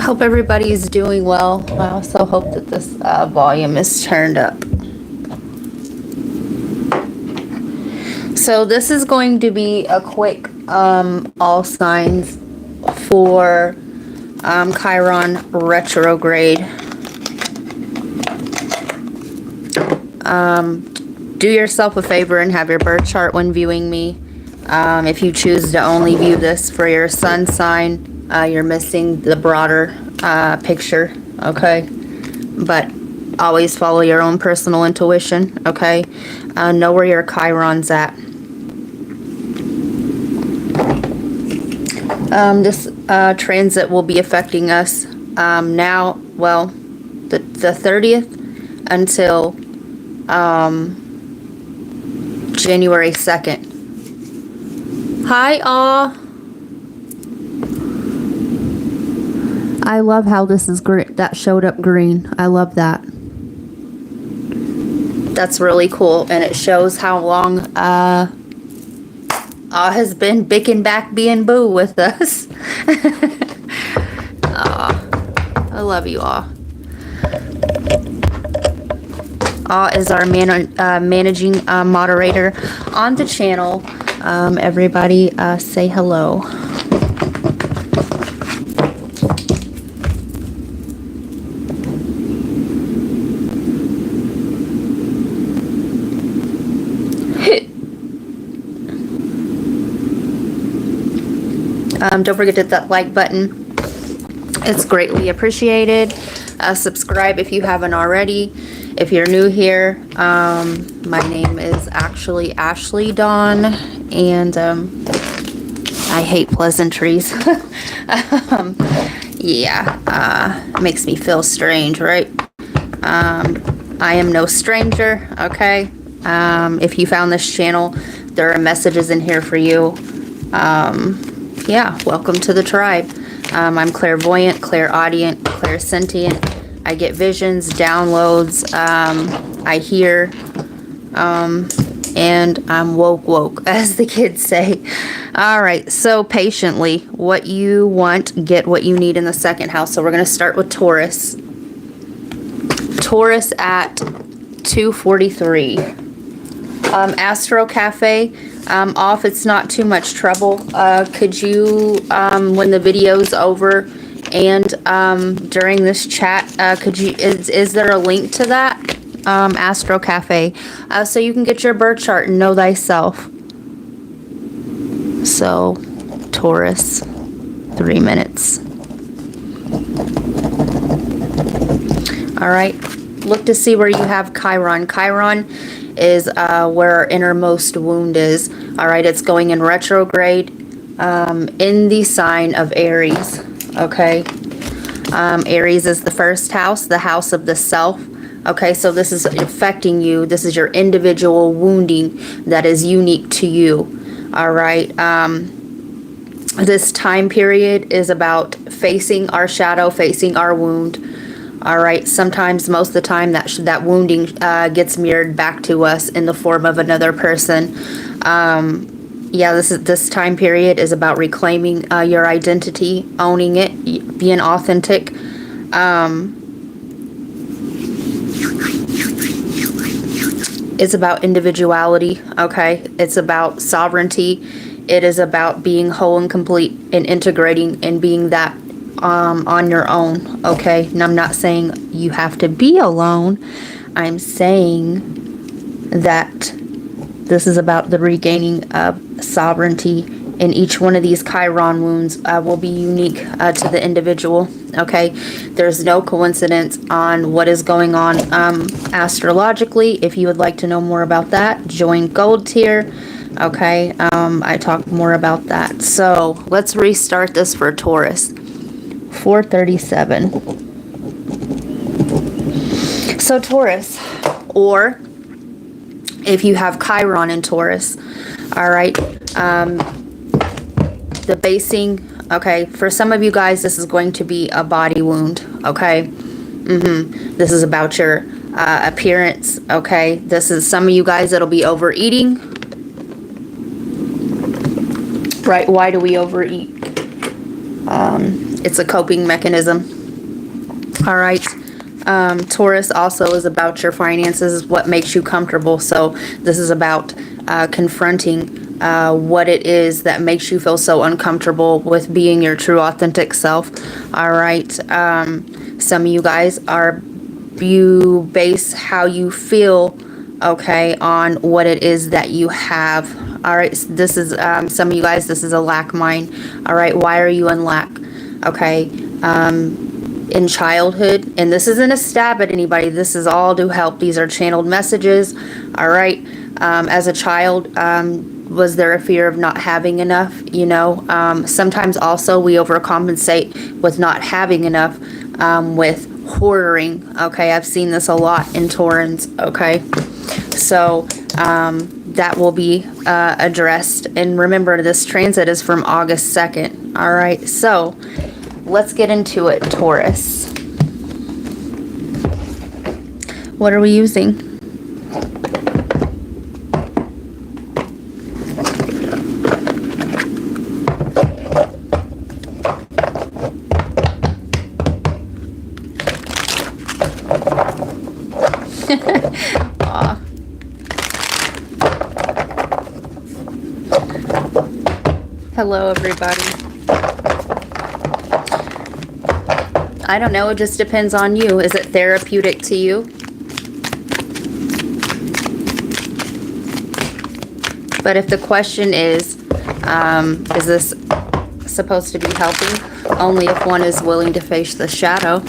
Hope everybody's doing well. I also hope that this volume is turned up. So this is going to be a quick all signs for Chiron retrograde. Do yourself a favor and have your birth chart when viewing me. If you choose to only view this for your sun sign, you're missing the broader picture, okay? But always follow your own personal intuition, okay? Know where your Chiron's at. This transit will be affecting us now, well, the 30th until January 2nd. Hi, all. I love how this is green. That showed up green. I love that. That's really cool, and it shows how long has been bicking back being boo with us. I love you all. Is our managing moderator on the channel. Everybody say hello. Don't forget to hit that like button. It's greatly appreciated. Subscribe if you haven't already. If you're new here, my name is actually Ashley Dawn, and I hate pleasantries. Makes me feel strange, right? I am no stranger, okay? If you found this channel, there are messages in here for you. Welcome to the tribe. I'm clairvoyant, clairaudient, clairsentient. I get visions, downloads, I hear, and I'm woke, as the kids say. All right, so patiently, what you want, get what you need in the second house. So we're going to start with Taurus. Taurus at 2:43. Astro Cafe off. It's not too much trouble. Could you, when the video's over and during this chat, is there a link to that? Astro Cafe, so you can get your birth chart and know thyself. So Taurus, 3 minutes. All right, look to see where you have Chiron. Chiron is where our innermost wound is. All right, it's going in retrograde in the sign of Aries. Okay, Aries is the first house, the house of the self. Okay, so this is affecting you. This is your individual wounding that is unique to you. All right, this time period is about facing our shadow, facing our wound. All right, sometimes, most of the time, that wounding gets mirrored back to us in the form of another person. This time period is about reclaiming your identity, owning it, being authentic. It's about individuality, okay? It's about sovereignty. It is about being whole and complete and integrating and being that on your own, okay? And I'm not saying you have to be alone. I'm saying that this is about the regaining of sovereignty, and each one of these Chiron wounds will be unique to the individual, okay? There's no coincidence on what is going on astrologically. If you would like to know more about that, join Gold Tier, okay? I talk more about that. So let's restart this for Taurus. 4:37. So Taurus, or if you have Chiron in Taurus, all right, the basing, okay, for some of you guys, this is going to be a body wound, okay? This is about your appearance, okay? This is some of you guys that'll be overeating, right? Why do we overeat? It's a coping mechanism. All right. Taurus also is about your finances, what makes you comfortable. So this is about confronting what it is that makes you feel so uncomfortable with being your true authentic self. All right. Some of you guys you base how you feel, okay, on what it is that you have. All right. This is some of you guys, this is a lack mind. All right. Why are you in lack? Okay. In childhood, and this isn't a stab at anybody, this is all to help. These are channeled messages. All right. As a child, was there a fear of not having enough? You know, sometimes also we overcompensate with not having enough, with hoarding. Okay, I've seen this a lot in Taurans. Okay, so that will be addressed. And remember, this transit is from August 2nd. All right, so let's get into it, Taurus. What are we using? Hello, everybody. I don't know, it just depends on you. Is it therapeutic to you? But if the question is this supposed to be helping? Only if one is willing to face the shadow.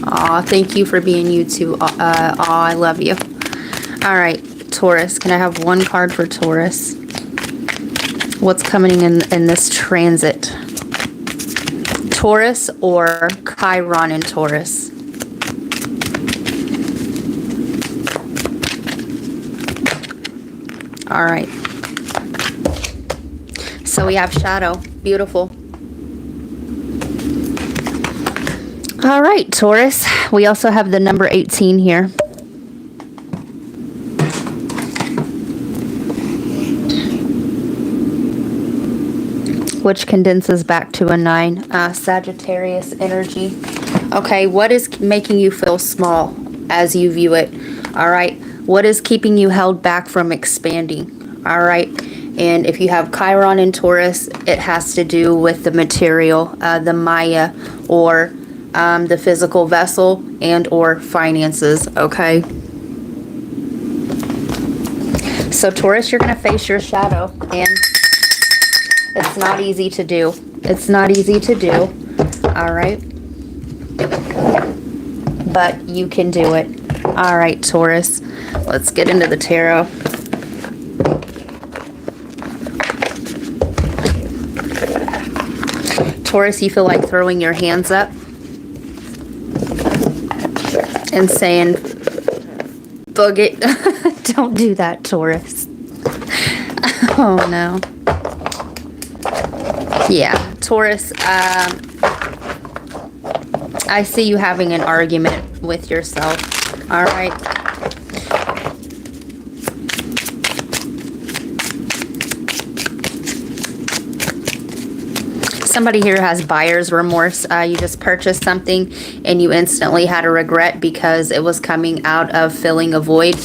Aw, thank you for being you too. Aw, I love you. All right, Taurus. Can I have one card for Taurus? What's coming in this transit? Taurus or Chiron in Taurus? All right. So we have shadow. Beautiful. All right, Taurus. We also have the number 18 here. Which condenses back to a 9. Sagittarius energy. Okay, what is making you feel small as you view it? All right. What is keeping you held back from expanding? All right. And if you have Chiron in Taurus, it has to do with the material, the Maya, or the physical vessel, and or finances. Okay. So Taurus, you're going to face your shadow, and it's not easy to do. It's not easy to do. All right. But you can do it. All right, Taurus. Let's get into the tarot. Taurus, you feel like throwing your hands up and saying, "Bug it." Don't do that, Taurus. Oh, no. Yeah, Taurus, I see you having an argument with yourself. All right. Somebody here has buyer's remorse. You just purchased something and you instantly had a regret because it was coming out of filling a void.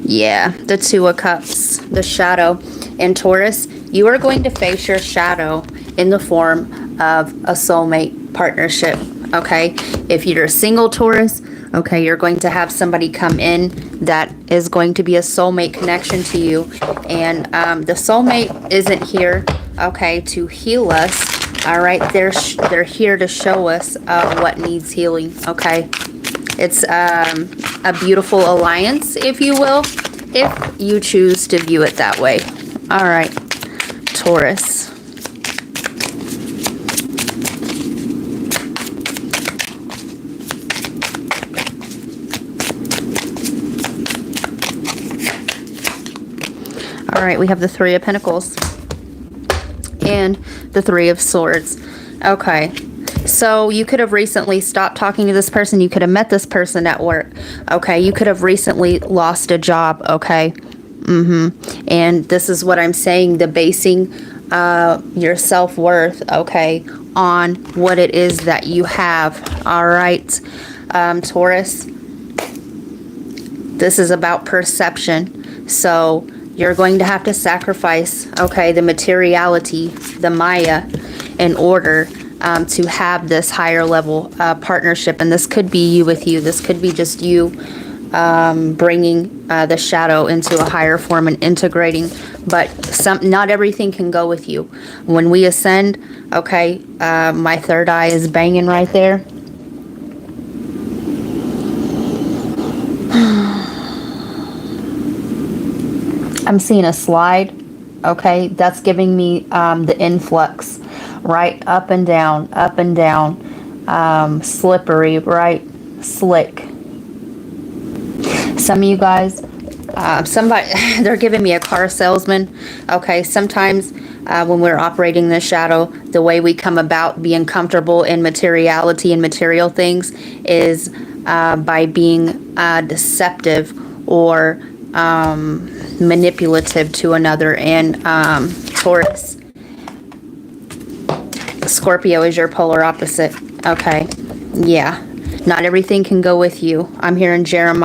Yeah, the 2 of Cups, the shadow. And Taurus, you are going to face your shadow in the form of a soulmate partnership. Okay, if you're a single Taurus, okay, you're going to have somebody come in that is going to be a soulmate connection to you. And the soulmate isn't here, okay, to heal us. All right, they're here to show us what needs healing. Okay, it's a beautiful alliance, if you will, if you choose to view it that way. All right, Taurus. All right, we have the 3 of Pentacles and the 3 of Swords. Okay, so you could have recently stopped talking to this person. You could have met this person at work. Okay, you could have recently lost a job. Okay, And this is what I'm saying, the basing your self-worth, okay, on what it is that you have. All right, Taurus, this is about perception. So you're going to have to sacrifice, okay, the materiality, the Maya, in order to have this higher level partnership. And this could be you with you. This could be just you bringing the shadow into a higher form and integrating. But not everything can go with you. When we ascend, okay, my third eye is banging right there. I'm seeing a slide, okay? That's giving me the influx, right? Up and down, slippery, right? Slick. Some of you guys, they're giving me a car salesman, okay? Sometimes when we're operating the shadow, the way we come about being comfortable in materiality and material things is by being deceptive or manipulative to another. And Taurus, Scorpio is your polar opposite, okay? Yeah, not everything can go with you. I'm hearing Jeremy.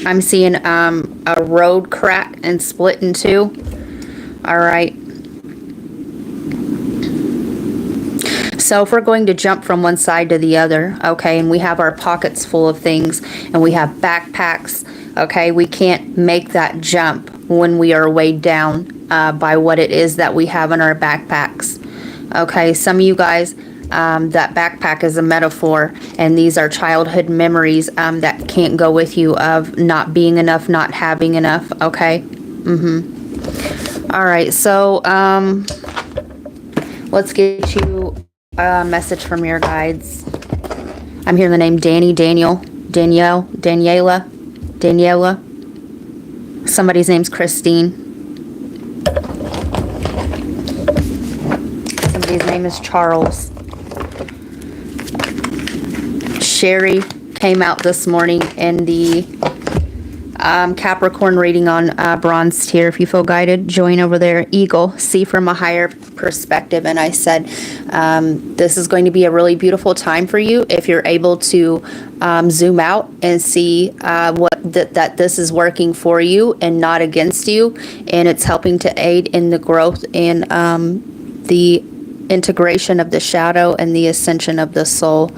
I'm seeing a road crack and split in two. All right. So if we're going to jump from one side to the other, okay, and we have our pockets full of things and we have backpacks, okay, we can't make that jump when we are weighed down by what it is that we have in our backpacks. Okay, some of you guys, that backpack is a metaphor, and these are childhood memories that can't go with you of not being enough, not having enough, okay? All right, so let's get you a message from your guides. I'm hearing the name Danny, Daniel, Danielle, Daniela. Somebody's name's Christine. Somebody's name is Charles. Sherry came out this morning in the Capricorn reading on bronze tier. If you feel guided, join over there. Eagle, see from a higher perspective. And I said this is going to be a really beautiful time for you if you're able to zoom out and see that this is working for you and not against you, and it's helping to aid in the growth and the integration of the shadow and the ascension of the soul.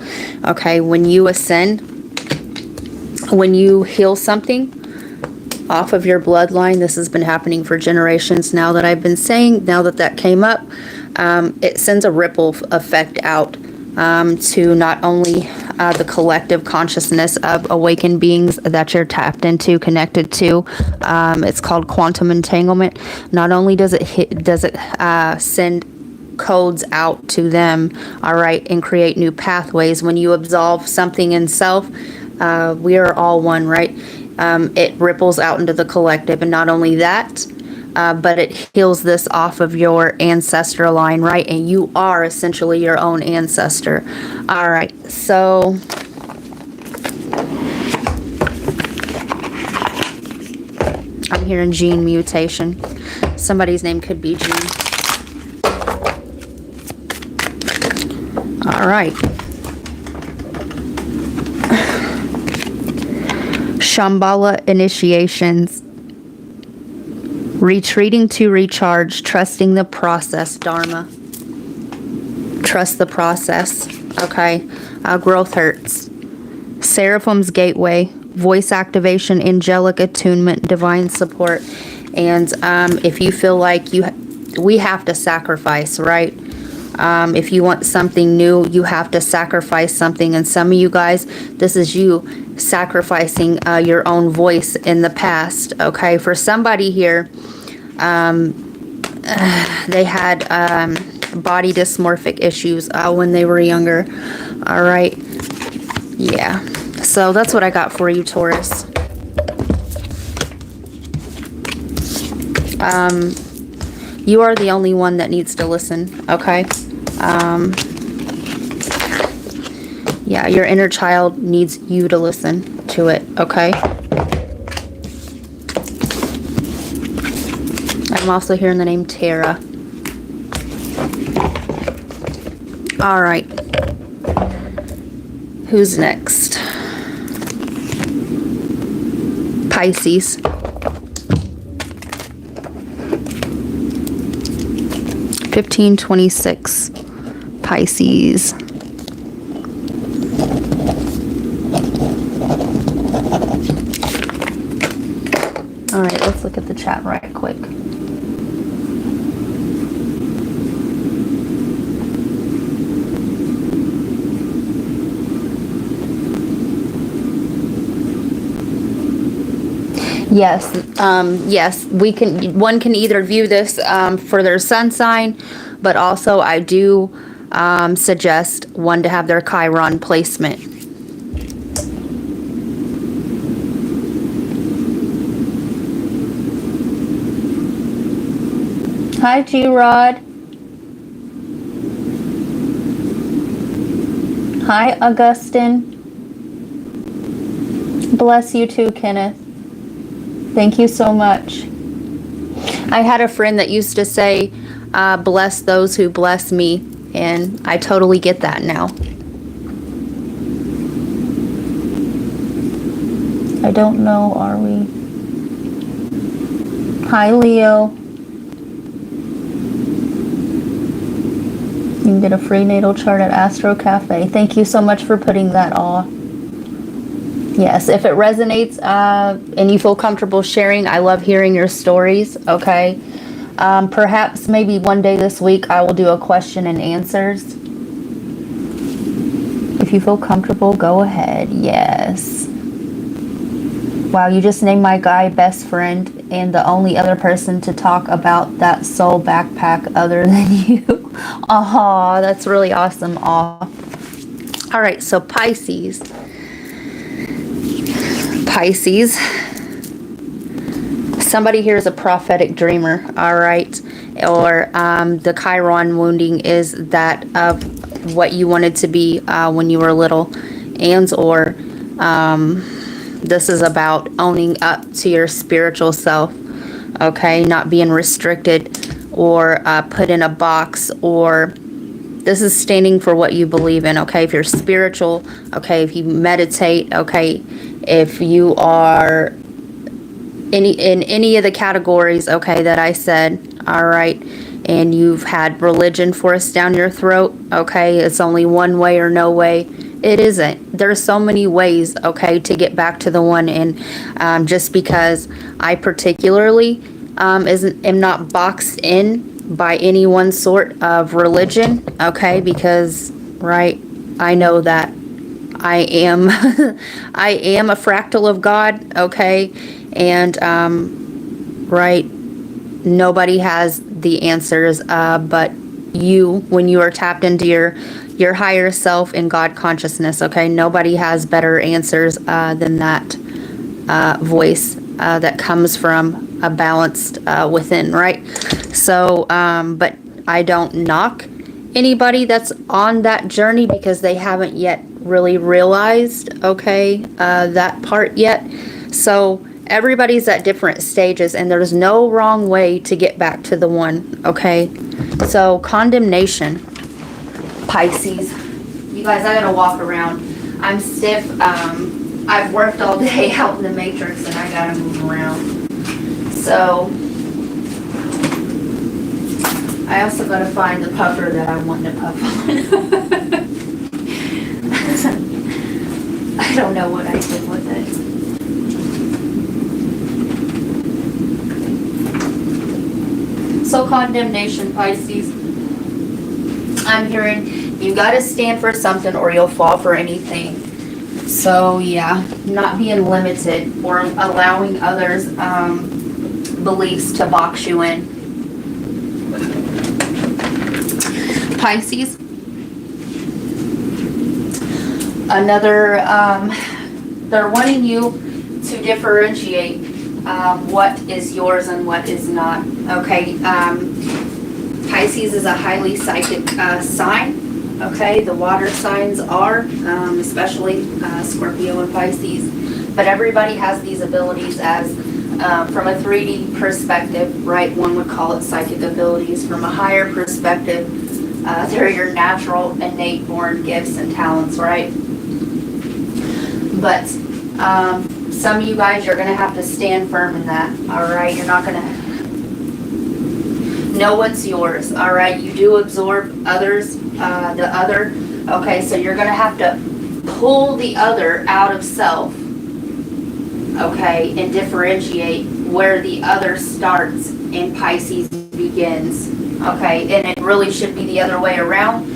Okay, when you ascend, when you heal something off of your bloodline, this has been happening for generations now that I've been saying, now that came up, it sends a ripple effect out to not only the collective consciousness of awakened beings that you're tapped into, connected to. It's called quantum entanglement. Not only does it send codes out to them, all right, and create new pathways. When you absolve something in self, we are all one, right? It ripples out into the collective, and not only that, but it heals this off of your ancestor line, right? And you are essentially your own ancestor. All right, so I'm hearing gene mutation. Somebody's name could be Gene. All right. Shambhala initiations. Retreating to recharge, trusting the process, Dharma. Trust the process, okay? Growth hurts. Seraphim's gateway, voice activation, angelic attunement, divine support. And if you feel like we have to sacrifice, right? If you want something new, you have to sacrifice something. And some of you guys, this is you sacrificing your own voice in the past, okay? For somebody here, they had body dysmorphic issues when they were younger. All right. Yeah. So that's what I got for you, Taurus. You are the only one that needs to listen, okay? Yeah, your inner child needs you to listen to it, okay? I'm also hearing the name Tara. All right. Who's next? Pisces. (1526) Pisces. All right, let's look at the chat right quick. Yes, yes, one can either view this for their sun sign, but also I do suggest one to have their Chiron placement. Hi, G-Rod. Hi, Augustine. Bless you too, Kenneth. Thank you so much. I had a friend that used to say, bless those who bless me, and I totally get that now. I don't know, are we? Hi, Leo. You can get a free natal chart at Astro Cafe. Thank you so much for putting that off. Yes, if it resonates and you feel comfortable sharing, I love hearing your stories, okay? Perhaps maybe one day this week I will do a question and answers. If you feel comfortable, go ahead. Yes. Wow, you just named my guy best friend and the only other person to talk about that soul backpack other than you. Aw, that's really awesome. Aw. All right, so Pisces. Pisces. Somebody here is a prophetic dreamer, all right? Or the Chiron wounding is that of what you wanted to be when you were little. And or this is about owning up to your spiritual self, okay? Not being restricted or put in a box, or this is standing for what you believe in, okay? If you're spiritual, okay, if you meditate, okay, if you are in any of the categories, okay, that I said, all right, and you've had religion forced down your throat, okay, it's only one way or no way. It isn't. There's so many ways, okay, to get back to the one. And just because I particularly am not boxed in by any one sort of religion, okay, because, right, I know that I am I am a fractal of God, okay, and right, nobody has the answers but you, when you are tapped into your higher self and God consciousness, okay? Nobody has better answers than that voice that comes from a balanced within, right? So, but I don't knock anybody that's on that journey because they haven't yet really realized, okay, that part yet. So everybody's at different stages and there's no wrong way to get back to the one, okay? So condemnation, Pisces. You guys, I gotta walk around. I'm stiff. I've worked all day out in the matrix and I gotta move around. So I also gotta find the puffer that I want to puff on. I don't know what I did with it. So condemnation, Pisces. I'm hearing you got to stand for something or you'll fall for anything. So yeah, not being limited or allowing others' beliefs to box you in. Pisces. Another, they're wanting you to differentiate what is yours and what is not. Okay, Pisces is a highly psychic sign. Okay, the water signs are, especially Scorpio and Pisces. But everybody has these abilities as, from a 3D perspective, right? One would call it psychic abilities. From a higher perspective, they're your natural, innate, born gifts and talents, right? But some of you guys, you're going to have to stand firm in that, all right? You're not going to know what's yours, all right? You do absorb others, the other, okay? So you're going to have to pull the other out of self, okay, and differentiate where the other starts and Pisces begins, okay? And it really should be the other way around.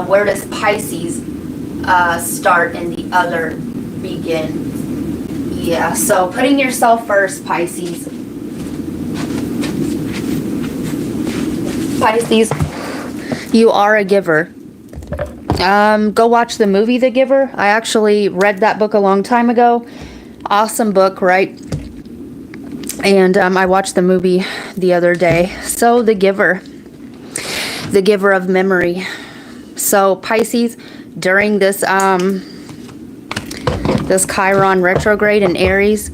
Where does Pisces start and the other begin? Yeah, so putting yourself first, Pisces. Pisces, you are a giver. Go watch the movie The Giver. I actually read that book a long time ago. Awesome book, right? And I watched the movie the other day. So the giver of memory. So Pisces, during this this Chiron retrograde in Aries,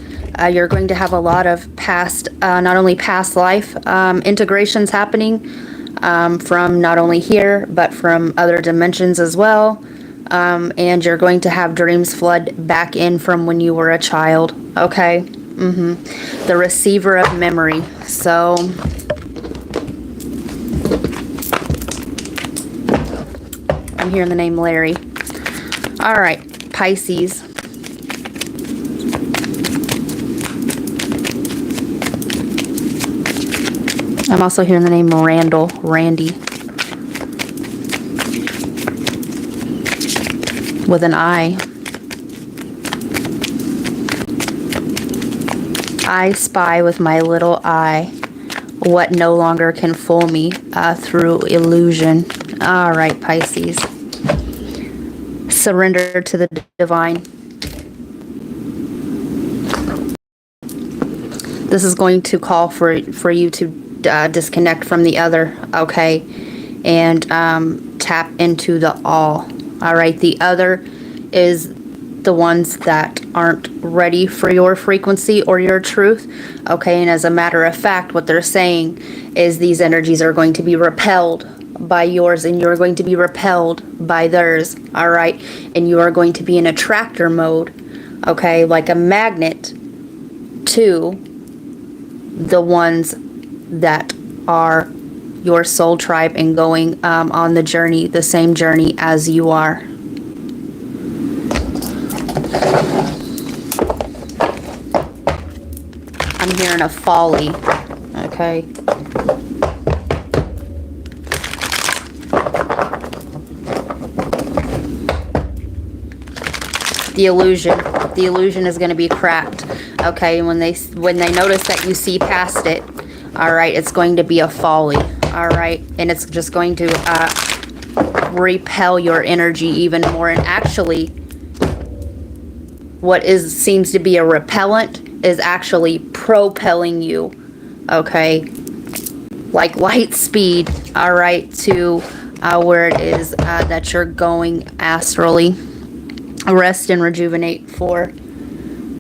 you're going to have a lot of past, not only past life integrations happening from not only here, but from other dimensions as well. And you're going to have dreams flood back in from when you were a child, okay? The receiver of memory. So I'm hearing the name Larry. All right, Pisces. I'm also hearing the name Randy. With an I. I spy with my little eye what no longer can fool me through illusion. All right, Pisces. Surrender to the divine. This is going to call for you to disconnect from the other, okay? And tap into the all. All right, the other is the ones that aren't ready for your frequency or your truth, okay? And as a matter of fact, what they're saying is these energies are going to be repelled by yours, and you're going to be repelled by theirs, all right? And you are going to be in attractor mode, okay? Like a magnet to the ones that are your soul tribe and going on the journey, the same journey as you are. I'm hearing a folly, okay? The illusion is going to be cracked, okay? When they notice that you see past it, all right, it's going to be a folly, all right? And it's just going to repel your energy even more. And actually, what seems to be a repellent is actually propelling you, okay? Like light speed, all right, to where it is that you're going astrally. Rest and rejuvenate for.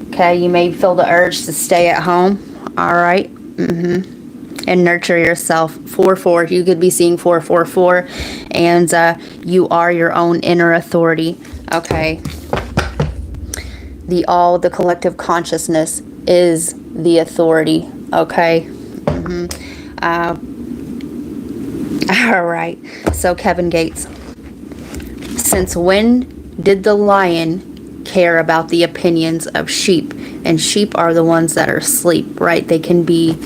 Okay, you may feel the urge to stay at home, all right? And nurture yourself. 4-4, you could be seeing 4-4-4, and you are your own inner authority, okay? The all, the collective consciousness is the authority, okay? All right, so Kevin Gates. Since when did the lion care about the opinions of sheep? And sheep are the ones that are asleep, right? They can be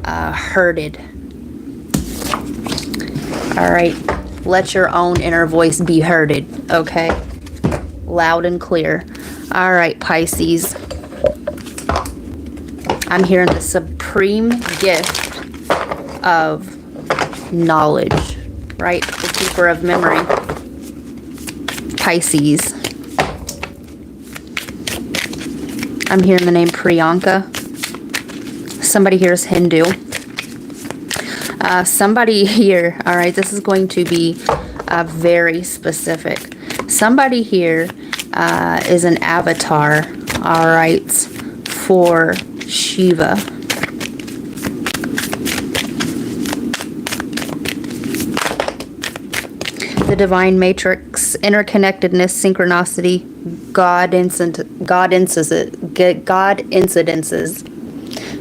herded. All right, let your own inner voice be herded, okay? Loud and clear. All right, Pisces. I'm hearing the supreme gift of knowledge, right? The keeper of memory. Pisces. I'm hearing the name Priyanka. Somebody here is Hindu. Somebody here, all right, this is going to be very specific. Somebody here is an avatar, all right, for Shiva. The divine matrix, interconnectedness, synchronicity, God incidences.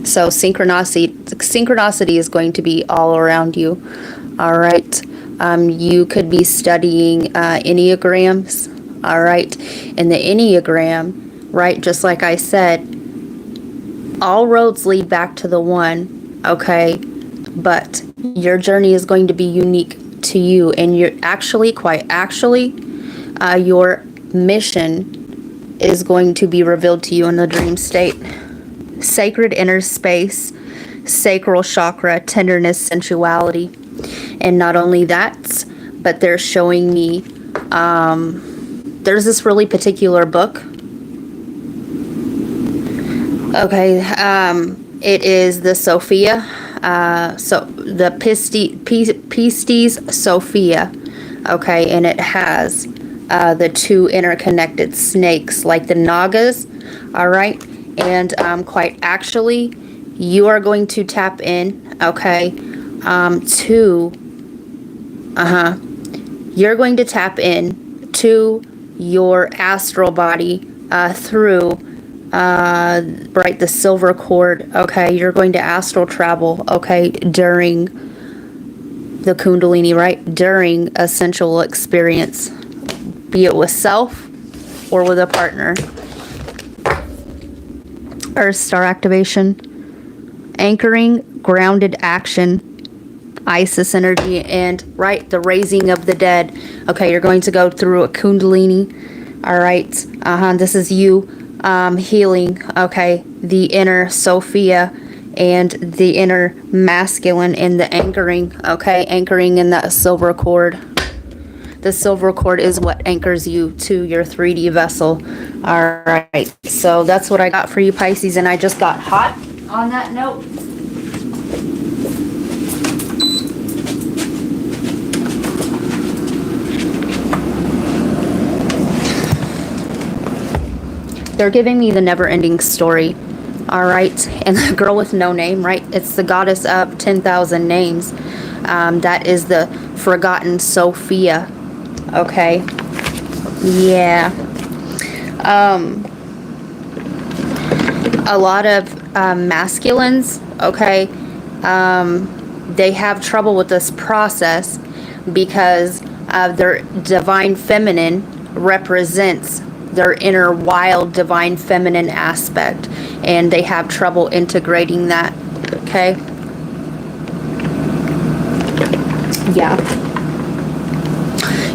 So synchronicity is going to be all around you. All right. You could be studying Enneagrams. All right. And the Enneagram, right, just like I said, all roads lead back to the one. Okay. But your journey is going to be unique to you, and you're your mission is going to be revealed to you in the dream state. Sacred inner space, sacral chakra, tenderness, sensuality. And not only that, but they're showing me there's this really particular book. Okay, it is the Sophia. So the Pisces Sophia, okay, and it has the two interconnected snakes like the Nagas, all right, and quite actually, you are going to tap in, okay, you're going to tap in to your astral body through right, the silver cord. Okay, you're going to astral travel, okay, during the Kundalini, right, during a sensual experience, be it with self or with a partner. Earth star activation, anchoring, grounded action, Isis energy, and right, the raising of the dead. Okay, you're going to go through a Kundalini. All right, this is you healing, okay, the inner Sophia and the inner masculine, and the anchoring, okay, anchoring in that silver cord. The silver cord is what anchors you to your 3D vessel. All right, so that's what I got for you, Pisces, and I just got hot on that note. They're giving me the never-ending story, all right? And the girl with no name, right? It's the goddess of 10,000 names. That is the forgotten Sophia, okay? Yeah. A lot of masculines, okay, they have trouble with this process because their divine feminine represents their inner wild divine feminine aspect, and they have trouble integrating that, okay? Yeah.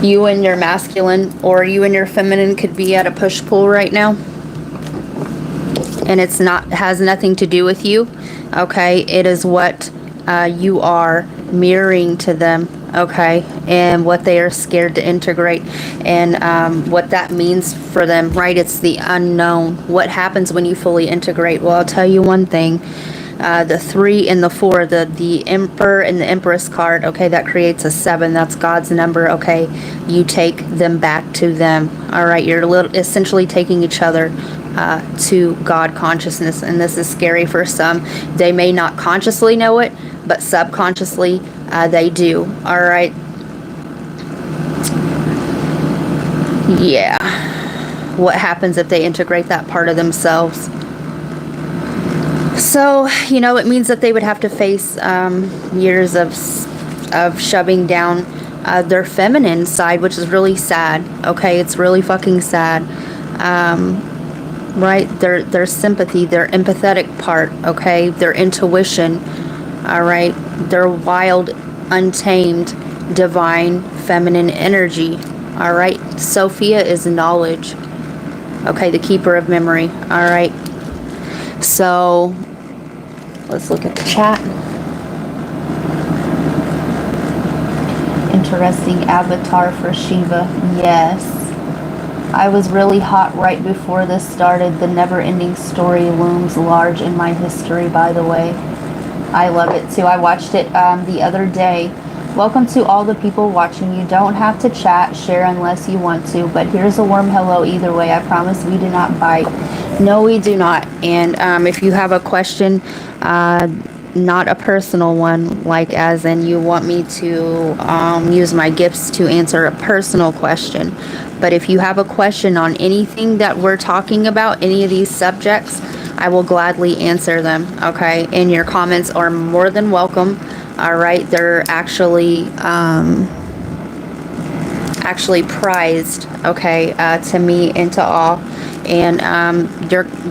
You and your masculine or you and your feminine could be at a push-pull right now, and has nothing to do with you, okay? It is what you are mirroring to them, okay, and what they are scared to integrate, and what that means for them, right? It's the unknown. What happens when you fully integrate? Well, I'll tell you one thing. The 3 and the 4, the Emperor and the Empress card, okay, that creates a 7. That's God's number, okay? You take them back to them, all right? You're essentially taking each other to God consciousness, and this is scary for some. They may not consciously know it, but subconsciously they do, all right? Yeah. What happens if they integrate that part of themselves? So, you know, it means that they would have to face years of shoving down their feminine side, which is really sad, okay? It's really fucking sad. Right? Their sympathy, their empathetic part, okay? Their intuition, all right? Their wild, untamed, divine, feminine energy, all right? Sophia is knowledge, okay? The keeper of memory, all right? So, let's look at the chat. Interesting avatar for Shiva. Yes. I was really hot right before this started. The never-ending story looms large in my history, by the way. I love it too. I watched it the other day. Welcome to all the people watching. You don't have to chat, share unless you want to, but here's a warm hello either way. I promise we do not bite. No, we do not. And if you have a question, not a personal one, like as in you want me to use my gifts to answer a personal question. But if you have a question on anything that we're talking about, any of these subjects, I will gladly answer them, okay? And your comments are more than welcome. All right, they're actually prized, okay, to me and to all. And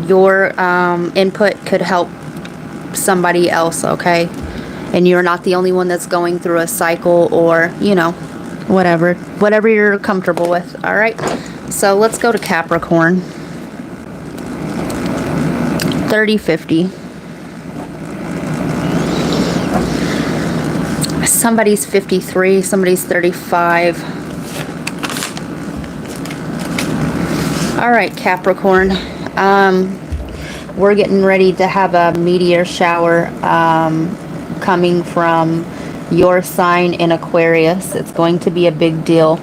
your input could help somebody else, okay? And you're not the only one that's going through a cycle, or you know, whatever you're comfortable with. All right, so let's go to Capricorn. 30-50. Somebody's 53, somebody's 35. All right, Capricorn. We're getting ready to have a meteor shower coming from your sign in Aquarius. It's going to be a big deal.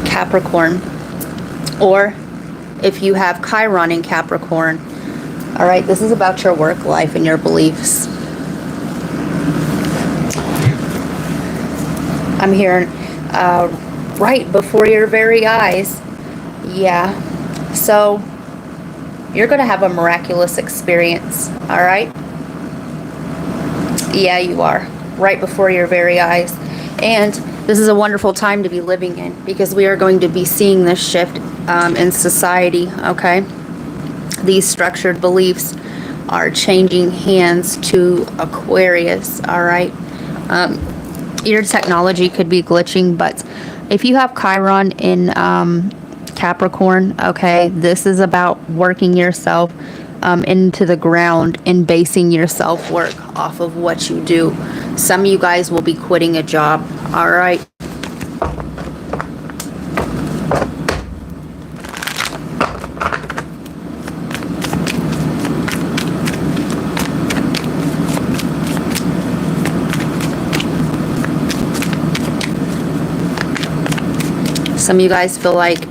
Capricorn. Or if you have Chiron in Capricorn, all right, this is about your work life and your beliefs. I'm hearing right before your very eyes. Yeah, so you're going to have a miraculous experience, all right? Yeah, you are, right before your very eyes. And this is a wonderful time to be living in, because we are going to be seeing this shift in society, okay? These structured beliefs are changing hands to Aquarius, all right? Your technology could be glitching, but if you have Chiron in Capricorn, okay, this is about working yourself into the ground and basing your self-work off of what you do. Some of you guys will be quitting a job, all right? Some of you guys feel like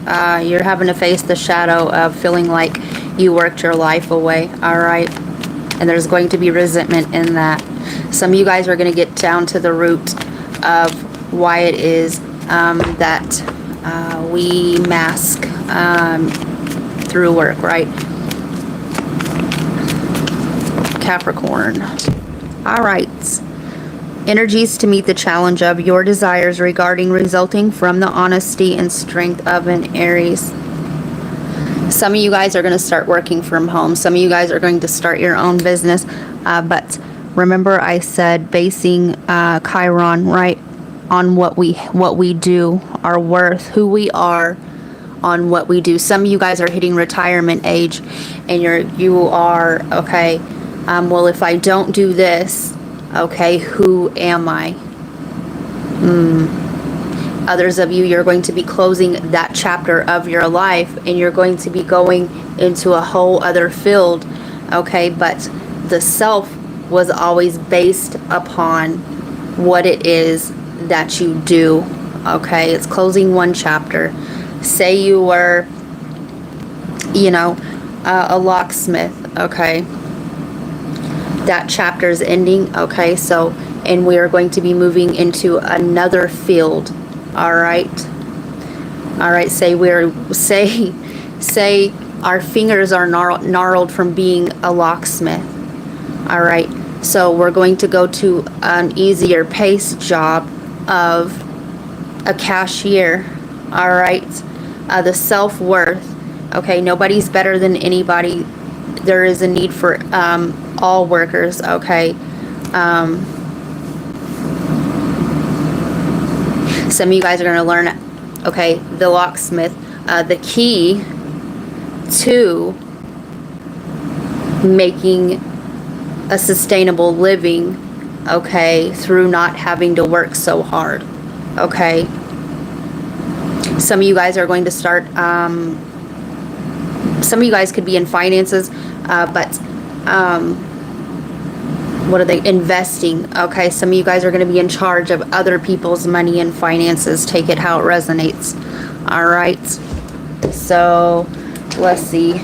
you're having to face the shadow of feeling like you worked your life away, all right? And there's going to be resentment in that. Some of you guys are going to get down to the root of why it is that we mask through work, right? Capricorn. All right. Energies to meet the challenge of your desires regarding resulting from the honesty and strength of an Aries. Some of you guys are going to start working from home. Some of you guys are going to start your own business. But remember I said basing Chiron, right, on what we do, our worth, who we are, on what we do. Some of you guys are hitting retirement age, and you are, okay, well, if I don't do this, okay, who am I? Others of you, you're going to be closing that chapter of your life, and you're going to be going into a whole other field, okay? But the self was always based upon what it is that you do, okay? It's closing one chapter. Say you were, you know, a locksmith, okay? That chapter is ending, okay? So, and we are going to be moving into another field, all right? All right, say our fingers are gnarled from being a locksmith, all right? So we're going to go to an easier pace job of a cashier, all right? The self-worth, okay? Nobody's better than anybody. There is a need for all workers, okay? Some of you guys are going to learn, okay, the locksmith, the key to making a sustainable living, okay, through not having to work so hard, okay? Some of you guys are going to start some of you guys could be in finances, but what are they? Investing. Okay, some of you guys are going to be in charge of other people's money and finances. Take it how it resonates. All right. So let's see.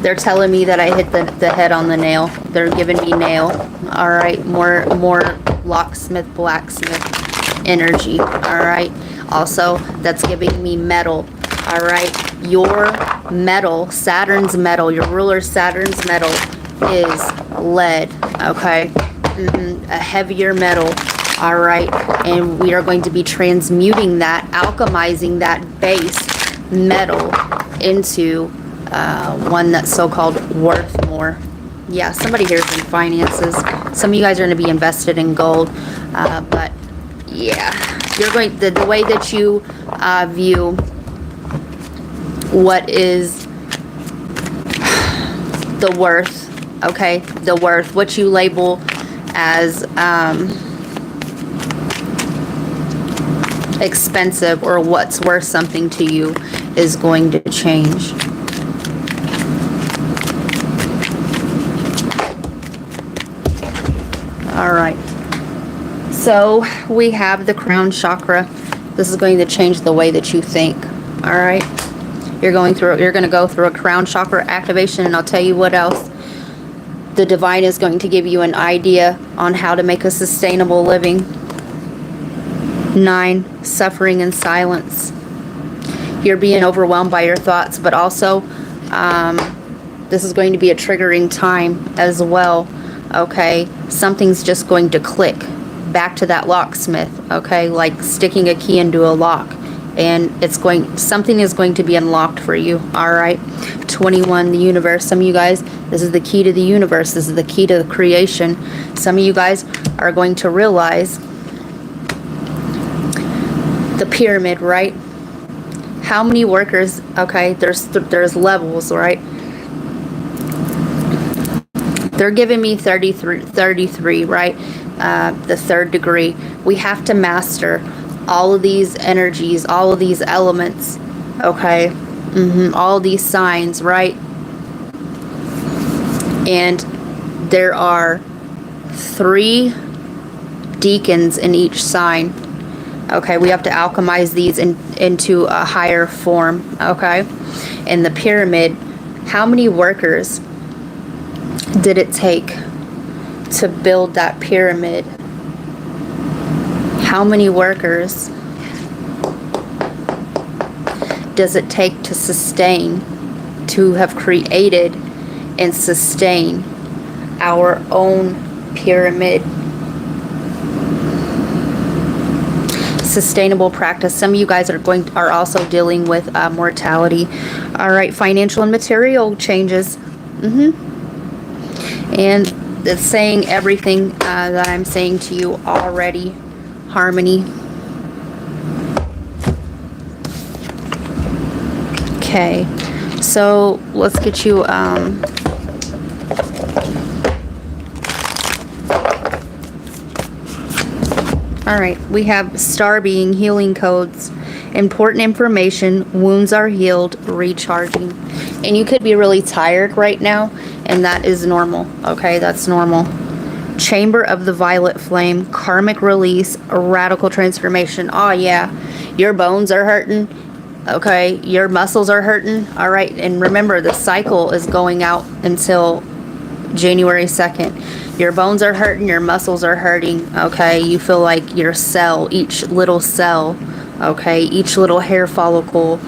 They're telling me that I hit the head on the nail. They're giving me nail. All right, more locksmith, blacksmith energy. All right. Also, that's giving me metal. All right. Your metal, Saturn's metal, your ruler Saturn's metal is lead. Okay. A heavier metal. All right. And we are going to be transmuting that, alchemizing that base metal into one that's so-called worth more. Yeah, somebody here is in finances. Some of you guys are going to be invested in gold, but yeah, you're going the way that you view what is the worth. Okay, the worth, what you label as expensive or what's worth something to you is going to change. All right, so we have the crown chakra. This is going to change the way that you think. All right, you're going to go through a crown chakra activation, and I'll tell you what else. The divine is going to give you an idea on how to make a sustainable living. 9, suffering in silence. You're being overwhelmed by your thoughts, but also this is going to be a triggering time as well. Okay, something's just going to click back to that locksmith. Okay, like sticking a key into a lock, and something is going to be unlocked for you. All right, 21, the universe. Some of you guys, this is the key to the universe. This is the key to the creation. Some of you guys are going to realize the pyramid, right? How many workers? Okay, there's levels, right? They're giving me 33, right? The third degree. We have to master all of these energies, all of these elements, okay? All these signs, right? And there are 3 deacons in each sign. Okay, we have to alchemize these into a higher form, okay? And the pyramid, how many workers did it take to build that pyramid? How many workers does it take to sustain, to have created and sustain our own pyramid? Sustainable practice. Some of you guys are also dealing with mortality. All right, financial and material changes. And it's saying everything that I'm saying to you already. Harmony. Okay, so let's get you all right, we have star being, healing codes, important information, wounds are healed, recharging. And you could be really tired right now, and that is normal. Okay, that's normal. Chamber of the violet flame, karmic release, radical transformation. Oh yeah, your bones are hurting. Okay, your muscles are hurting. All right, and remember the cycle is going out until January 2nd. Your bones are hurting, your muscles are hurting. Okay, you feel like your cell, each little cell, okay, each little hair follicle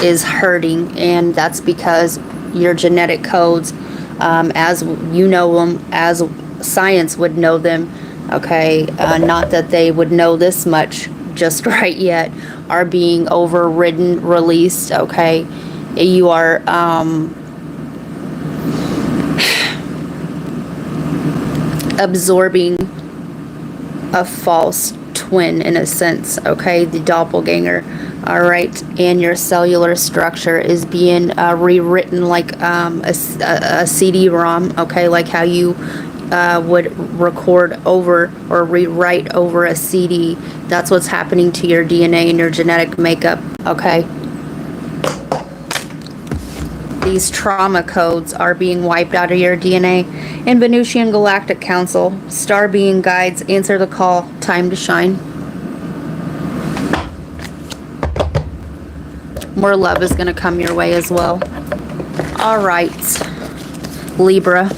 is hurting, and that's because your genetic codes, as you know them, as science would know them, okay, not that they would know this much just right yet, are being overridden, released. Okay, you are absorbing a false twin in a sense, okay, the doppelganger. All right, and your cellular structure is being rewritten like a CD-ROM, okay, like how you would record over or rewrite over a CD. That's what's happening to your DNA and your genetic makeup, okay? These trauma codes are being wiped out of your DNA. And Venusian Galactic Council, star being guides, answer the call, time to shine. More love is going to come your way as well. All right, Libra.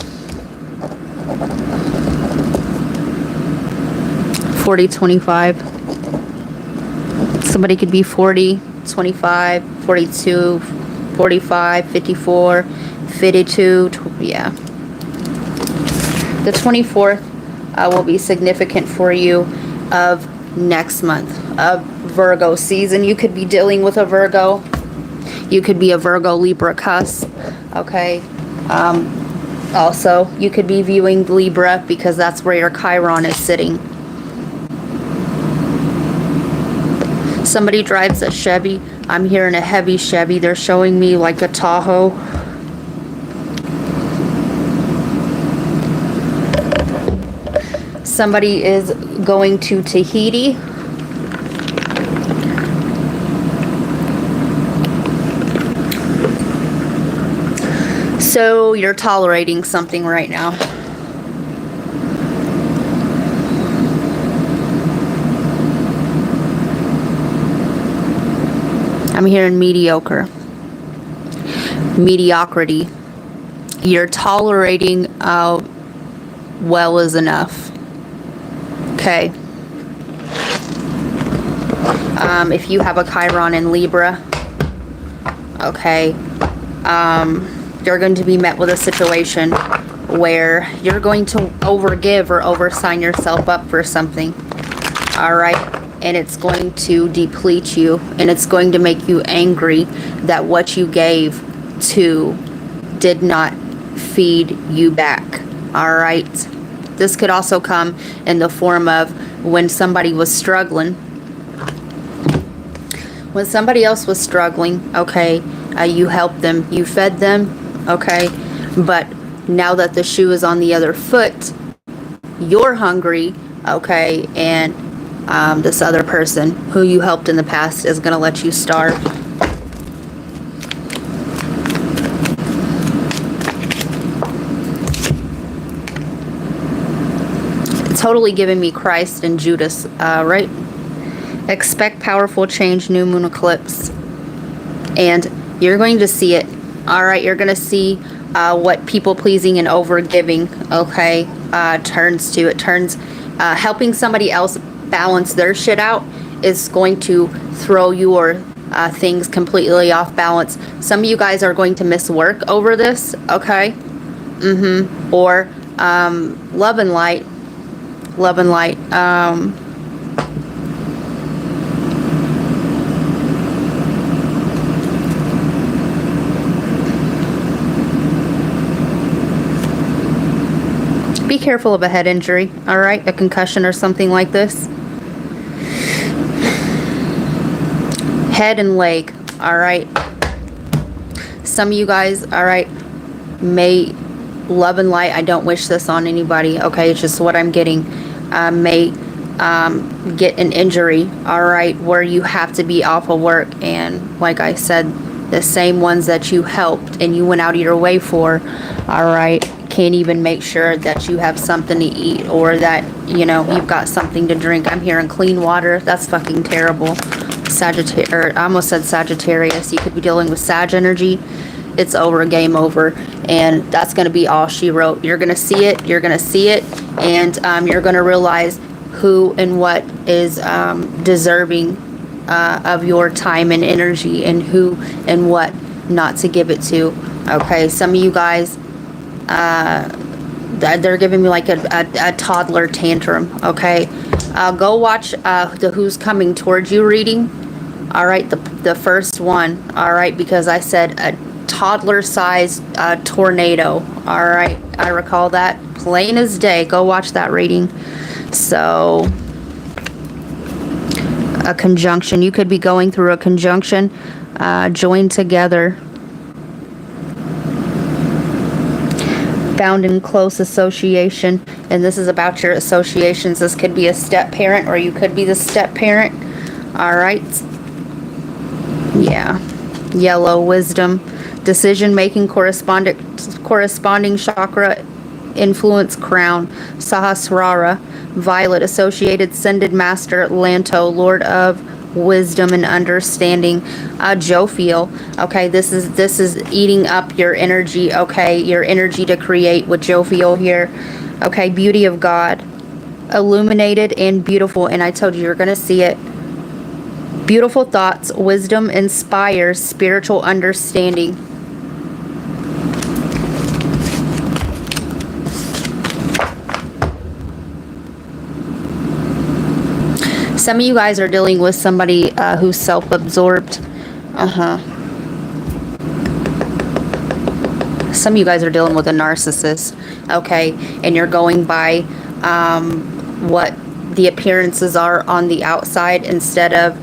40-25. Somebody could be 40, 25, 42, 45, 54, 52, yeah. The 24th will be significant for you of next month, of Virgo season. You could be dealing with a Virgo. You could be a Virgo Libra cusp, okay? Also, you could be viewing Libra because that's where your Chiron is sitting. Somebody drives a Chevy. I'm hearing a heavy Chevy. They're showing me like a Tahoe. Somebody is going to Tahiti. So you're tolerating something right now. I'm hearing mediocre. Mediocrity. You're tolerating well is enough. Okay. If you have a Chiron in Libra, okay, you're going to be met with a situation where you're going to overgive or oversign yourself up for something. All right. And it's going to deplete you, and it's going to make you angry that what you gave to did not feed you back. All right. This could also come in the form of when somebody was struggling. When somebody else was struggling, okay, you helped them, you fed them, okay, but now that the shoe is on the other foot, you're hungry, okay, and this other person who you helped in the past is going to let you starve. It's totally giving me Christ and Judas, right? Expect powerful change, new moon eclipse. And you're going to see it. All right, you're going to see what people pleasing and over giving, okay, turns to. It turns, helping somebody else balance their shit out is going to throw your things completely off balance. Some of you guys are going to miss work over this, okay? Or love and light. Be careful of a head injury, all right? A concussion or something like this. Head and leg, all right? Some of you guys, all right, may love and light. I don't wish this on anybody, okay? It's just what I'm getting. May get an injury, all right, where you have to be off of work. And like I said, the same ones that you helped and you went out of your way for, all right, can't even make sure that you have something to eat or that, you know, you've got something to drink. I'm hearing clean water. That's fucking terrible. Sagittarius, I almost said Sagittarius. You could be dealing with Sag energy. It's over, game over, and that's going to be all she wrote. You're going to see it, and you're going to realize who and what is deserving of your time and energy, and who and what not to give it to. Okay, some of you guys, they're giving me like a toddler tantrum. Okay, go watch the Who's Coming Towards You reading. All right, the first one. All right, because I said a toddler-sized tornado. All right, I recall that plain as day. Go watch that reading. So, a conjunction. You could be going through a conjunction. Join together. bound in close association, and this is about your associations. This could be a step parent, or you could be the step parent. All right. Yeah. Yellow, wisdom, decision making, corresponding chakra, influence, crown, Sahasrara, violet, associated, ascended master, Lanto, lord of wisdom and understanding, Jophiel. Okay, this is eating up your energy. Okay, your energy to create with Jophiel here. Okay, beauty of God, illuminated and beautiful, and I told you you're gonna see it. Beautiful thoughts, wisdom inspires spiritual understanding. Some of you guys are dealing with somebody who's self-absorbed. Some of you guys are dealing with a narcissist, okay? And you're going by what the appearances are on the outside instead of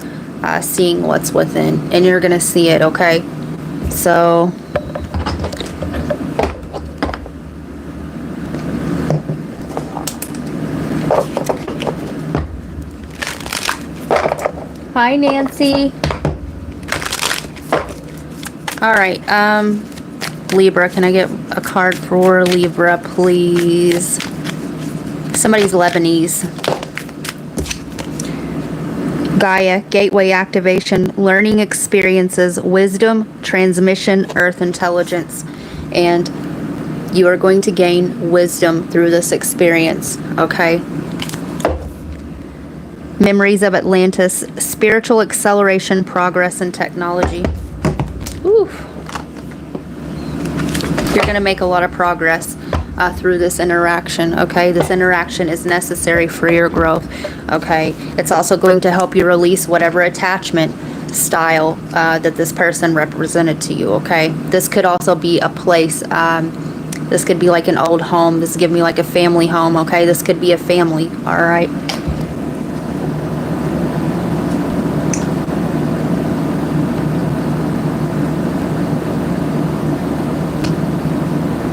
seeing what's within. And you're going to see it, okay? So... Hi, Nancy. All right, Libra, can I get a card for Libra, please? Somebody's Lebanese. Gaia, gateway activation, learning experiences, wisdom, transmission, earth intelligence. And you are going to gain wisdom through this experience, okay? Memories of Atlantis, spiritual acceleration, progress, and technology. Oof. You're going to make a lot of progress through this interaction, okay? This interaction is necessary for your growth, okay? It's also going to help you release whatever attachment style that this person represented to you, okay? This could also be a place. This could be like an old home. This give me like a family home, okay? This could be a family, all right?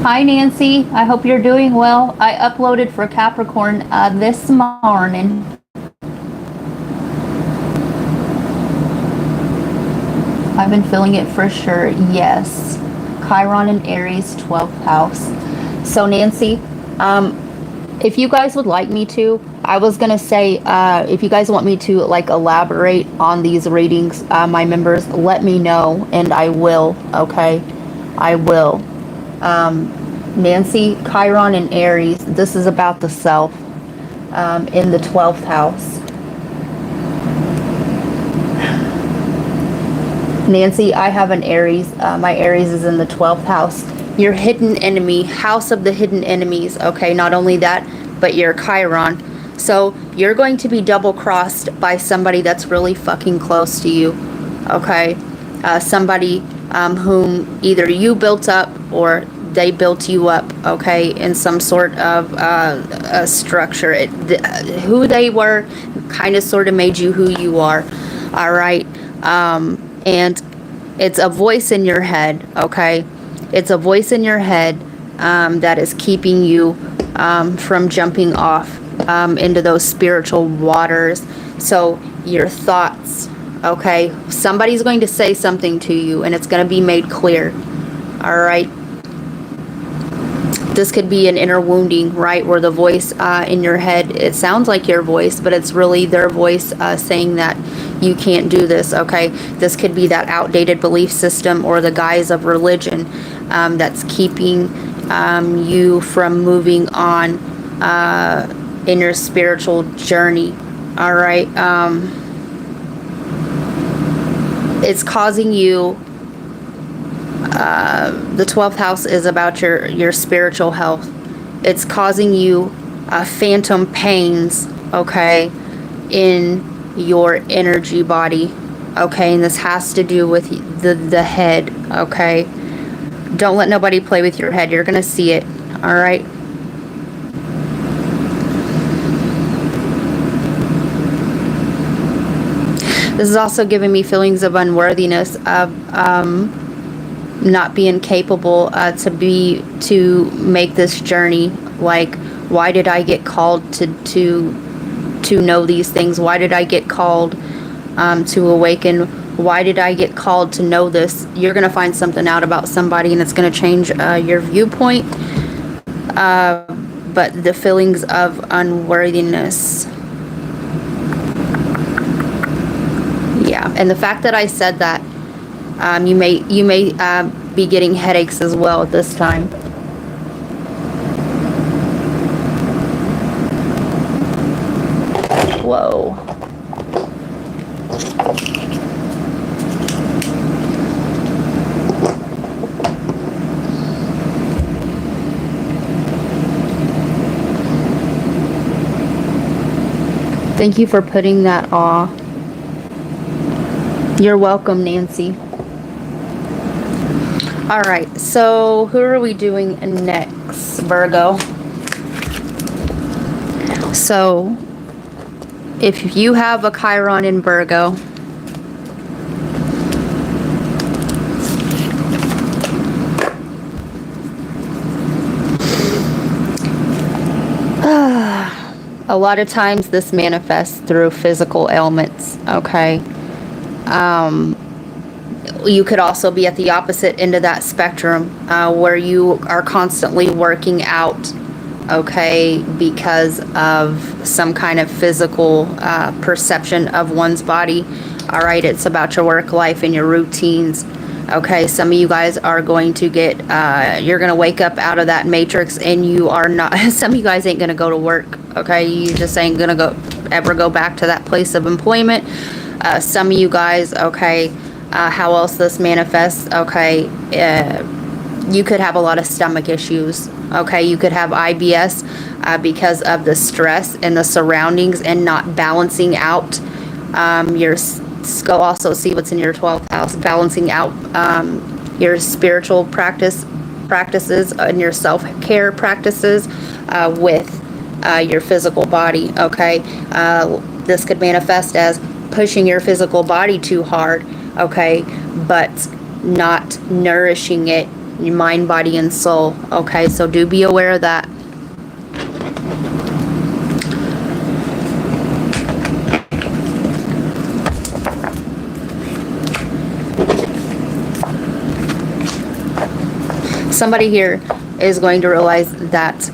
Hi, Nancy. I hope you're doing well. I uploaded for Capricorn this morning. I've been feeling it for sure. Yes. Chiron and Aries, 12th house. So, Nancy, if you guys would like me to, I was going to say, if you guys want me to, like, elaborate on these readings, my members, let me know, and I will, okay? I will. Nancy, Chiron and Aries, this is about the self in the 12th house. Nancy, I have an Aries. My Aries is in the 12th house. Your hidden enemy, house of the hidden enemies. Okay, not only that, but your Chiron. So you're going to be double crossed by somebody that's really fucking close to you. Okay, somebody whom either you built up or they built you up, okay, in some sort of a structure. Who they were kind of sort of made you who you are, all right? And it's a voice in your head, okay? It's a voice in your head that is keeping you from jumping off into those spiritual waters. So your thoughts, okay? Somebody's going to say something to you, and it's going to be made clear, all right? This could be an inner wounding, right? Where the voice in your head, it sounds like your voice, but it's really their voice saying that you can't do this, okay? This could be that outdated belief system or the guise of religion that's keeping you from moving on in your spiritual journey, all right? It's causing you... the 12th house is about your spiritual health. It's causing you phantom pains, okay, in your energy body, okay, and this has to do with the head, okay. Don't let nobody play with your head. You're gonna see it, all right. This is also giving me feelings of unworthiness, of not being capable to make this journey. Like, why did I get called to know these things? Why did I get called to awaken? Why did I get called to know this? You're going to find something out about somebody, and it's going to change your viewpoint. But the feelings of unworthiness. Yeah, and the fact that I said that, you may be getting headaches as well at this time. Whoa. Thank you for putting that off. You're welcome, Nancy. All right, so who are we doing next, Virgo? So, if you have a Chiron in Virgo, a lot of times this manifests through physical ailments, okay? You could also be at the opposite end of that spectrum, where you are constantly working out, okay, because of some kind of physical perception of one's body. All right, it's about your work life and your routines. Okay, some of you guys are going to get, you're going to wake up out of that matrix, and you are not, some of you guys ain't going to go to work, okay? You just ain't going to ever go back to that place of employment. Some of you guys, okay, how else this manifests, okay, you could have a lot of stomach issues, okay? You could have IBS because of the stress and the surroundings and not balancing out your, go also see what's in your 12th house, balancing out your spiritual practices and your self-care practices with your physical body, okay? This could manifest as pushing your physical body too hard, okay, but not nourishing it, your mind, body, and soul, okay? So do be aware of that. Somebody here is going to realize that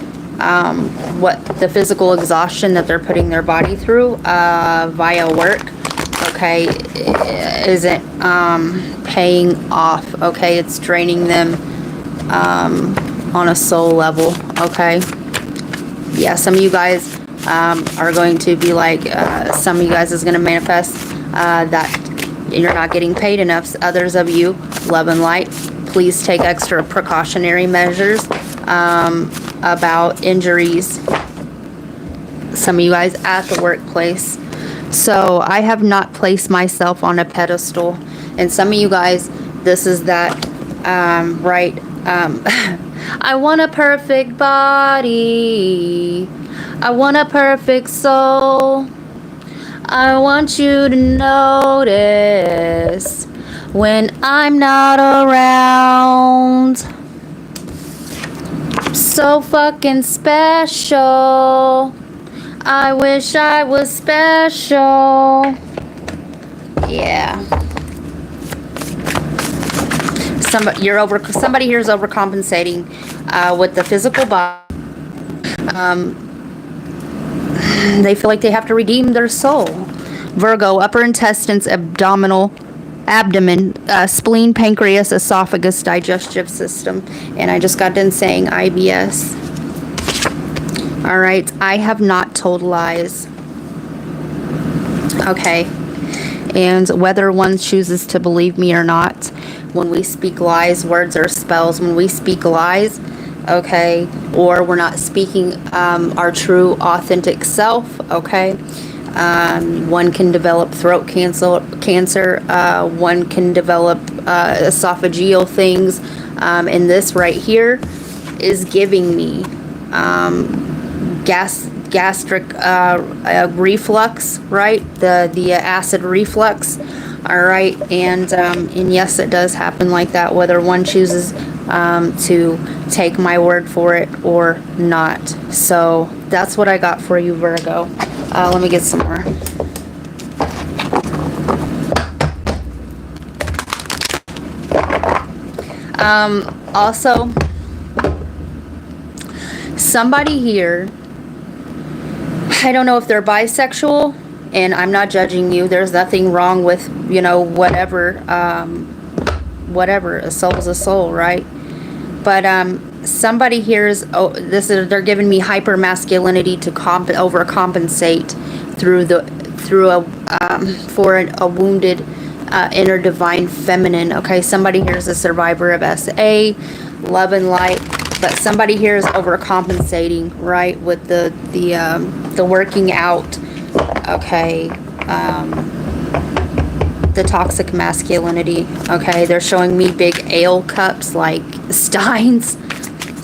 what the physical exhaustion that they're putting their body through via work, okay, isn't paying off, okay? It's draining them on a soul level, okay? Yeah, some of you guys are going to be like, some of you guys is going to manifest that you're not getting paid enough. Others of you, love and light, please take extra precautionary measures about injuries. Some of you guys at the workplace. So I have not placed myself on a pedestal. And some of you guys, this is that, right? I want a perfect body. I want a perfect soul. I want you to notice when I'm not around. So fucking special. I wish I was special. Yeah. Somebody here is overcompensating with the physical body. They feel like they have to redeem their soul. Virgo, upper intestines, abdomen, spleen, pancreas, esophagus, digestive system. And I just got done saying IBS. All right, I have not told lies. Okay. And whether one chooses to believe me or not, when we speak lies, words are spells. When we speak lies, okay, or we're not speaking our true, authentic self, okay, one can develop throat cancer, one can develop esophageal things, and this right here is giving me gastric reflux, right? The acid reflux. All right, and yes, it does happen like that, whether one chooses to take my word for it or not. So that's what I got for you, Virgo. Let me get some more. Also, somebody here, I don't know if they're bisexual, and I'm not judging you. There's nothing wrong with, you know, whatever, a soul's a soul, right? But somebody here is, they're giving me hyper masculinity to overcompensate for a wounded inner divine feminine. Okay, somebody here is a survivor of SA, love and light, but somebody here is overcompensating, right, with the working out. Okay, the toxic masculinity. Okay, they're showing me big ale cups like steins.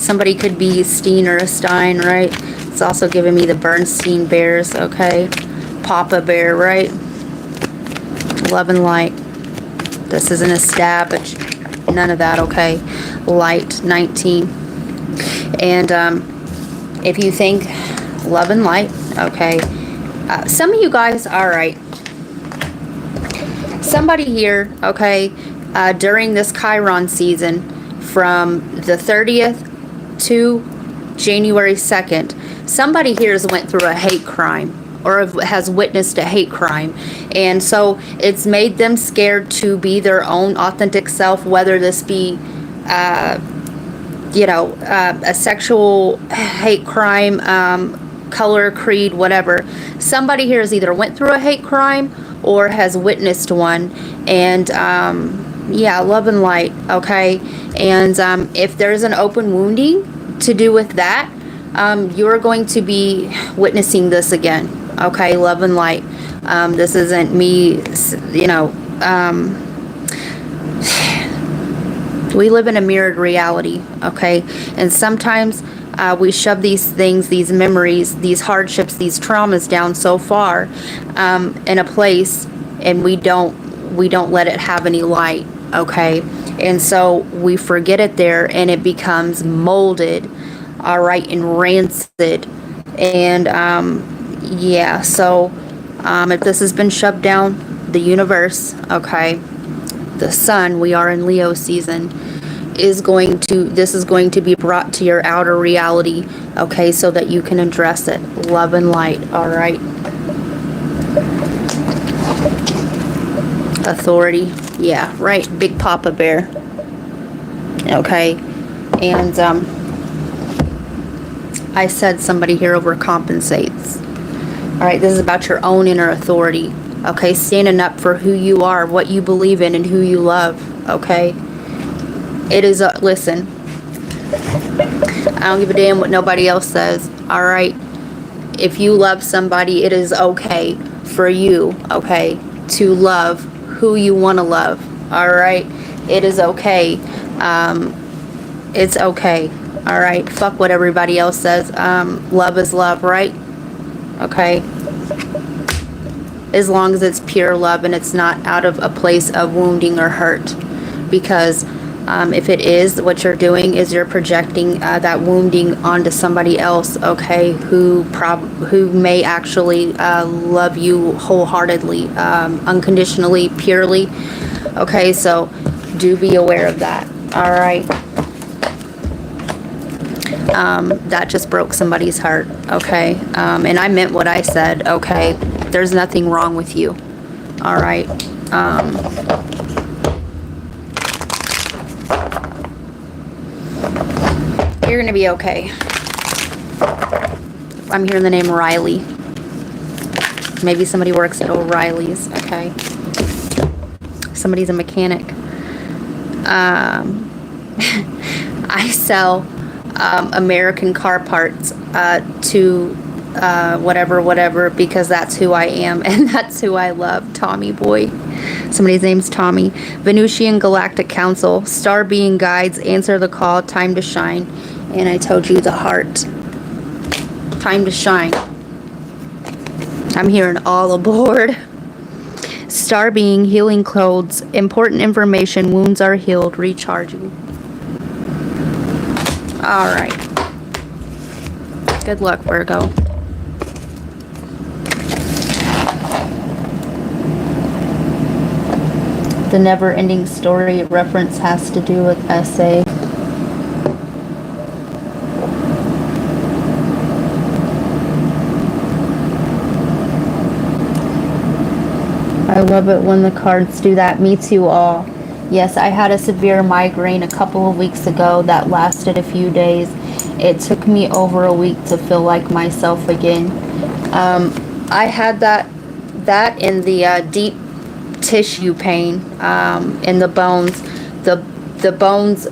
Somebody could be Steen or a Stein, right? It's also giving me the Bernstein bears. Okay, Papa Bear, right? Love and light. This isn't a stab, but none of that. Okay, light 19. And if you think love and light, okay, some of you guys, all right, somebody here, okay, during this Chiron season from the 30th to January 2nd, somebody here has went through a hate crime or has witnessed a hate crime, and so it's made them scared to be their own authentic self, whether this be you know, a sexual hate crime, color, creed, whatever. Somebody here has either went through a hate crime or has witnessed one, and yeah, love and light. Okay, and if there's an open wounding to do with that, you're going to be witnessing this again. Okay, love and light. This isn't me, you know, we live in a mirrored reality, okay? And sometimes we shove these things, these memories, these hardships, these traumas down so far in a place, and we don't let it have any light, okay? And so we forget it there, and it becomes molded, all right, and rancid. And yeah, so if this has been shoved down the universe, okay, the sun, we are in Leo season, this is going to be brought to your outer reality, okay, so that you can address it. Love and light, all right. Authority, yeah, right, big Papa Bear. Okay, and I said somebody here overcompensates. All right, this is about your own inner authority. Okay, standing up for who you are, what you believe in, and who you love. Okay, it is listen, I don't give a damn what nobody else says. All right, if you love somebody, it is okay for you, okay, to love who you want to love. All right, it is okay. It's okay. All right, fuck what everybody else says. Love is love, right? Okay, as long as it's pure love and it's not out of a place of wounding or hurt. Because if it is, what you're doing is you're projecting that wounding onto somebody else, okay, who may actually love you wholeheartly, unconditionally, purely. Okay, so do be aware of that. All right. That just broke somebody's heart, okay? And I meant what I said, okay? There's nothing wrong with you, all right? You're gonna be okay. I'm hearing the name Riley. Maybe somebody works at O'Reilly's, okay? Somebody's a mechanic. I sell American car parts to whatever, because that's who I am and that's who I love. Tommy boy. Somebody's name's Tommy. Venusian Galactic Council. Star being guides. Answer the call. Time to shine. And I told you the heart. Time to shine. I'm hearing all aboard. Star being, healing codes, important information, wounds are healed, recharging. All right. Good luck, Virgo. The never-ending story reference has to do with essay. I love it when the cards do that. Me too, all. Yes, I had a severe migraine a couple of weeks ago that lasted a few days. It took me over a week to feel like myself again. I had that in the deep tissue pain in the bones. The bones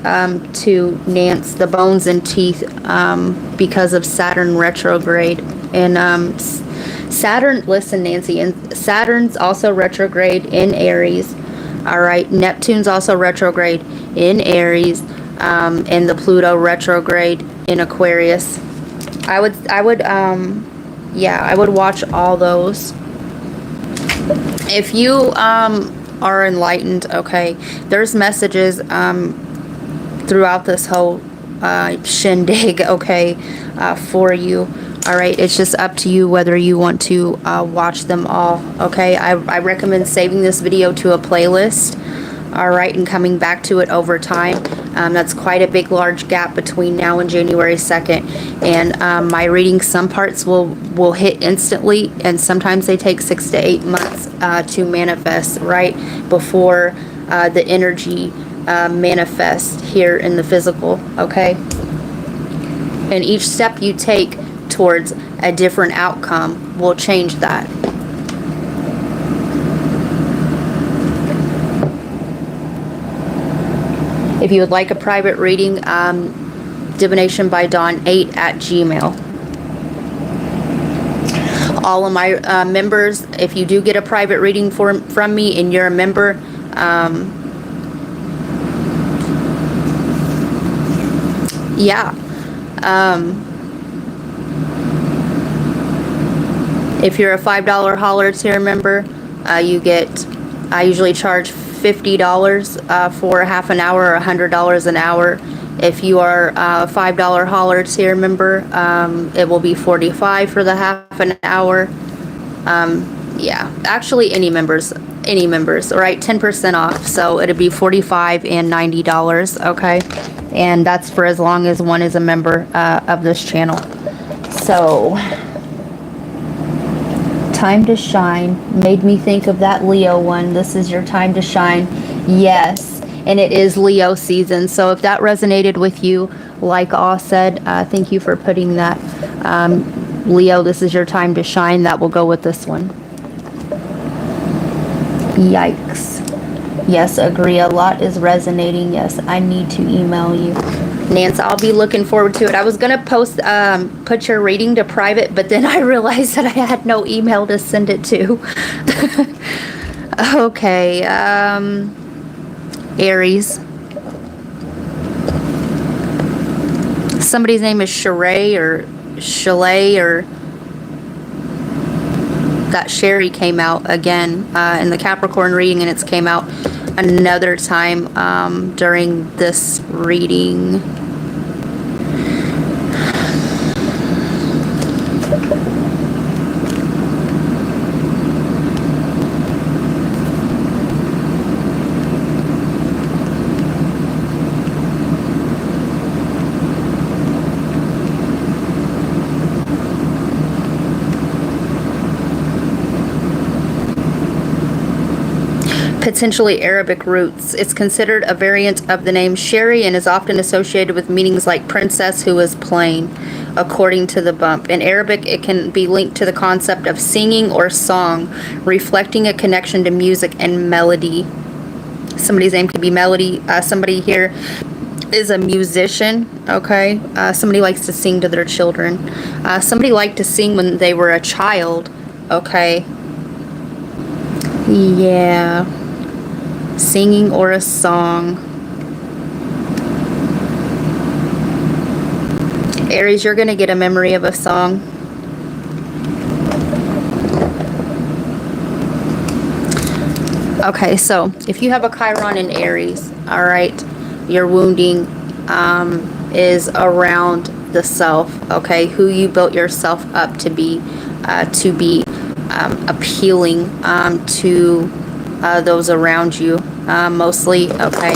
to Nance, the bones and teeth because of Saturn retrograde. And Saturn, listen, Nancy, and Saturn's also retrograde in Aries. All right, Neptune's also retrograde in Aries, and the Pluto retrograde in Aquarius. I would watch all those. If you are enlightened, okay, there's messages throughout this whole shindig, okay, for you. All right, it's just up to you whether you want to watch them all, okay? I recommend saving this video to a playlist, all right, and coming back to it over time. That's quite a big, large gap between now and January 2nd. And my readings, some parts will hit instantly, and sometimes they take 6 to 8 months to manifest, right, before the energy manifests here in the physical, okay? And each step you take towards a different outcome will change that. If you would like a private reading, divination by dawn 8@gmail.com. All of my members, if you do get a private reading from me and you're a member, if you're a $5 holler tier member, I usually charge $50 for half an hour or $100 an hour. If you are a $5 holler tier member, it will be $45 for the half an hour. Actually any members, all right, 10% off. So it'll be $45 and $90, okay? And that's for as long as one is a member of this channel. So, time to shine made me think of that Leo one. This is your time to shine. Yes, and it is Leo season. So if that resonated with you, like all said, thank you for putting that. Leo, this is your time to shine. That will go with this one. Yikes. Yes, agree. A lot is resonating. Yes, I need to email you. Nance, I'll be looking forward to it. I was going to post, put your reading to private, but then I realized that I had no email to send it to. Okay, Aries. Somebody's name is Sheree or Chalet, or that Sherry came out again in the Capricorn reading, and it's came out another time during this reading. Potentially Arabic roots. It's considered a variant of the name Sherry and is often associated with meanings like princess who is plain, according to the bump. In Arabic, it can be linked to the concept of singing or song, reflecting a connection to music and melody. Somebody's name could be Melody. Somebody here is a musician, okay? Somebody likes to sing to their children. Somebody liked to sing when they were a child, okay? Yeah. Singing or a song. Aries, you're going to get a memory of a song. Okay, so if you have a Chiron in Aries, all right, your wounding is around the self, okay, who you built yourself up to be appealing to those around you, mostly, okay,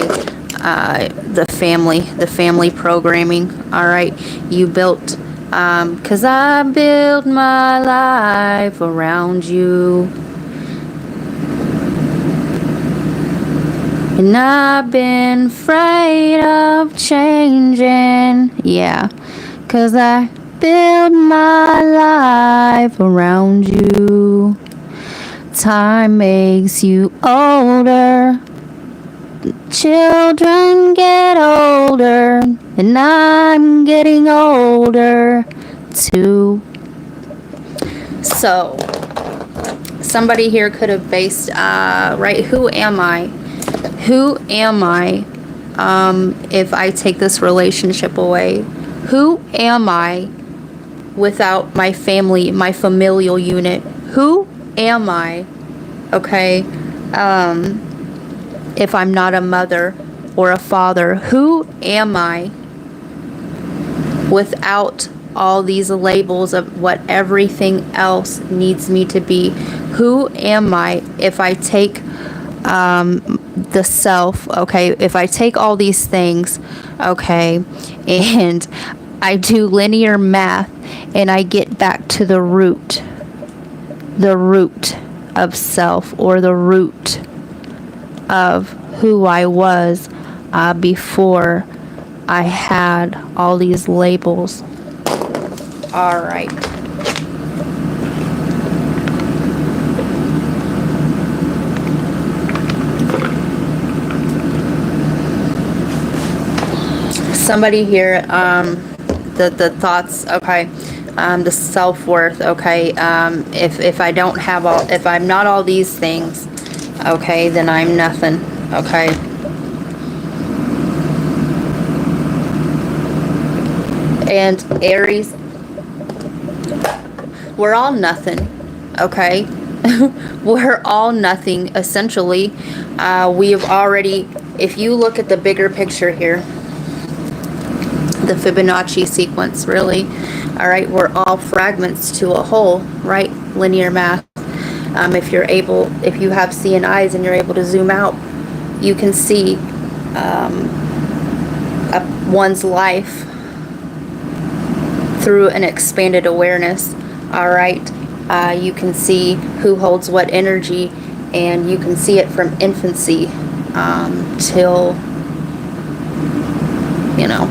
the family programming, all right, you built, because I built my life around you. And I've been afraid of changing, yeah, 'cause I build my life around you. Time makes you older, children get older, and I'm getting older too. So, somebody here could have based, right, who am I? Who am I if I take this relationship away? Who am I without my family, my familial unit? Who am I, okay, if I'm not a mother or a father? Who am I without all these labels of what everything else needs me to be? Who am I if I take the self, okay, if I take all these things, okay, and I do linear math and I get back to the root of self, or the root of who I was before I had all these labels. All right. Somebody here, the thoughts, okay, the self-worth, okay, if I don't have all, if I'm not all these things, okay, then I'm nothing, okay. And Aries, we're all nothing, okay. We're all nothing, essentially. We have already, if you look at the bigger picture here, the Fibonacci sequence, really, all right, we're all fragments to a whole, right? Linear math. If you're able, if you have seeing eyes and you're able to zoom out, you can see one's life through an expanded awareness, all right. You can see who holds what energy, and you can see it from infancy till, you know,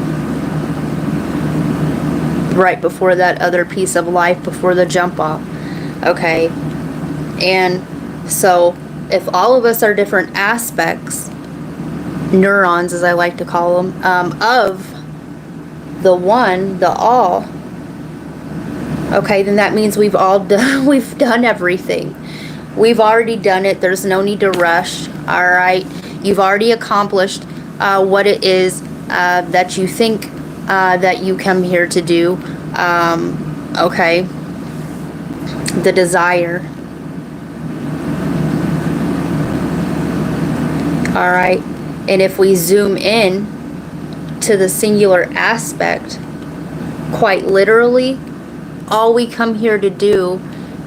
right before that other piece of life, before the jump off, okay. And so if all of us are different aspects, neurons as I like to call them, of the one, the all, okay, then that means we've all done, we've done everything. We've already done it. There's no need to rush, all right. You've already accomplished what it is that you think that you come here to do, okay, the desire, all right. And if we zoom in to the singular aspect, quite literally, all we come here to do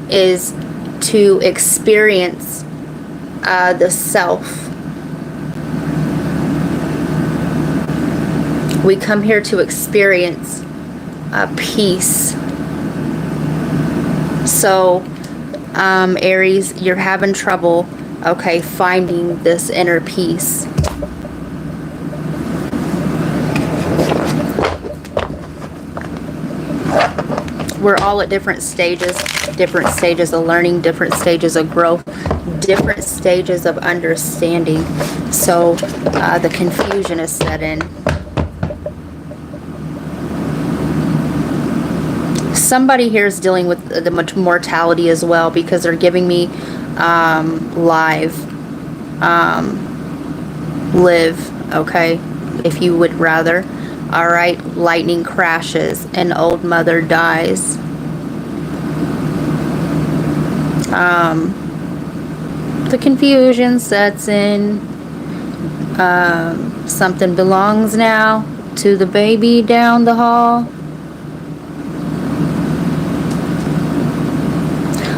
is to experience the self. We come here to experience peace. So, Aries, you're having trouble, okay, finding this inner peace. We're all at different stages of learning, different stages of growth, different stages of understanding. So, the confusion is set in. Somebody here is dealing with the mortality as well, because they're giving me live, live, okay, if you would rather. All right, lightning crashes, an old mother dies. The confusion sets in. Something belongs now to the baby down the hall.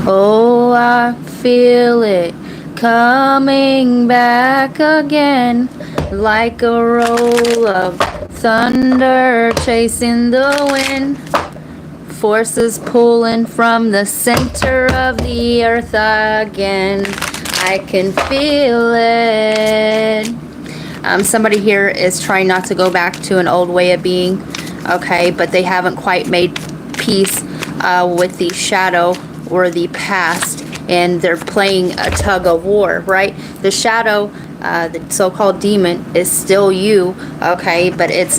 Oh, I feel it coming back again, like a roll of thunder chasing the wind. Forces pulling from the center of the earth again. I can feel it. Somebody here is trying not to go back to an old way of being, okay, but they haven't quite made peace with the shadow or the past, and they're playing a tug of war, right? The shadow, the so-called demon, is still you, okay, but it's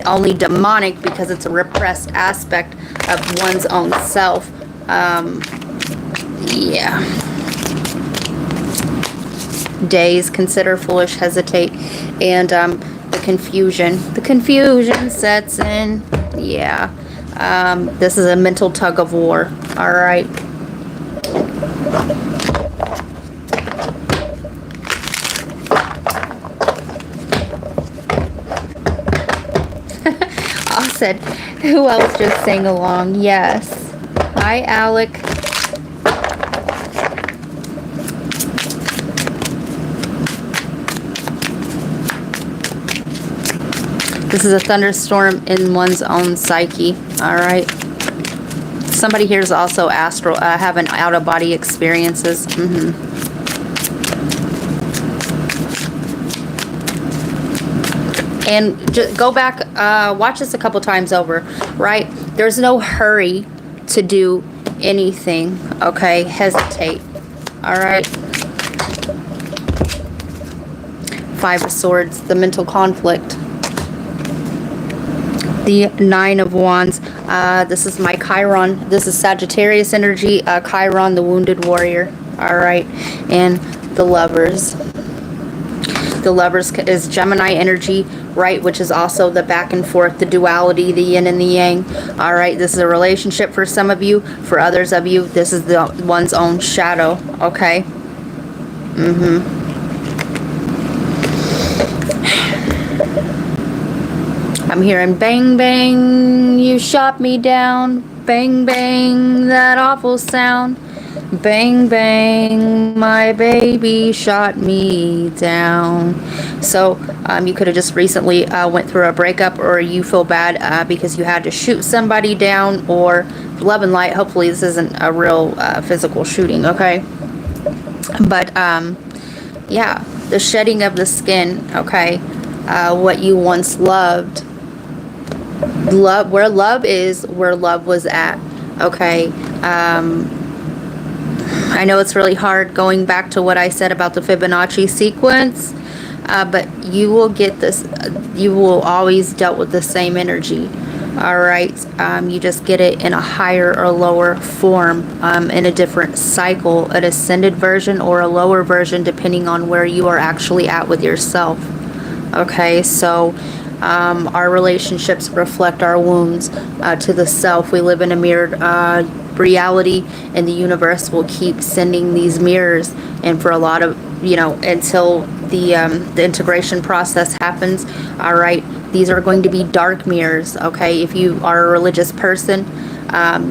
only demonic because it's a repressed aspect of one's own self. Yeah. Days, consider, foolish, hesitate, and the confusion sets in. Yeah. This is a mental tug of war. All right. I said, who else just sang along? Yes. Hi, Alec. This is a thunderstorm in one's own psyche. All right. Somebody here is also astral, having out-of-body experiences. And just go back, watch this a couple times over, right? There's no hurry to do anything, okay? Hesitate, all right? Five of Swords, the mental conflict. The Nine of Wands. This is my Chiron. This is Sagittarius energy. Chiron, the wounded warrior. All right. And the Lovers. The Lovers is Gemini energy, right? Which is also the back and forth, the duality, the yin and the yang. All right. This is a relationship for some of you. For others of you, this is the one's own shadow. Okay. I'm hearing bang, bang, you shot me down. Bang, bang, that awful sound. Bang, bang, my baby shot me down. So you could have just recently went through a breakup, or you feel bad because you had to shoot somebody down, or love and light. Hopefully this isn't a real physical shooting, okay? But yeah, the shedding of the skin, okay? What you once loved. Love, where love is, where love was at, okay? I know it's really hard going back to what I said about the Fibonacci sequence, but you will get this, you will always dealt with the same energy, all right? You just get it in a higher or lower form, in a different cycle, an ascended version or a lower version, depending on where you are actually at with yourself, okay? So our relationships reflect our wounds to the self. We live in a mirrored reality, and the universe will keep sending these mirrors, and for a lot of, you know, until the integration process happens, all right, these are going to be dark mirrors, okay? If you are a religious person,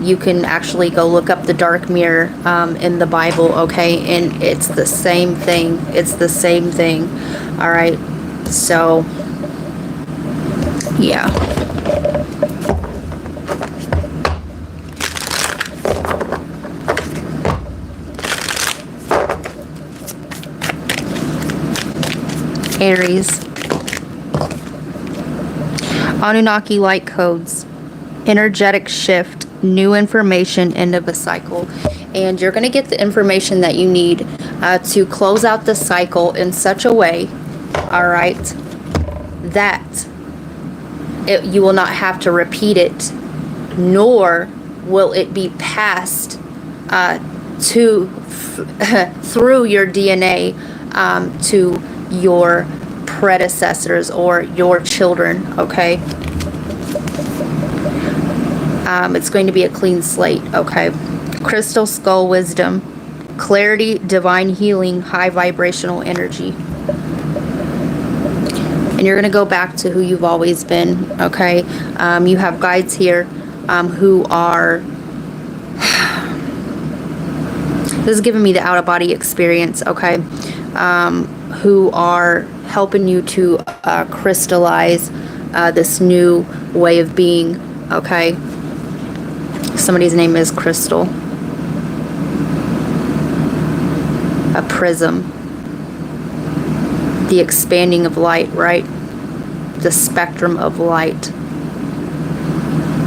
you can actually go look up the dark mirror in the Bible, okay? And it's the same thing. It's the same thing, all right? So yeah. Aries. Anunnaki light codes. Energetic shift. New information. End of a cycle. And you're going to get the information that you need to close out the cycle in such a way, all right, that you will not have to repeat it, nor will it be passed through your DNA to your predecessors or your children, okay? It's going to be a clean slate, okay? Crystal skull wisdom. clarity, divine healing, high vibrational energy. And you're going to go back to who you've always been, okay? You have guides here who are... This is giving me the out-of-body experience, okay? Who are helping you to crystallize this new way of being, okay? Somebody's name is Crystal. A prism. The expanding of light, right? The spectrum of light.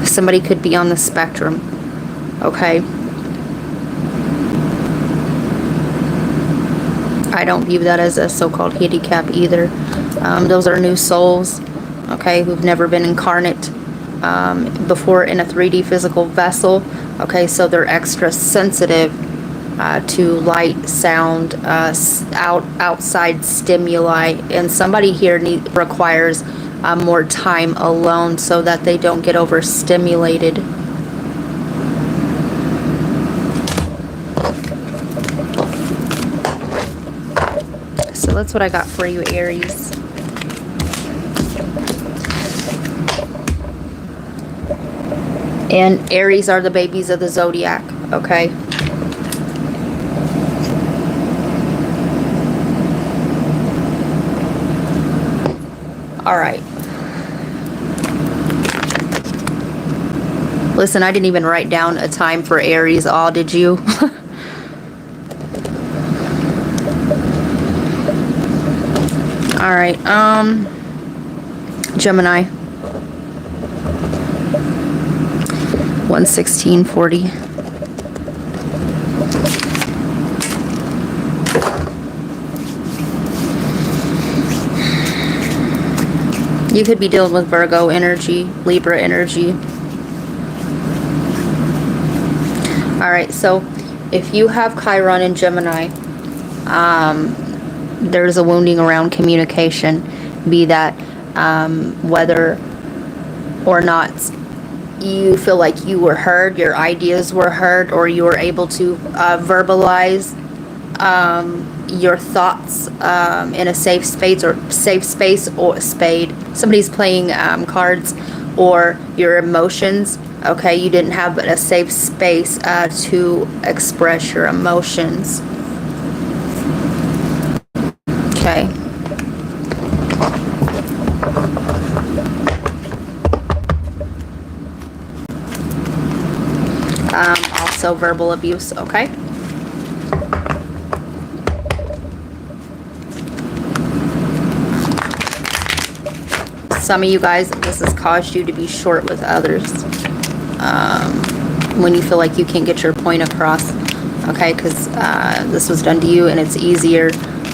Somebody could be on the spectrum, okay? I don't view that as a so-called handicap either. Those are new souls, okay, who've never been incarnate before in a 3D physical vessel, okay, so they're extra sensitive to light, sound, outside stimuli, and somebody here requires more time alone so that they don't get overstimulated. So that's what I got for you, Aries. And Aries are the babies of the zodiac, okay? All right. Listen, I didn't even write down a time for Aries. Oh, did you? All right. Gemini. 1:16:40. You could be dealing with Virgo energy, Libra energy. Alright, so if you have Chiron and Gemini, there's a wounding around communication, be that whether or not you feel like you were heard, your ideas were heard, or you were able to verbalize your thoughts in a safe space or spade. Somebody's playing cards, or your emotions. Okay, you didn't have a safe space to express your emotions. Okay. Also verbal abuse, okay? Some of you guys, this has caused you to be short with others. When you feel like you can't get your point across, okay? Because this was done to you and it's easier,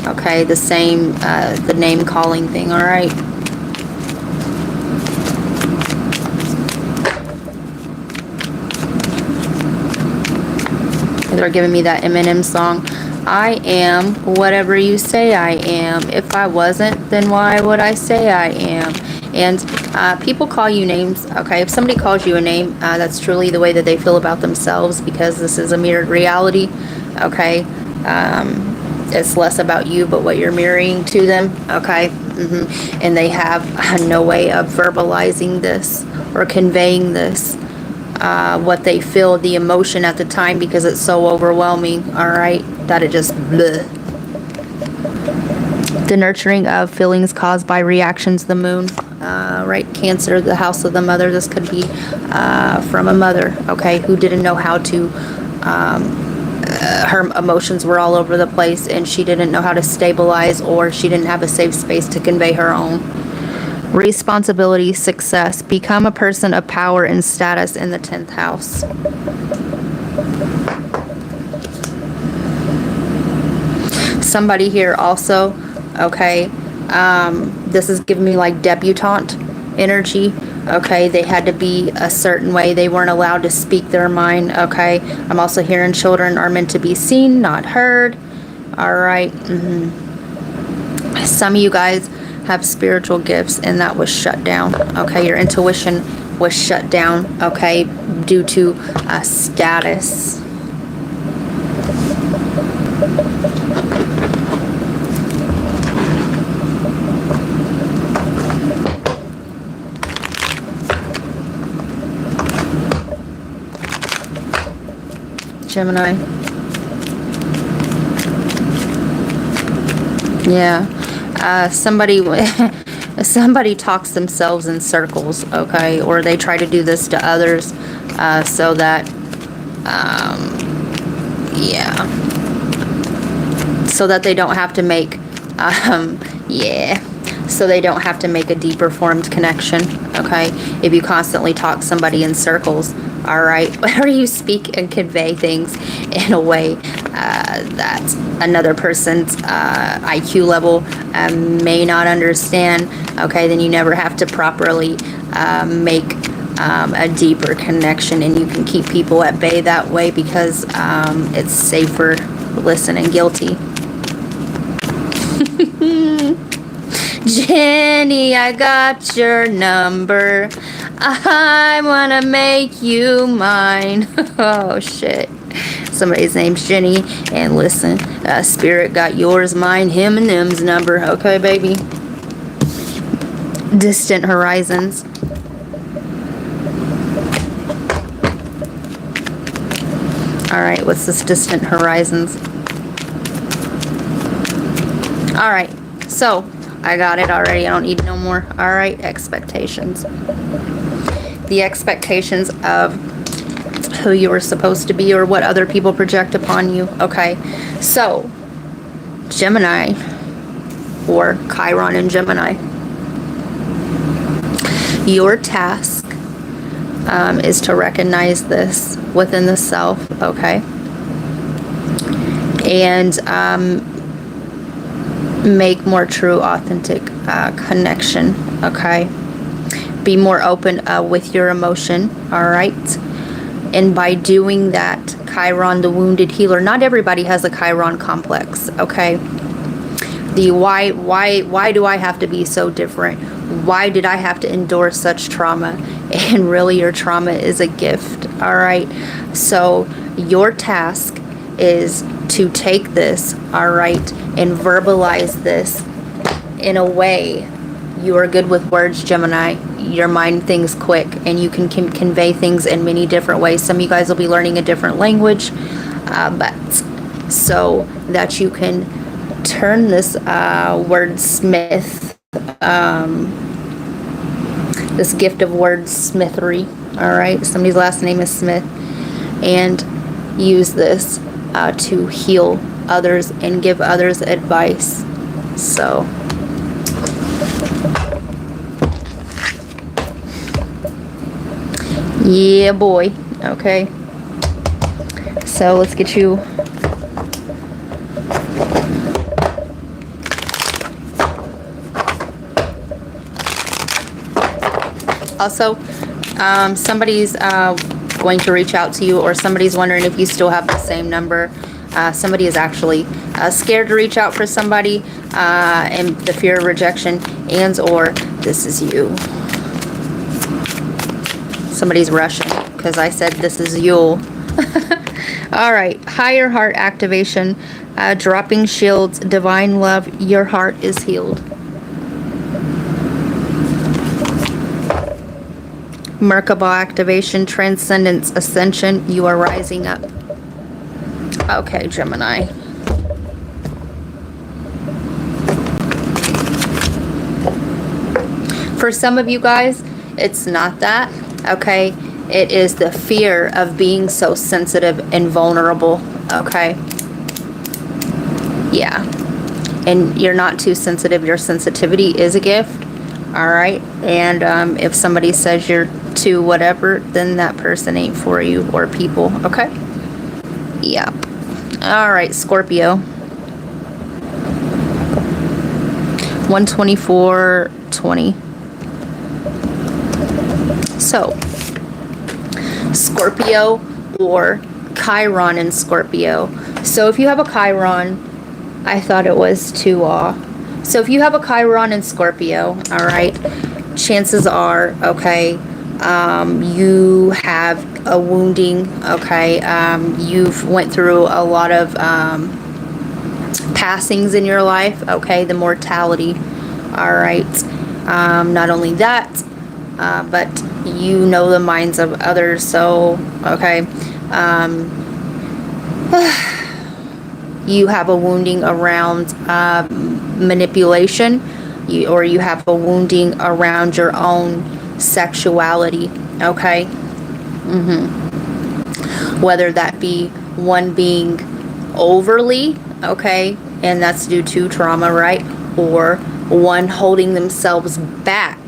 okay? The same, the name calling thing, all right? They're giving me that Eminem song. I am whatever you say I am. If I wasn't, then why would I say I am? And people call you names, okay? If somebody calls you a name, that's truly the way that they feel about themselves, because this is a mirrored reality, okay? It's less about you, but what you're mirroring to them, okay? And they have no way of verbalizing this or conveying this, what they feel, the emotion at the time, because it's so overwhelming, all right? That it just bleh. The nurturing of feelings caused by reactions, the moon, right? Cancer, the house of the mother. This could be from a mother, okay, who didn't know how to, her emotions were all over the place and she didn't know how to stabilize, or she didn't have a safe space to convey her own. Responsibility, success. Become a person of power and status in the 10th house. Somebody here also, okay, this is giving me like debutante energy, okay? They had to be a certain way. They weren't allowed to speak their mind, okay? I'm also hearing children are meant to be seen, not heard, all right? Some of you guys have spiritual gifts and that was shut down, okay? Your intuition was shut down, okay, due to status. Gemini. Yeah. Somebody talks themselves in circles, okay? Or they try to do this to others so that, yeah. So that they don't have to make, yeah. So they don't have to make a deeper formed connection, okay? If you constantly talk somebody in circles, all right? Or you speak and convey things in a way that another person's IQ level may not understand, okay? Then you never have to properly make a deeper connection, and you can keep people at bay that way because it's safer. Listen and guilty. Jenny, I got your number. I wanna make you mine. Oh shit. Somebody's name's Jenny. And listen, Spirit got yours, mine, him, and them's number. Okay, baby. Distant horizons. Alright, what's this distant horizons? Alright, so I got it already. I don't need no more. Alright, expectations. The expectations of who you were supposed to be or what other people project upon you. Okay, so Gemini or Chiron in Gemini. Your task is to recognize this within the self, okay? And make more true, authentic connection, okay? Be more open with your emotion, all right? And by doing that, Chiron, the wounded healer, not everybody has a Chiron complex, okay? The why do I have to be so different? Why did I have to endure such trauma? And really, your trauma is a gift, all right? So your task is to take this, all right, and verbalize this in a way. You are good with words, Gemini. Your mind thinks quick, and you can convey things in many different ways. Some of you guys will be learning a different language, but so that you can turn this wordsmith, this gift of wordsmithery, all right? Somebody's last name is Smith, and use this to heal others and give others advice. So yeah, boy. Okay, so let's get you also somebody's going to reach out to you, or somebody's wondering if you still have the same number. Somebody is actually scared to reach out for somebody, and the fear of rejection, and or this is you. Somebody's rushing because I said this is you. All right, higher heart activation, dropping shields, divine love, your heart is healed. Merkaba activation, transcendence, ascension, you are rising up. Okay, Gemini. For some of you guys, it's not that, okay? It is the fear of being so sensitive and vulnerable, okay? Yeah. And you're not too sensitive. Your sensitivity is a gift, all right? And if somebody says you're too whatever, then that person ain't for you, or people, okay? Yeah. All right, Scorpio. 124:20. So, Scorpio or Chiron in Scorpio. So if you have a Chiron, I thought it was too so if you have a Chiron in Scorpio, all right, chances are, okay, you have a wounding, okay, you've went through a lot of passings in your life, okay, the mortality, all right, not only that, but you know the minds of others, so, okay, You have a wounding around manipulation, or you have a wounding around your own sexuality, okay? Whether that be one being overly, okay, and that's due to trauma, right? Or one holding themselves back,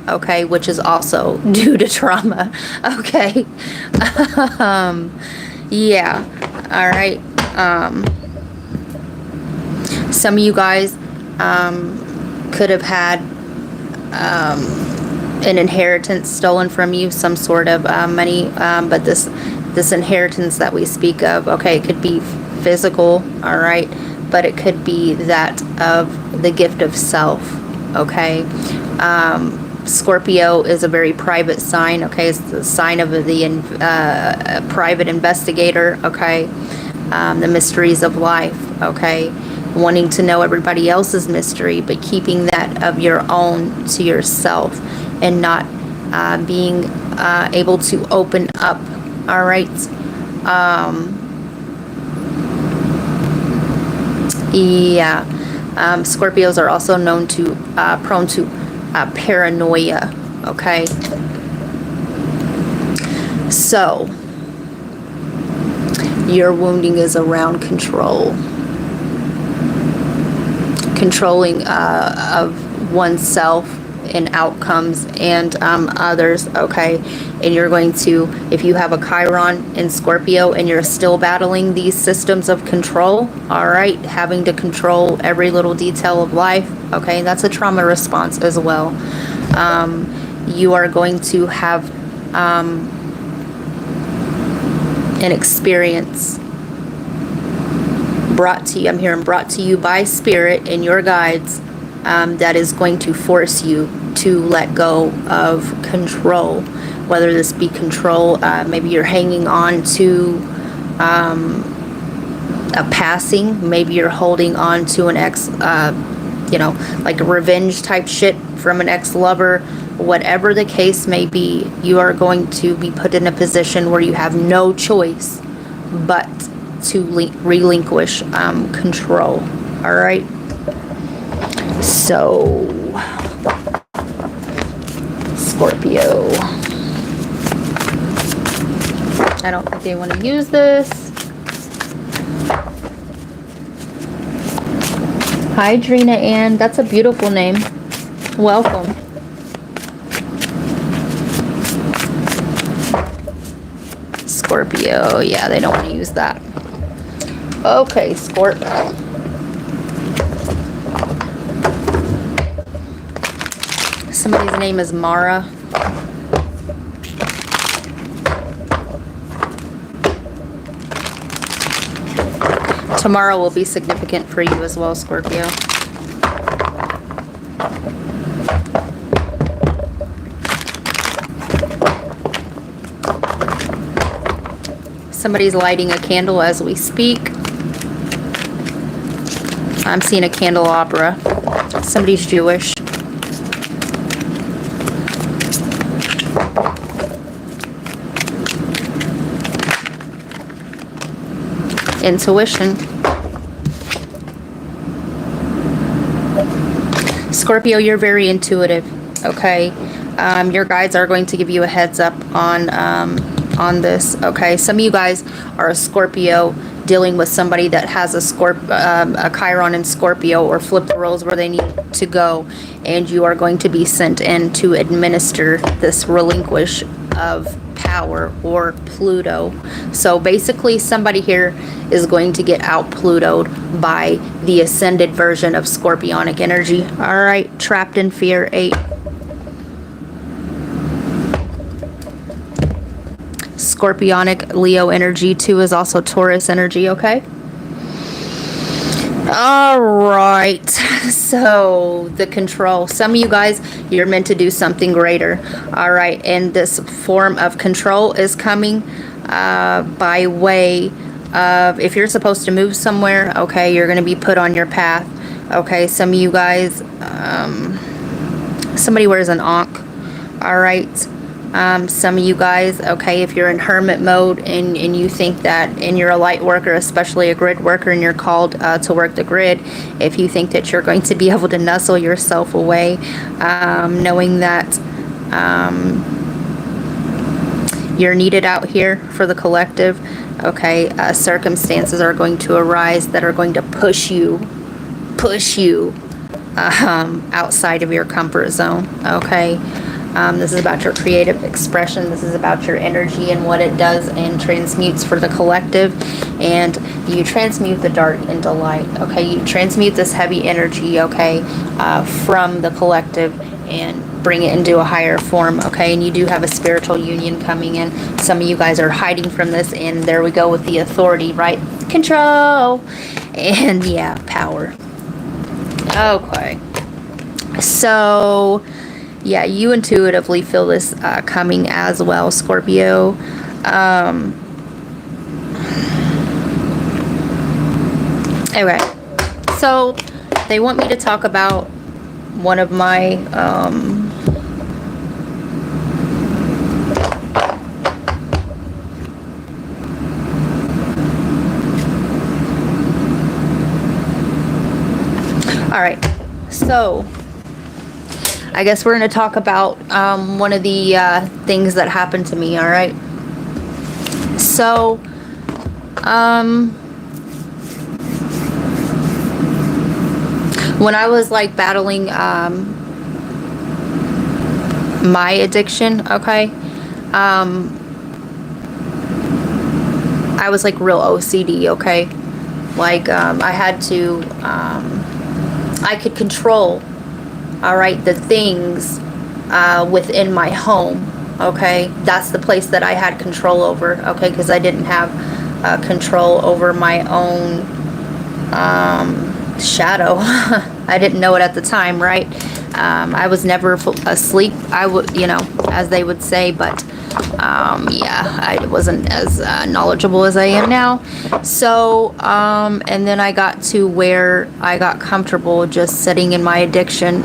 okay, which is also due to trauma, okay? Yeah, all right. Some of you guys could have had an inheritance stolen from you, some sort of money, but this inheritance that we speak of, okay, it could be physical, all right, but it could be that of the gift of self, okay? Scorpio is a very private sign, okay? It's the sign of the private investigator, okay? The mysteries of life, okay? Wanting to know everybody else's mystery, but keeping that of your own to yourself, and not being able to open up, all right? Yeah. Scorpios are also known to prone to paranoia, okay? So your wounding is around control, controlling of oneself and outcomes and others, okay? And you're going to, if you have a Chiron in Scorpio and you're still battling these systems of control, all right, having to control every little detail of life, okay, that's a trauma response as well. You are going to have an experience brought to you, I'm hearing brought to you by spirit and your guides, that is going to force you to let go of control, whether this be control, maybe you're hanging on to a passing, maybe you're holding on to an ex, you know, like a revenge type shit from an ex-lover. Whatever the case may be, you are going to be put in a position where you have no choice but to relinquish control, all right? So, Scorpio, I don't think they want to use this. Hi, Drina Ann. That's a beautiful name. Welcome. Scorpio. Yeah, they don't want to use that. Okay, Scorpio. Somebody's name is Mara. Tomorrow will be significant for you as well, Scorpio. Somebody's lighting a candle as we speak. I'm seeing a candelabra. Somebody's Jewish. Intuition. Scorpio, you're very intuitive, okay? Your guides are going to give you a heads up on this, okay? Some of you guys are a Scorpio dealing with somebody that has a Chiron in Scorpio, or flip the roles where they need to go, and you are going to be sent in to administer this relinquish of power, or Pluto. So basically somebody here is going to get out Plutoed by the ascended version of Scorpionic energy. All right, trapped in fear, 8. Scorpionic Leo energy, 2 is also Taurus energy, okay? All right, so the control. Some of you guys, you're meant to do something greater. All right, and this form of control is coming by way of, if you're supposed to move somewhere, okay, you're going to be put on your path. Okay, some of you guys, somebody wears an ankh. All right, Some of you guys, okay, if you're in hermit mode and you think that, and you're a light worker, especially a grid worker, and you're called to work the grid, if you think that you're going to be able to nestle yourself away, knowing that you're needed out here for the collective, okay, circumstances are going to arise that are going to push you outside of your comfort zone, okay. This is about your creative expression. This is about your energy and what it does and transmutes for the collective. And you transmute the dark into light, okay? You transmute this heavy energy, okay, from the collective and bring it into a higher form, okay? And you do have a spiritual union coming in. Some of you guys are hiding from this, and there we go with the authority, right? Control. And yeah, power. Okay. So yeah, you intuitively feel this coming as well, Scorpio. Okay, so they want me to talk about one of my all right, so I guess we're going to talk about one of the things that happened to me, all right? So, when I was like battling my addiction, okay, I was like real OCD, okay? Like I had to, I could control, all right, the things within my home, okay? That's the place that I had control over, okay? Because I didn't have control over my own shadow. I didn't know it at the time, right? I was never asleep, I would, you know, as they would say, but yeah, I wasn't as knowledgeable as I am now. So, and then I got to where I got comfortable just sitting in my addiction,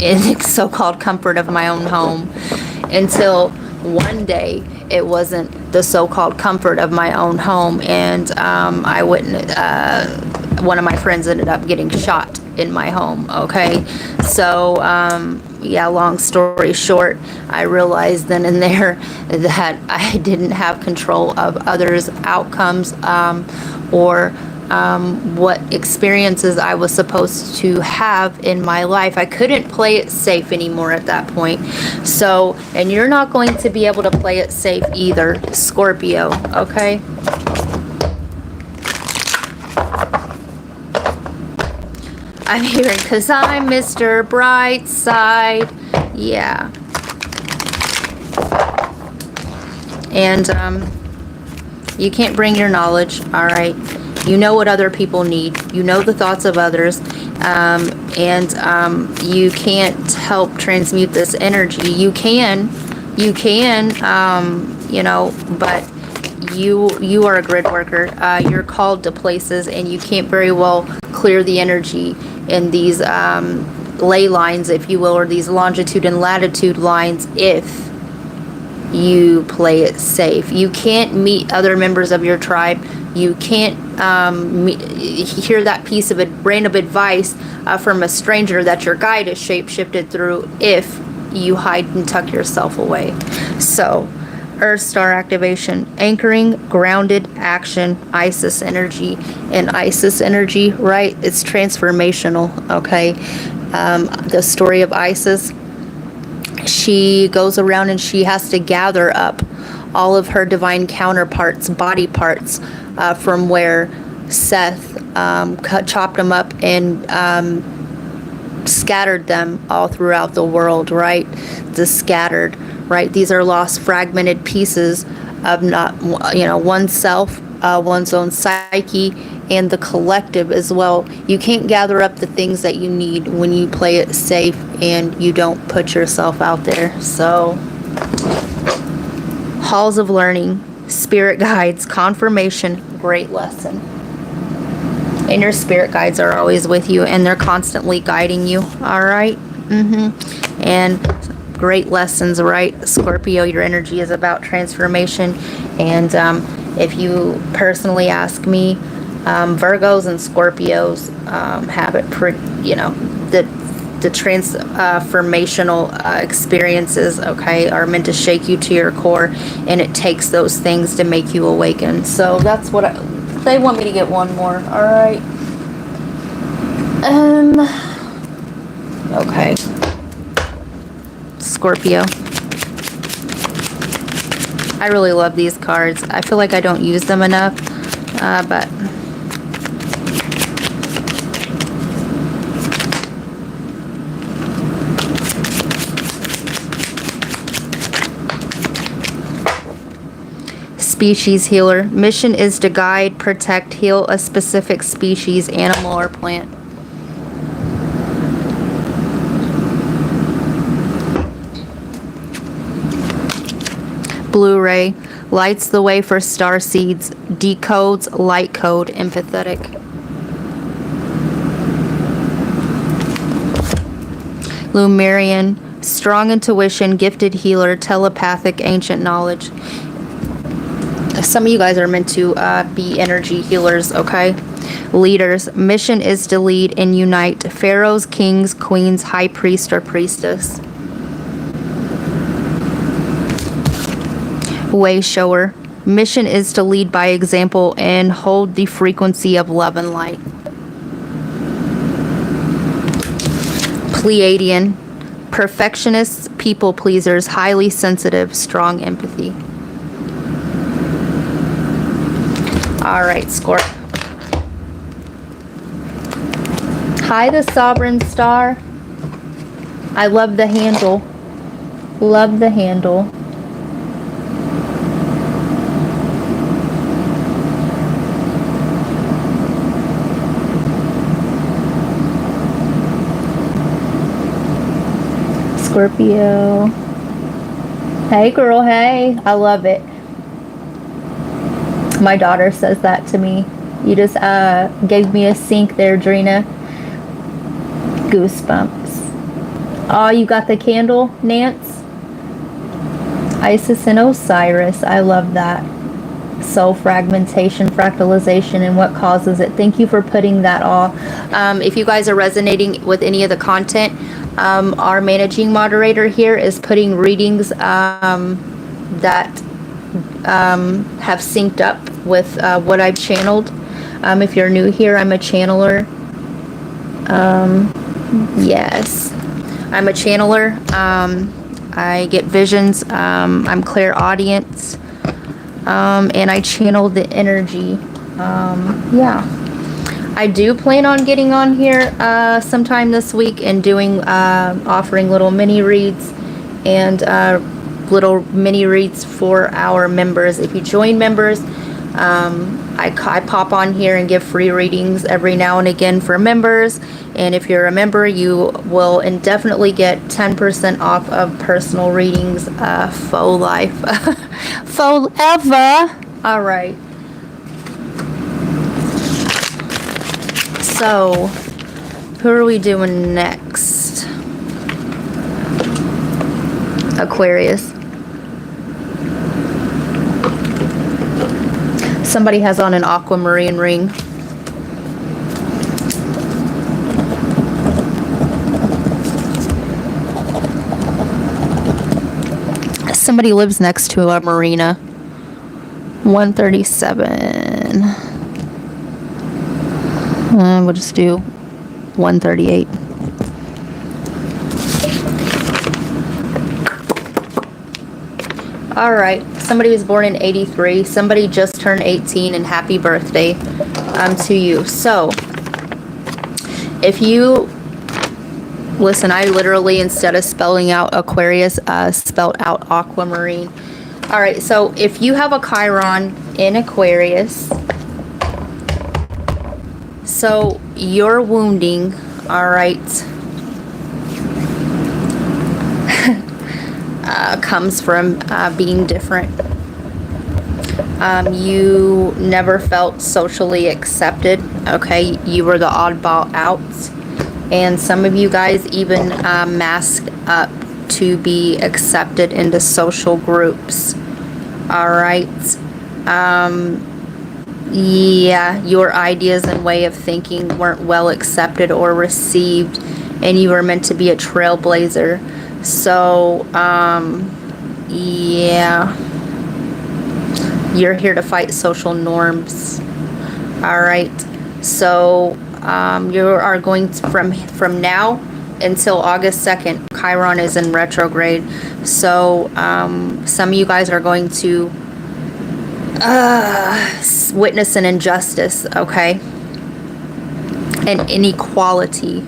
in the so-called comfort of my own home, until one day it wasn't the so-called comfort of my own home, and I wouldn't, one of my friends ended up getting shot in my home, okay? So, yeah, long story short, I realized then and there that I didn't have control of others' outcomes, or what experiences I was supposed to have in my life. I couldn't play it safe anymore at that point. So, and you're not going to be able to play it safe either, Scorpio, okay? I'm hearing, because I'm Mr. Brightside. Yeah. And you can't bring your knowledge, all right? You know what other people need. You know the thoughts of others. And you can't help transmute this energy. You can, you know, but you are a grid worker. You're called to places, and you can't very well clear the energy in these ley lines, if you will, or these longitude and latitude lines if you play it safe. You can't meet other members of your tribe. You can't hear that piece of random advice from a stranger that your guide is shape-shifted through if you hide and tuck yourself away. So, Earth Star activation, anchoring, grounded, action, Isis energy. And Isis energy, right, it's transformational, okay? The story of Isis, she goes around and she has to gather up all of her divine counterparts, body parts, from where Seth chopped them up and scattered them all throughout the world, right? The scattered, right? These are lost, fragmented pieces of not, you know, oneself, one's own psyche, and the collective as well. You can't gather up the things that you need when you play it safe and you don't put yourself out there. So, halls of learning, spirit guides, confirmation, great lesson. And your spirit guides are always with you, and they're constantly guiding you, all right? And great lessons, right? Scorpio, your energy is about transformation. And if you personally ask me, Virgos and Scorpios have it pretty, you know, the transformational experiences, okay, are meant to shake you to your core, and it takes those things to make you awaken. So that's what they want me to get one more. All right. Okay. Scorpio. I really love these cards. I feel like I don't use them enough, but species healer. Mission is to guide, protect, heal a specific species, animal, or plant. Blu-ray lights the way for star seeds, decodes light code, empathetic. Lumerian, strong intuition, gifted healer, telepathic, ancient knowledge. Some of you guys are meant to be energy healers, okay? Leaders, mission is to lead and unite. Pharaohs, kings, queens, high priest, or priestess. Way shower, mission is to lead by example and hold the frequency of love and light. Pleiadian, perfectionists, people pleasers, highly sensitive, strong empathy. All right, Scorp. Hi, the Sovereign Star. I love the handle. Love the handle. Scorpio. Hey, girl, hey. I love it. My daughter says that to me. You just gave me a sync there, Drina. Goosebumps. Oh, you got the candle, Nance? Isis and Osiris. I love that. Soul fragmentation, fractalization, and what causes it. Thank you for putting that all. If you guys are resonating with any of the content, our managing moderator here is putting readings that have synced up with what I've channeled. If you're new here, I'm a channeler. Yes, I'm a channeler. I get visions. I'm clairaudient. And I channel the energy. Yeah. I do plan on getting on here sometime this week and doing offering little mini reads and little mini reads for our members. If you join members, I pop on here and give free readings every now and again for members. And if you're a member, you will indefinitely get 10% off of personal readings for life. Forever. All right. So, who are we doing next? Aquarius. Somebody has on an aquamarine ring. Somebody lives next to a marina. 137. We'll just do 138. All right. Somebody was born in 83. Somebody just turned 18, and happy birthday to you. So, if you listen, I literally, instead of spelling out Aquarius, spelled out aquamarine. All right. So, if you have a Chiron in Aquarius, so your wounding, all right, comes from being different. You never felt socially accepted, okay? You were the oddball out. And some of you guys even masked up to be accepted into social groups. All right. Yeah, your ideas and way of thinking weren't well accepted or received, and you were meant to be a trailblazer. So, yeah, you're here to fight social norms. All right. So, you are going to, from now until August 2nd, Chiron is in retrograde. So, some of you guys are going to witness an injustice, okay? An inequality.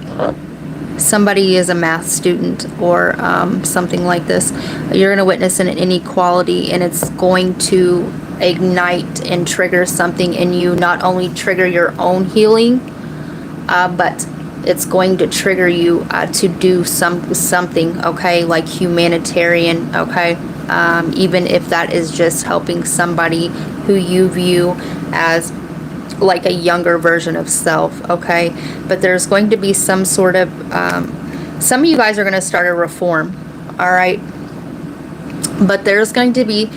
Somebody is a math student or something like this. You're going to witness an inequality, and it's going to ignite and trigger something in you. Not only trigger your own healing, but it's going to trigger you to do something, okay? Like humanitarian, okay? Even if that is just helping somebody who you view as like a younger version of self, okay? But there's going to be some sort of, some of you guys are going to start a reform, all right? But there's going to be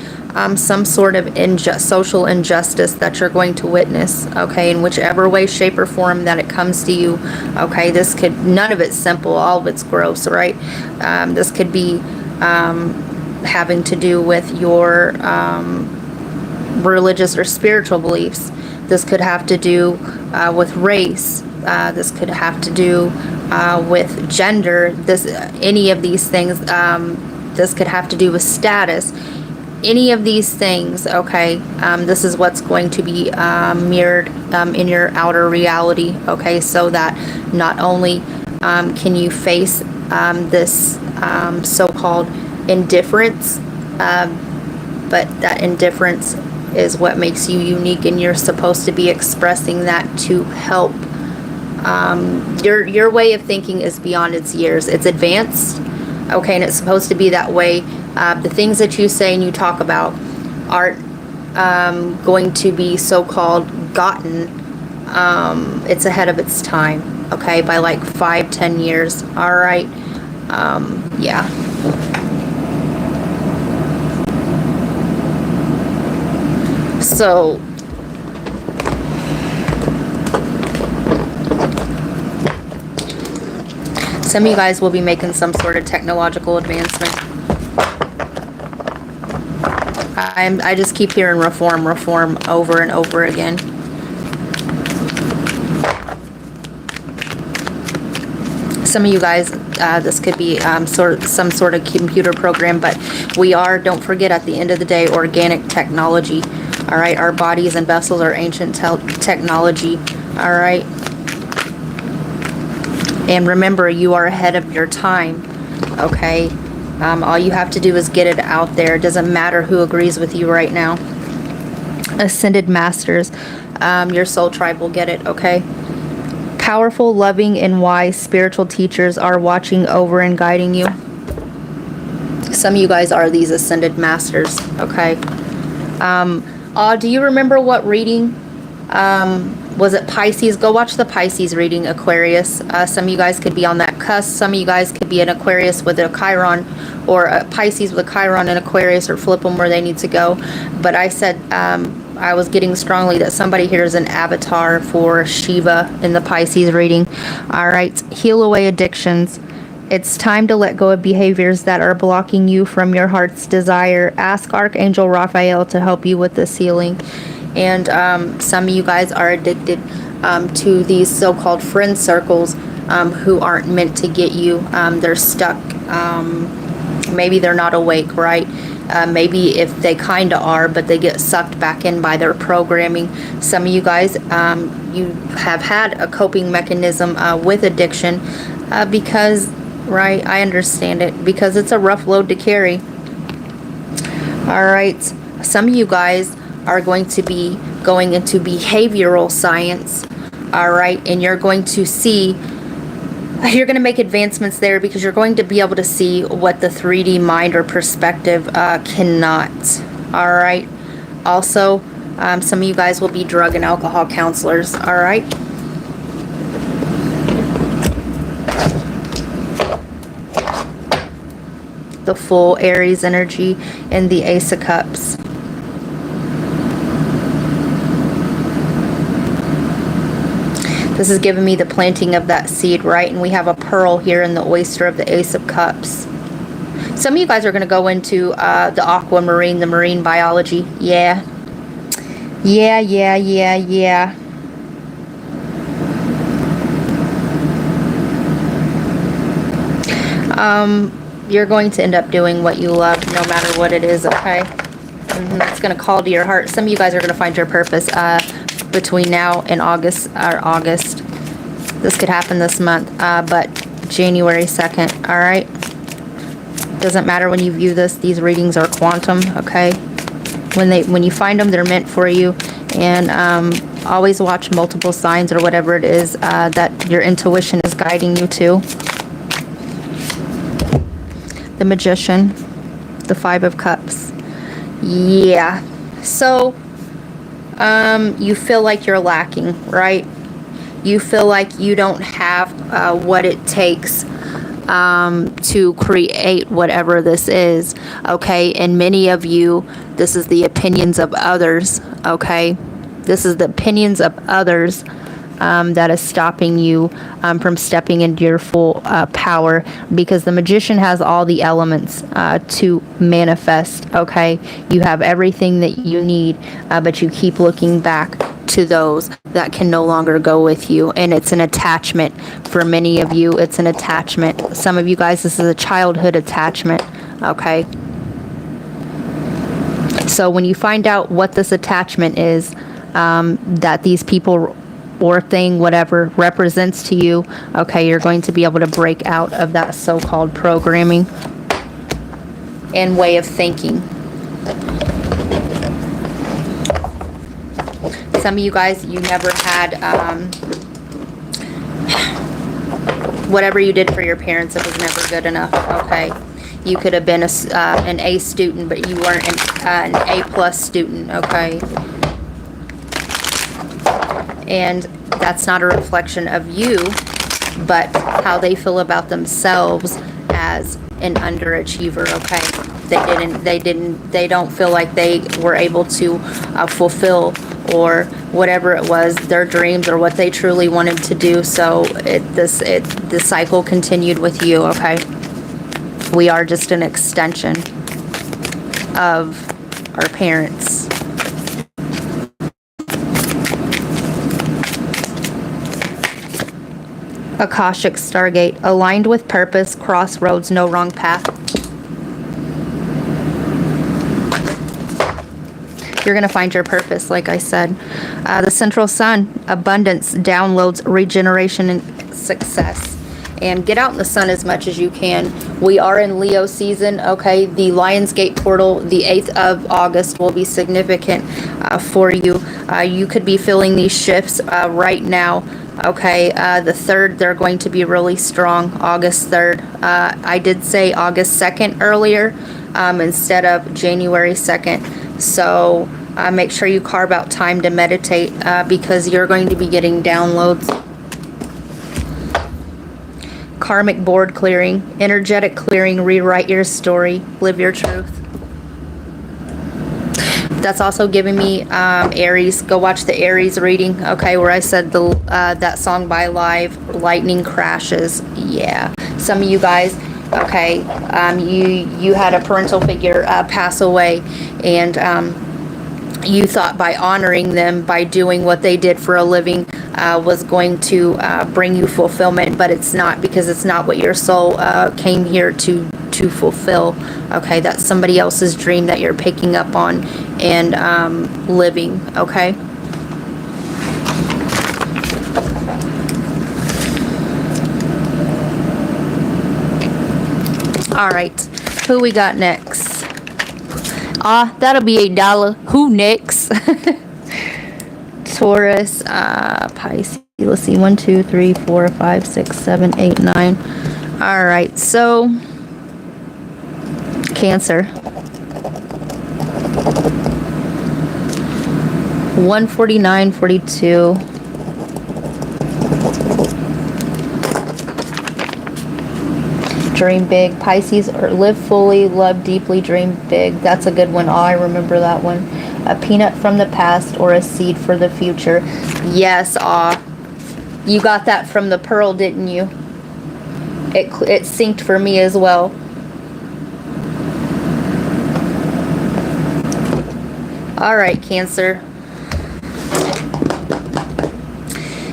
some sort of social injustice that you're going to witness, okay? In whichever way, shape, or form that it comes to you, okay? This could, none of it's simple, all of it's gross, right? This could be having to do with your religious or spiritual beliefs. This could have to do with race. This could have to do with gender. Any of these things. This could have to do with status. Any of these things, okay, this is what's going to be mirrored in your outer reality, okay, so that not only can you face this so-called indifference, but that indifference is what makes you unique, and you're supposed to be expressing that to help. Your way of thinking is beyond its years. It's advanced, okay, and it's supposed to be that way. The things that you say and you talk about aren't going to be so-called gotten. It's ahead of its time, okay, by like 5-10 years. All right. Yeah. So some of you guys will be making some sort of technological advancement. I just keep hearing reform over and over again. Some of you guys, this could be some sort of computer program, but we are, don't forget, at the end of the day, organic technology. All right, our bodies and vessels are ancient technology. All right. And remember, you are ahead of your time, okay? All you have to do is get it out there. It doesn't matter who agrees with you right now. Ascended Masters, your soul tribe will get it, okay? Powerful, loving, and wise spiritual teachers are watching over and guiding you. Some of you guys are these Ascended Masters, okay? Do you remember what reading? Was it Pisces? Go watch the Pisces reading, Aquarius. Some of you guys could be on that cusp. Some of you guys could be an Aquarius with a Chiron, or a Pisces with a Chiron and Aquarius, or flip them where they need to go. But I said, I was getting strongly that somebody here is an avatar for Shiva in the Pisces reading. All right, heal away addictions. It's time to let go of behaviors that are blocking you from your heart's desire. Ask Archangel Raphael to help you with this healing. And some of you guys are addicted to these so-called friend circles who aren't meant to get you. They're stuck. Maybe they're not awake, right? Maybe if they kind of are, but they get sucked back in by their programming. Some of you guys, you have had a coping mechanism with addiction because, right, I understand it, because it's a rough load to carry. All right, some of you guys are going to be going into behavioral science, all right, and you're going to see, you're going to make advancements there because you're going to be able to see what the 3D mind or perspective cannot, all right. Also, some of you guys will be drug and alcohol counselors, all right. the full Aries energy and the Ace of Cups. This is giving me the planting of that seed, right? And we have a pearl here in the oyster of the Ace of Cups. Some of you guys are going to go into the aquamarine, the marine biology. Yeah. Yeah. You're going to end up doing what you love, no matter what it is, okay? It's going to call to your heart. Some of you guys are going to find your purpose between now and August. This could happen this month, but January 2nd, all right? Doesn't matter when you view this. These readings are quantum, okay? When you find them, they're meant for you. And always watch multiple signs or whatever it is that your intuition is guiding you to. The Magician, the Five of Cups. Yeah. So you feel like you're lacking, right? You feel like you don't have what it takes to create whatever this is, okay? And many of you, this is the opinions of others, okay? This is the opinions of others that is stopping you from stepping into your full power, because the Magician has all the elements to manifest, okay? You have everything that you need, but you keep looking back to those that can no longer go with you, and it's an attachment. For many of you, it's an attachment. Some of you guys, this is a childhood attachment, okay? So when you find out what this attachment is, that these people or thing, whatever, represents to you, okay, you're going to be able to break out of that so-called programming and way of thinking. Some of you guys, you never had, whatever you did for your parents, it was never good enough, okay? You could have been an A student, but you weren't an A+ student, okay? And that's not a reflection of you, but how they feel about themselves as an underachiever, okay? They don't feel like they were able to fulfill or whatever it was, their dreams or what they truly wanted to do. So the cycle continued with you, okay? We are just an extension of our parents. Akashic Stargate, aligned with purpose, crossroads, no wrong path. You're going to find your purpose, like I said. The Central Sun, abundance, downloads, regeneration, and success. And get out in the sun as much as you can. We are in Leo season, okay? The Lionsgate portal, the 8th of August, will be significant for you. You could be feeling these shifts right now. Okay, the 3rd, they're going to be really strong, August 3rd. I did say August 2nd earlier instead of January 2nd. So make sure you carve out time to meditate because you're going to be getting downloads. Karmic board clearing, energetic clearing, rewrite your story, live your truth. That's also giving me Aries. Go watch the Aries reading, okay, where I said that song by Live, lightning crashes. Yeah. Some of you guys, okay, you had a parental figure pass away, and you thought by honoring them, by doing what they did for a living, was going to bring you fulfillment, but it's not, because it's not what your soul came here to fulfill. Okay, that's somebody else's dream that you're picking up on and living, okay? All right, who we got next? That'll be $1. Who next? Taurus, Pisces. Let's see, 1, 2, 3, 4, 5, 6, 7, 8, 9. All right, so Cancer. 149.42. Dream big. Pisces, or live fully, love deeply, dream big. That's a good one. Oh, I remember that one. A peanut from the past or a seed for the future. Yes, you got that from the pearl, didn't you? It synced for me as well. All right, Cancer.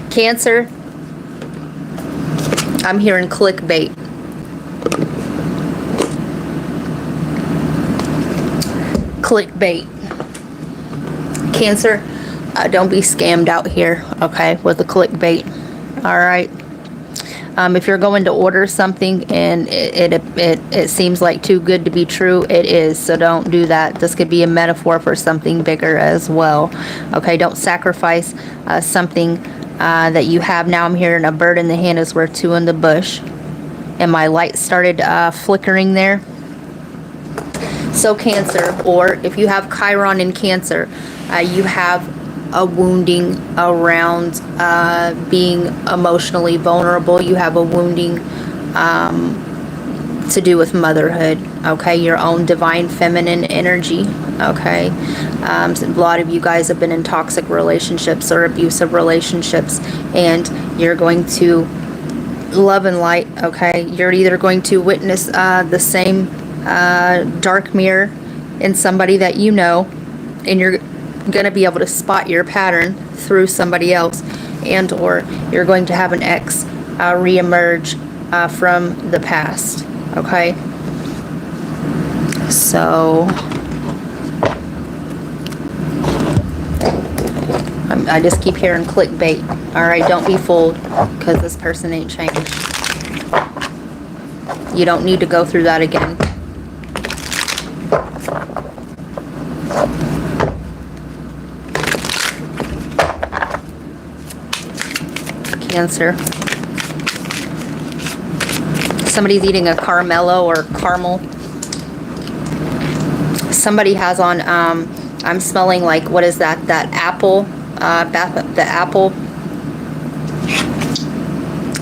Cancer, I'm hearing clickbait. Clickbait. Cancer, don't be scammed out here, okay, with the clickbait. All right. If you're going to order something and it seems like too good to be true, it is. So don't do that. This could be a metaphor for something bigger as well. Okay, don't sacrifice something that you have. Now I'm hearing a bird in the hand is worth two in the bush. And my light started flickering there. So Cancer, or if you have Chiron in Cancer, you have a wounding around being emotionally vulnerable. You have a wounding to do with motherhood, okay? Your own divine feminine energy, okay? A lot of you guys have been in toxic relationships or abusive relationships, and you're going to love and light, okay? You're either going to witness the same dark mirror in somebody that you know, and you're going to be able to spot your pattern through somebody else, and or you're going to have an ex reemerge from the past, okay? So I just keep hearing clickbait. All right, don't be fooled, because this person ain't changed. You don't need to go through that again. Cancer. Somebody's eating a Carmelo or caramel. Somebody has on, I'm smelling like, what is that? That apple, the apple.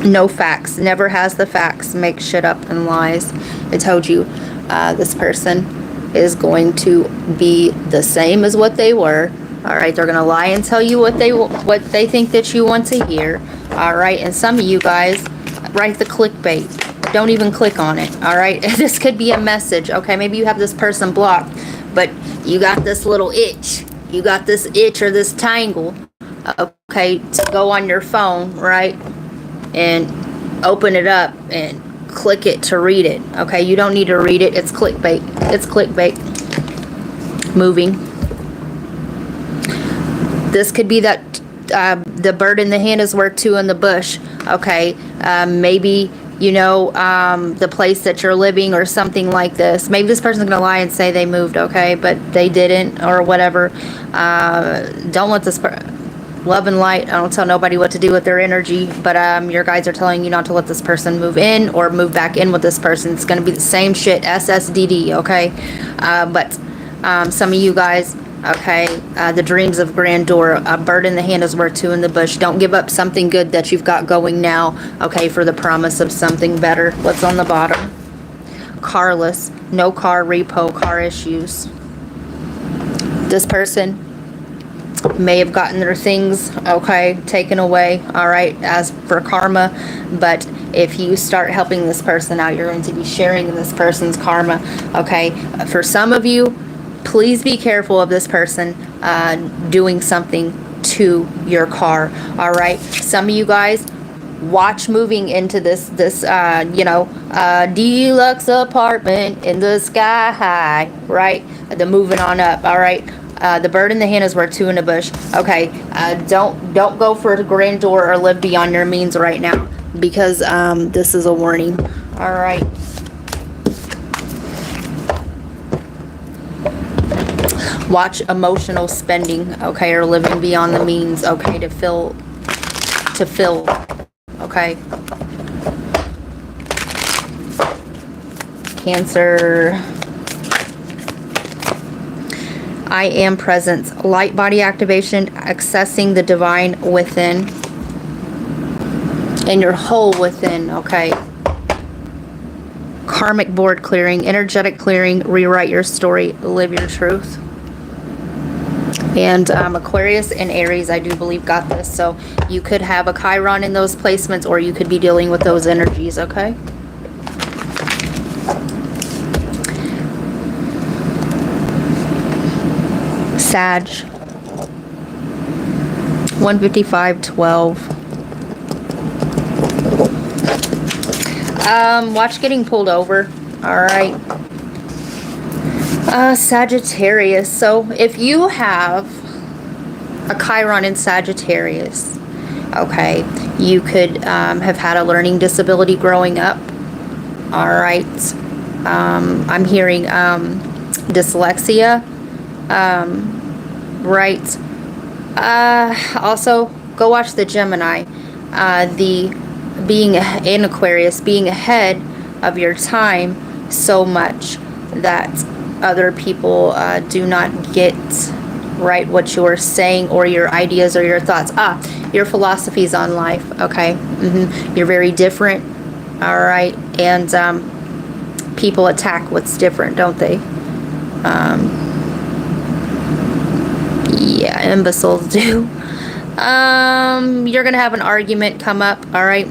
No facts. Never has the facts. Makes shit up and lies. I told you, this person is going to be the same as what they were. All right, they're gonna lie and tell you what they think that you want to hear. All right, and some of you guys write the clickbait. Don't even click on it. All right, this could be a message. Okay, maybe you have this person blocked, but you got this little itch. You got this itch or this tangle. Okay, to go on your phone, right, and open it up and click it to read it. Okay, you don't need to read it. It's clickbait. It's clickbait. Moving. This could be that the bird in the hand is worth two in the bush. Okay, maybe, you know, the place that you're living or something like this. Maybe this person's gonna lie and say they moved, okay, but they didn't or whatever. Don't let this love and light. I don't tell nobody what to do with their energy, but your guides are telling you not to let this person move in or move back in with this person. It's gonna be the same shit, SSDD, okay? But some of you guys, okay, the dreams of grandeur, a bird in the hand is worth two in the bush. Don't give up something good that you've got going now, okay, for the promise of something better. What's on the bottom? Carless, no car, repo, car issues. This person may have gotten their things, okay, taken away, all right, as for karma, but if you start helping this person out, you're going to be sharing in this person's karma, okay? For some of you, please be careful of this person doing something to your car, all right? Some of you guys, watch moving into this you know, deluxe apartment in the sky high, right? The moving on up, all right? The bird in the hand is worth two in the bush. Okay, don't go for grandeur or live beyond your means right now, because this is a warning, all right? Watch emotional spending, okay, or living beyond the means, okay, to fill, okay? Cancer. I am presence. Light body activation, accessing the divine within and your whole within, okay? karmic board clearing, energetic clearing, rewrite your story, live your truth. And Aquarius and Aries, I do believe, got this. So you could have a Chiron in those placements, or you could be dealing with those energies, okay? Sag. 155-12. Watch getting pulled over. All right. Sagittarius. So if you have a Chiron in Sagittarius, okay, you could have had a learning disability growing up. All right. I'm hearing dyslexia. Right. Also, go watch the Gemini. The being in Aquarius, being ahead of your time so much that other people do not get right what you're saying, or your ideas or your thoughts. Your philosophies on life. Okay. You're very different. All right. And people attack what's different, don't they? Yeah, imbeciles do. You're gonna have an argument come up. All right.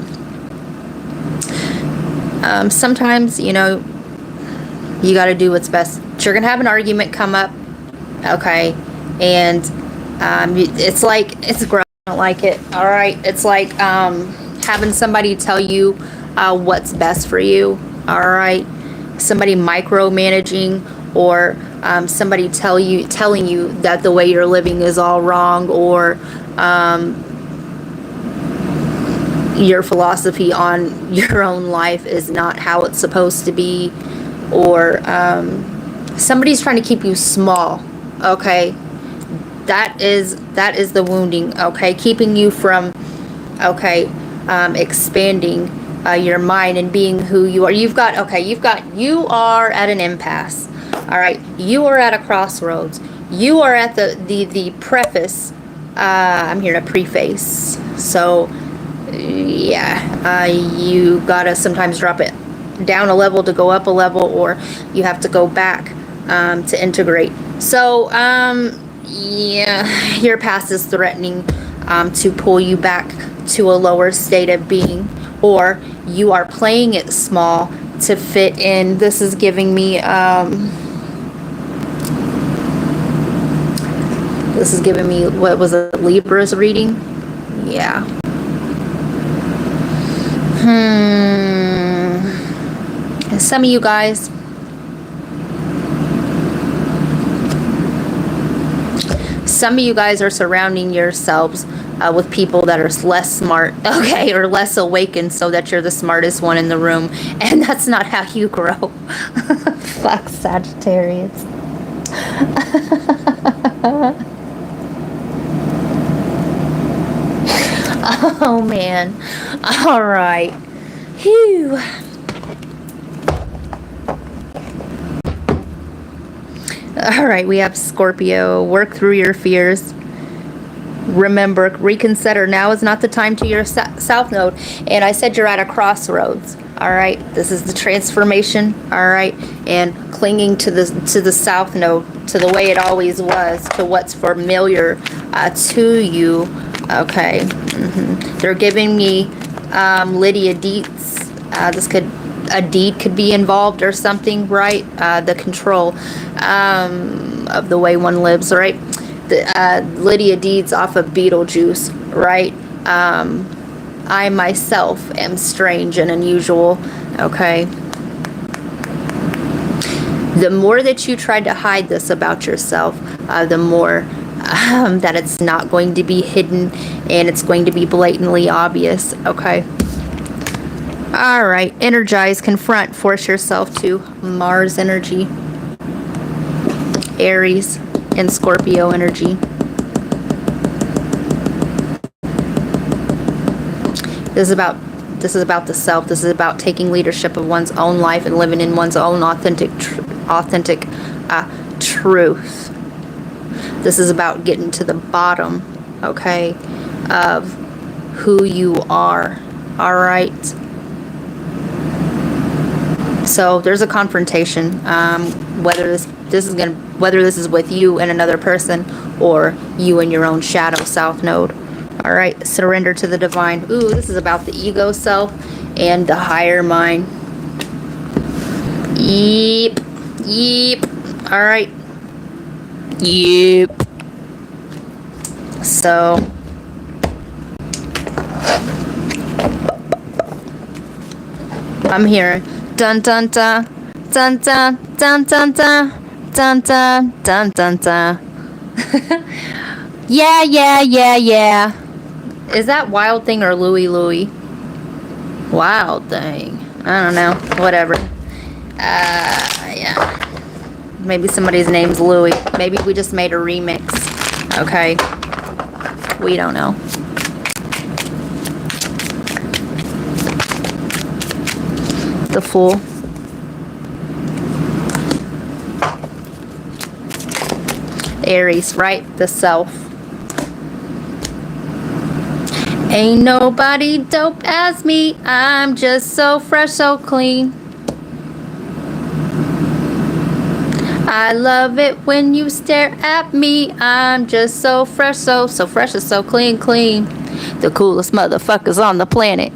Sometimes, you know, you got to do what's best. You're gonna have an argument come up, okay, and it's like, it's gross. I don't like it. All right, it's like having somebody tell you what's best for you. All right, somebody micromanaging, or somebody telling you that the way you're living is all wrong, or your philosophy on your own life is not how it's supposed to be, or somebody's trying to keep you small. Okay, that is the wounding. Okay, keeping you from expanding your mind and being who you are. You are at an impasse. All right, you are at a crossroads. You are at the preface. I'm here to preface. So yeah, you gotta sometimes drop it down a level to go up a level, or you have to go back to integrate. So yeah, your past is threatening to pull you back to a lower state of being, or you are playing it small to fit in. This is giving me what was it, Libra's reading? Yeah. Some of you guys, are surrounding yourselves with people that are less smart, okay, or less awakened, so that you're the smartest one in the room, and that's not how you grow. Fuck Sagittarius. Oh man. All right. Phew. All right, we have Scorpio. Work through your fears. Remember, reconsider. Now is not the time to your south node. And I said you're at a crossroads. All right, this is the transformation. All right, and clinging to the south node, to the way it always was, to what's familiar to you. Okay, they're giving me Lydia Dietz. A deed could be involved or something, right? The control of the way one lives, right? Lydia Deeds off of Beetlejuice, right? I myself am strange and unusual, okay? The more that you try to hide this about yourself, the more that it's not going to be hidden, and it's going to be blatantly obvious, okay? All right, energize, confront, force yourself to Mars energy, Aries, and Scorpio energy. This is about the self. This is about taking leadership of one's own life and living in one's own authentic truth. This is about getting to the bottom, okay, of who you are. All right. So there's a confrontation, whether this is with you and another person, or you and your own shadow south node. All right, surrender to the divine. Ooh, this is about the ego self and the higher mind. Yep, yep. All right, yep. So I'm hearing dun dun dun dun dun dun dun dun dun dun dun dun dun. Yeah, yeah, yeah, yeah. Is that Wild Thing or Louie Louie? Wild Thing. I don't know. Whatever. Yeah. Maybe somebody's name's Louie. Maybe we just made a remix. Okay. We don't know. The Fool. Aries, right? The self. Ain't nobody dope as me. I'm just so fresh, so clean. I love it when you stare at me. I'm just so fresh, so fresh and so clean, clean. The coolest motherfuckers on the planet.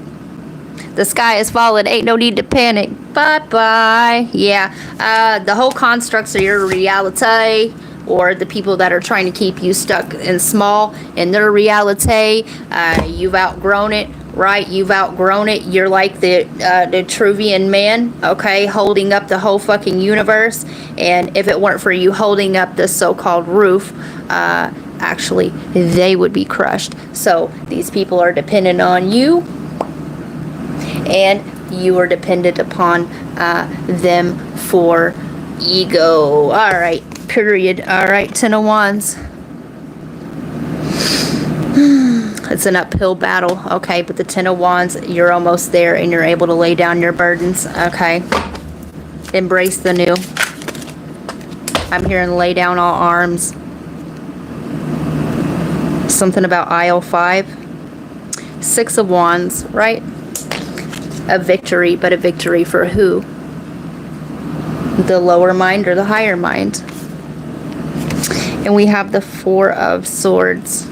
The sky is falling, ain't no need to panic. Bye-bye. Yeah, the whole constructs of your reality, or the people that are trying to keep you stuck and small in their reality, you've outgrown it, right? You've outgrown it. You're like the Vitruvian man, okay, holding up the whole fucking universe. And if it weren't for you holding up this so-called roof, actually, they would be crushed. So these people are dependent on you, and you are dependent upon them for ego. All right, period. All right, Ten of Wands. It's an uphill battle, okay, but the Ten of Wands, you're almost there, and you're able to lay down your burdens, okay? Embrace the new. I'm hearing lay down all arms. Something about aisle 5. Six of Wands, right? A victory, but a victory for who? The lower mind or the higher mind? And we have the Four of Swords.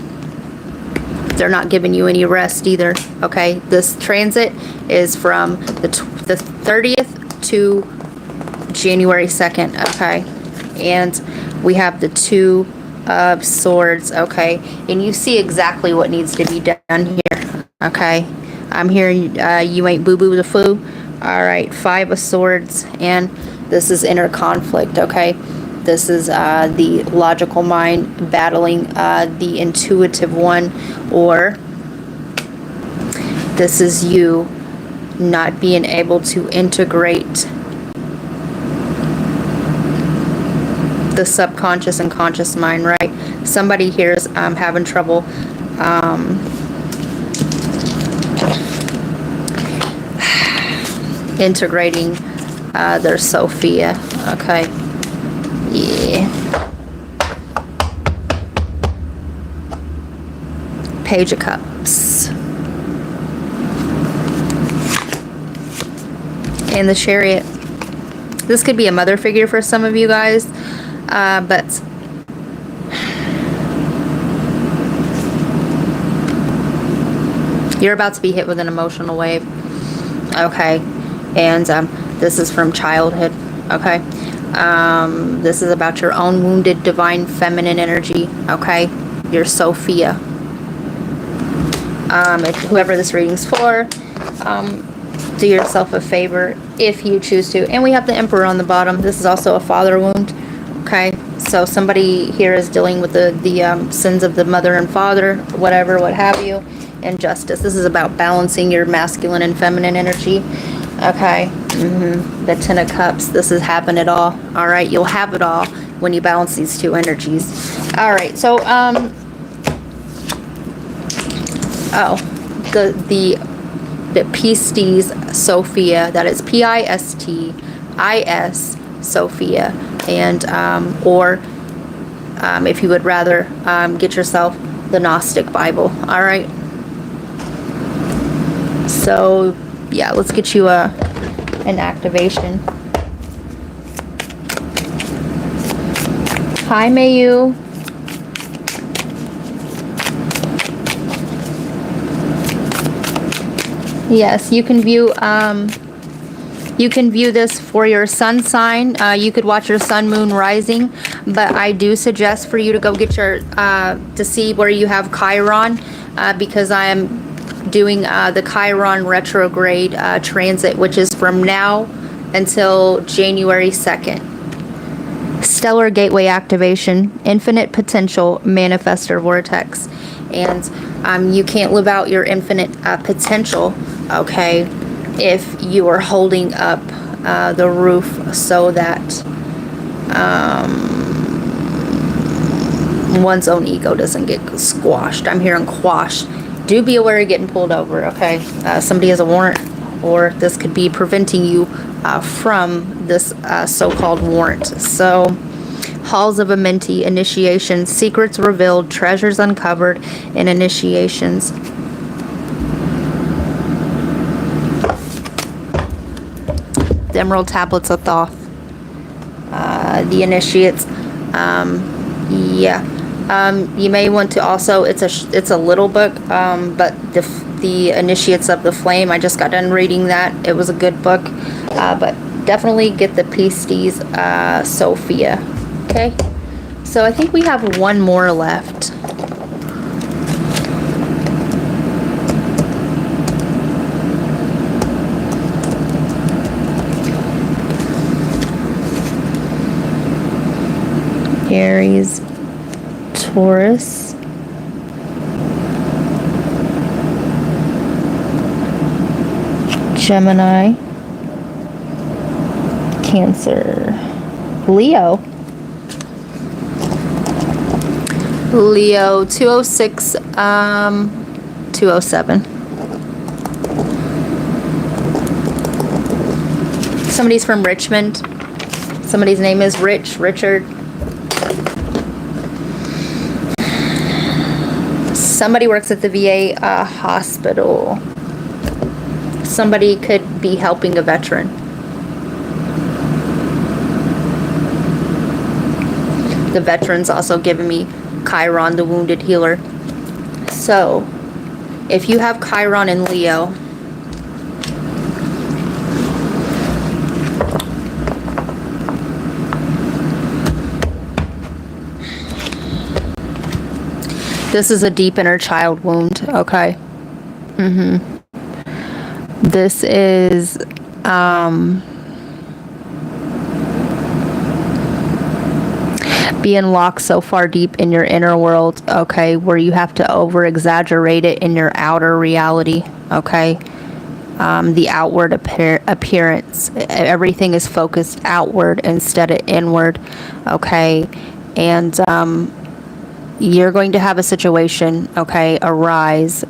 They're not giving you any rest either, okay? This transit is from the 30th to January 2nd, okay? And we have the Two of Swords, okay? And you see exactly what needs to be done here, okay? I'm hearing you ain't boo-boo the foo. All right, Five of Swords, and this is inner conflict, okay? This is the logical mind battling the intuitive one, or this is you not being able to integrate the subconscious and conscious mind, right? Somebody here is having trouble integrating their Sophia, okay? Yeah. Page of Cups. And the Chariot. This could be a mother figure for some of you guys, but you're about to be hit with an emotional wave, okay? And this is from childhood, okay? This is about your own wounded divine feminine energy, okay? Your Sophia. If whoever this reading's for, do yourself a favor if you choose to. And we have the Emperor on the bottom. This is also a father wound, okay? So somebody here is dealing with the sins of the mother and father, whatever, what have you. And justice. This is about balancing your masculine and feminine energy. Okay. The Ten of Cups. This is having it all. All right. You'll have it all when you balance these two energies. All right. So, the Pisces Sophia. That is Pistis Sophia. And, or, if you would rather, get yourself the Gnostic Bible. All right. So, yeah, let's get you a in activation. Hi, Mayu. Yes, you can view this for your sun sign. You could watch your sun, moon, rising, but I do suggest for you to go get your to see where you have Chiron, because I am doing the Chiron retrograde transit, which is from now until January 2nd. Stellar gateway activation, infinite potential, manifestor vortex. And you can't live out your infinite potential, okay, if you are holding up the roof so that one's own ego doesn't get squashed. I'm hearing quashed. Do be aware of getting pulled over, okay? Somebody has a warrant, or this could be preventing you from this so-called warrant. So, halls of a mentee, initiations, secrets revealed, treasures uncovered, and initiations. The Emerald Tablets of Thoth. The initiates. You may want to also, it's a little book, but the Initiates of the Flame, I just got done reading that. It was a good book, but definitely get the Pisces Sophia. Okay, so I think we have one more left. Aries, Taurus, Gemini, Cancer, Leo. Leo 206 207. Somebody's from Richmond. Somebody's name is Richard. Somebody works at the VA hospital. Somebody could be helping a veteran. The veteran's also giving me Chiron, the wounded healer. So, if you have Chiron in Leo, this is a deep inner child wound, okay? This is, being locked so far deep in your inner world, okay, where you have to over-exaggerate it in your outer reality, okay? The outward appearance. Everything is focused outward instead of inward, okay? And you're going to have a situation, okay, arise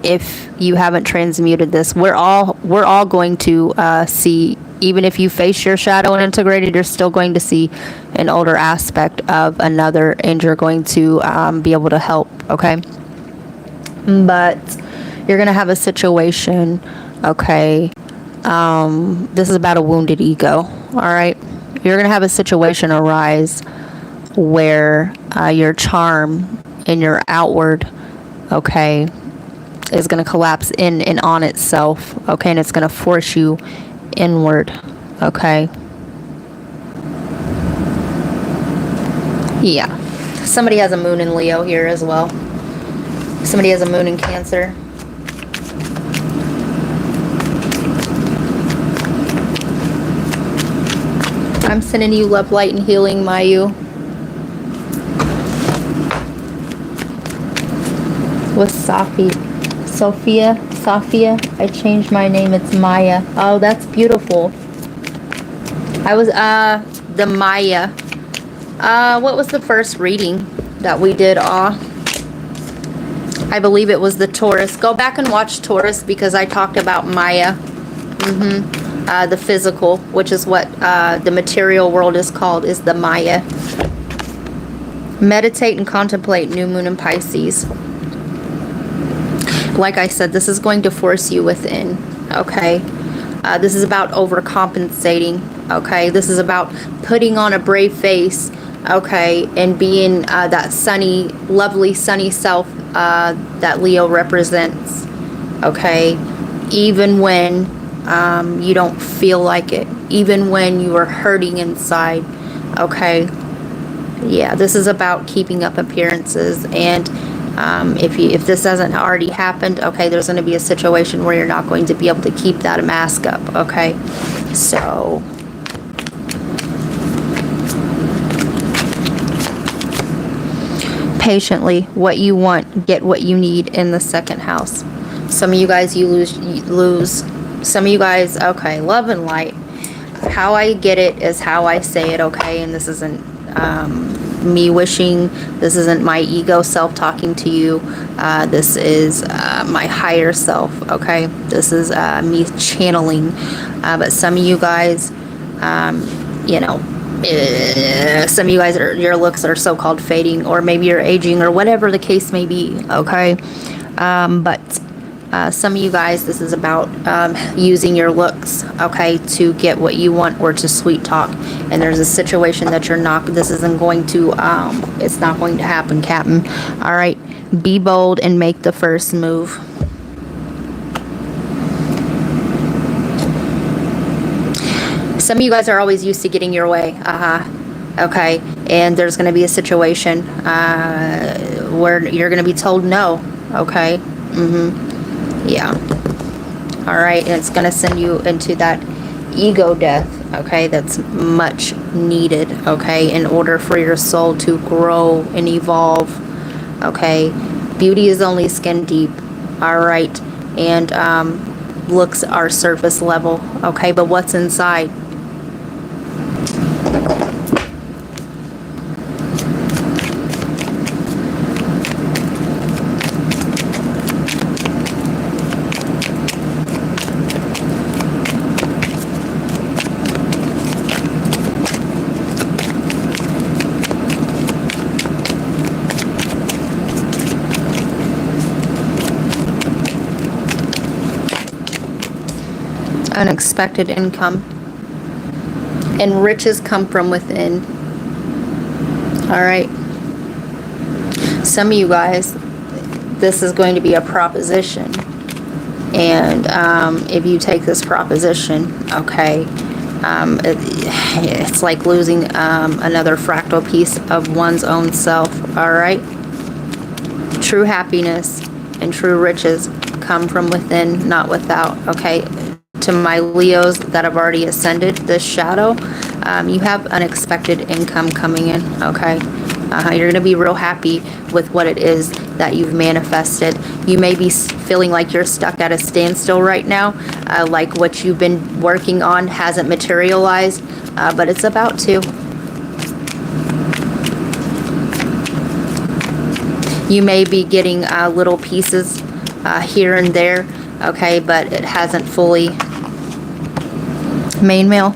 if you haven't transmuted this. We're all going to see, even if you face your shadow and integrated, you're still going to see an older aspect of another, and you're going to be able to help, okay? But you're going to have a situation, okay? This is about a wounded ego, all right? You're going to have a situation arise where your charm in your outward, okay, is going to collapse in and on itself, okay? And it's going to force you inward, okay? Yeah. Somebody has a moon in Leo here as well. Somebody has a moon in Cancer. I'm sending you love, light, and healing, Mayu. With Sophia, I changed my name, it's Maya. Oh, that's beautiful. I was, the Maya. What was the first reading that we did? I believe it was the Taurus. Go back and watch Taurus, because I talked about Maya. The physical, which is what the material world is called, is the Maya. Meditate and contemplate new moon in Pisces. Like I said, this is going to force you within, okay? This is about overcompensating, okay? This is about putting on a brave face, okay, and being that sunny, lovely, sunny self that Leo represents, okay? Even when you don't feel like it, even when you are hurting inside, okay? Yeah, this is about keeping up appearances, and if this hasn't already happened, okay, there's going to be a situation where you're not going to be able to keep that mask up, okay? So patiently, what you want, get what you need in the second house. Some of you guys, you lose. Some of you guys, okay, love and light. How I get it is how I say it, okay? And this isn't me wishing, this isn't my ego self talking to you. This is my higher self, okay? This is me channeling. But some of you guys, you know, some of you guys, your looks are so-called fading, or maybe you're aging, or whatever the case may be, okay? But some of you guys, this is about using your looks, okay, to get what you want, or to sweet talk. And there's a situation that you're not, this isn't going to, it's not going to happen, Captain. All right, be bold and make the first move. Some of you guys are always used to getting your way, okay, and there's going to be a situation where you're going to be told no, okay, yeah, all right, and it's going to send you into that ego death, okay, that's much needed, okay, in order for your soul to grow and evolve, okay. Beauty is only skin deep, all right, and looks are surface level, okay, but what's inside? Unexpected income, and riches come from within. All right, some of you guys, this is going to be a proposition, and if you take this proposition, okay, it's like losing another fractal piece of one's own self. All right, true happiness and true riches come from within, not without, okay. To my Leos that have already ascended this shadow, you have unexpected income coming in, okay? You're going to be real happy with what it is that you've manifested. You may be feeling like you're stuck at a standstill right now, like what you've been working on hasn't materialized, but it's about to. You may be getting little pieces here and there, okay, but it hasn't fully. Main mail.